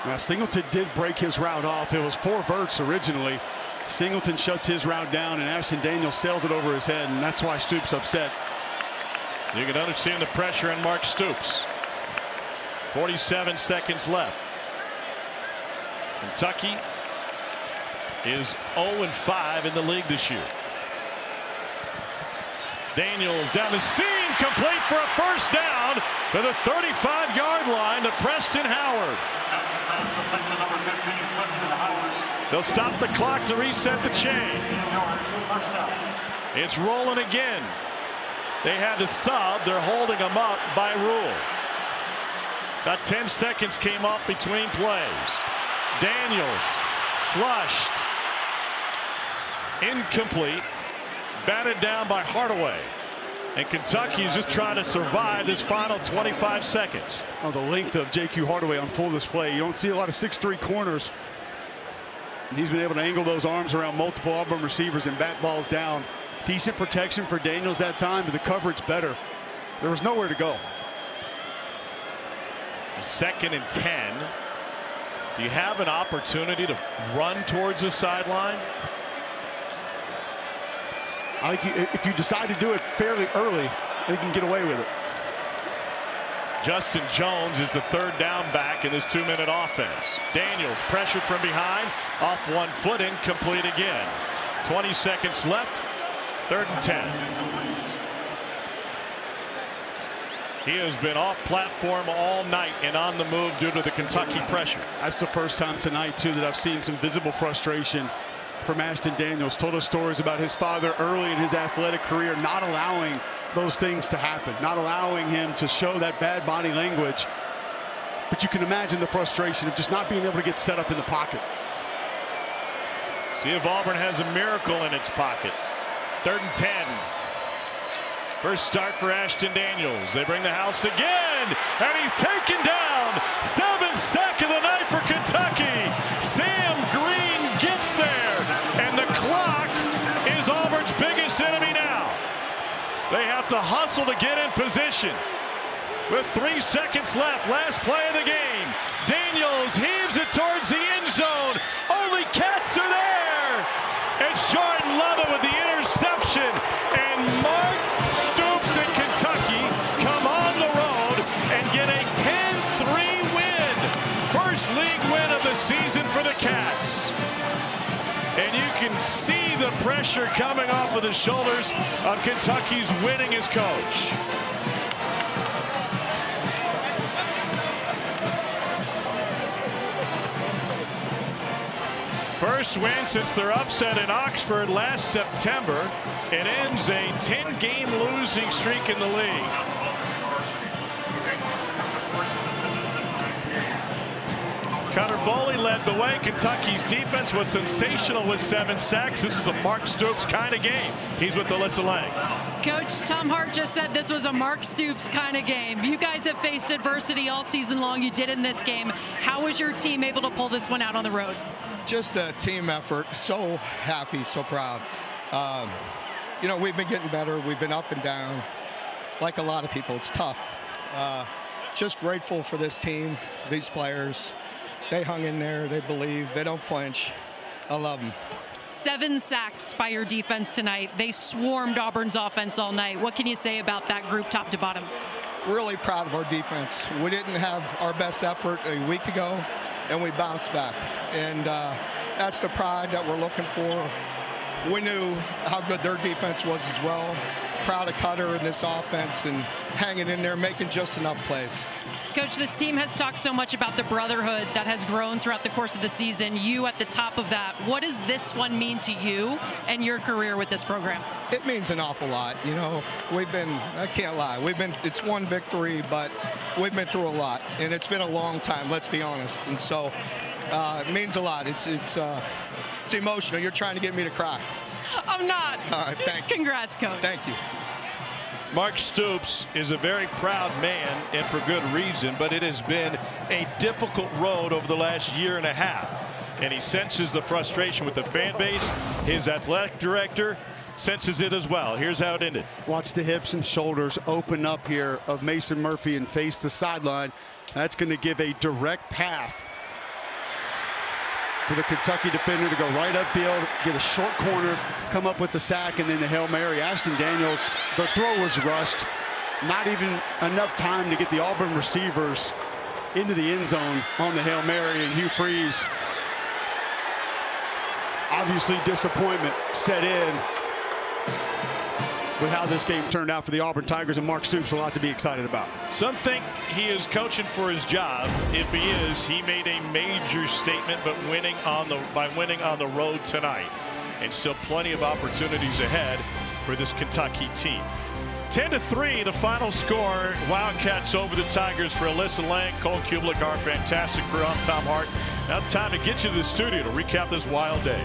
S6: Now Singleton did break his route off. It was 4 verts originally. Singleton shuts his route down, and Ashton Daniels sails it over his head, and that's why Stoops upset.
S1: You can understand the pressure on Mark Stoops. 47 seconds left. Kentucky is 0-5 in the league this year. Daniels down the seam, complete for a first down to the 35-yard line to Preston Howard. They'll stop the clock to reset the chain. It's rolling again. They had to sub. They're holding them up by rule. About 10 seconds came up between plays. Daniels flushed. Incomplete. Batted down by Hardaway. And Kentucky is just trying to survive this final 25 seconds.
S6: Oh, the length of J.Q. Hardaway on full display. You don't see a lot of 6'3" corners. He's been able to angle those arms around multiple Auburn receivers and bat balls down. Decent protection for Daniels that time, but the coverage better. There was nowhere to go.
S1: 2nd and 10. Do you have an opportunity to run towards the sideline?
S6: I think if you decide to do it fairly early, they can get away with it.
S1: Justin Jones is the 3rd down back in this 2-minute offense. Daniels pressured from behind, off 1 foot, incomplete again. 20 seconds left. 3rd and 10. He has been off platform all night and on the move due to the Kentucky pressure.
S6: That's the first time tonight, too, that I've seen some visible frustration from Ashton Daniels. Told us stories about his father early in his athletic career not allowing those things to happen, not allowing him to show that bad body language. But you can imagine the frustration of just not being able to get set up in the pocket.
S1: See if Auburn has a miracle in its pocket. 3rd and 10. First start for Ashton Daniels. They bring the house again, and he's taken down. 7th sack of the night for Kentucky. Sam Green gets there, and the clock is Auburn's biggest enemy now. They have to hustle to get in position. With 3 seconds left, last play of the game. Daniels heaves it towards the end zone. Only Cats are there. It's Jordan Lovett with the interception. first league win of the season for the Cats. And you can see the pressure coming off of the shoulders of Kentucky's winningest coach. First win since their upset in Oxford last September. It ends a 10-game losing streak in the league. Cutter Boley led the way. Kentucky's defense was sensational with 7 sacks. This was a Mark Stoops kind of game. He's with Alyssa Lang.
S4: Coach, Tom Hart just said this was a Mark Stoops kind of game. You guys have faced adversity all season long. You did in this game. How was your team able to pull this one out on the road?
S8: Just a team effort. So happy, so proud. You know, we've been getting better. We've been up and down. Like a lot of people, it's tough. Just grateful for this team, these players. They hung in there. They believe. They don't flinch. I love them.
S4: 7 sacks by your defense tonight. They swarmed Auburn's offense all night. What can you say about that group top to bottom?
S8: Really proud of our defense. We didn't have our best effort a week ago, and we bounced back. And that's the pride that we're looking for. We knew how good their defense was as well. Proud of Cutter in this offense and hanging in there, making just enough plays.
S4: Coach, this team has talked so much about the brotherhood that has grown throughout the course of the season. You at the top of that. What does this one mean to you and your career with this program?
S8: It means an awful lot. You know, I can't lie. It's one victory, but we've been through a lot. And it's been a long time, let's be honest. And so it means a lot. It's emotional. You're trying to get me to cry.
S4: I'm not.
S8: All right, thank you.
S4: Congrats, Coach.
S8: Thank you.
S1: Mark Stoops is a very proud man, and for good reason, but it has been a difficult road over the last year and a half. And he senses the frustration with the fan base. His athletic director senses it as well. Here's how it ended.
S6: Watch the hips and shoulders open up here of Mason Murphy and face the sideline. That's going to give a direct path for the Kentucky defender to go right upfield, get a short corner, come up with the sack, and then the Hail Mary. Ashton Daniels, the throw was rushed. Not even enough time to get the Auburn receivers into the end zone on the Hail Mary, and Hugh Freeze. Obviously disappointment set in with how this game turned out for the Auburn Tigers, and Mark Stoops a lot to be excited about.
S1: Some think he is coaching for his job. If he is, he made a major statement, but by winning on the road tonight. And still plenty of opportunities ahead for this Kentucky team. 10-3, the final score. Wildcats over the Tigers for Alyssa Lang, Cole Kublik, our fantastic crew. I'm Tom Hart. Now time to get you to the studio to recap this wild day.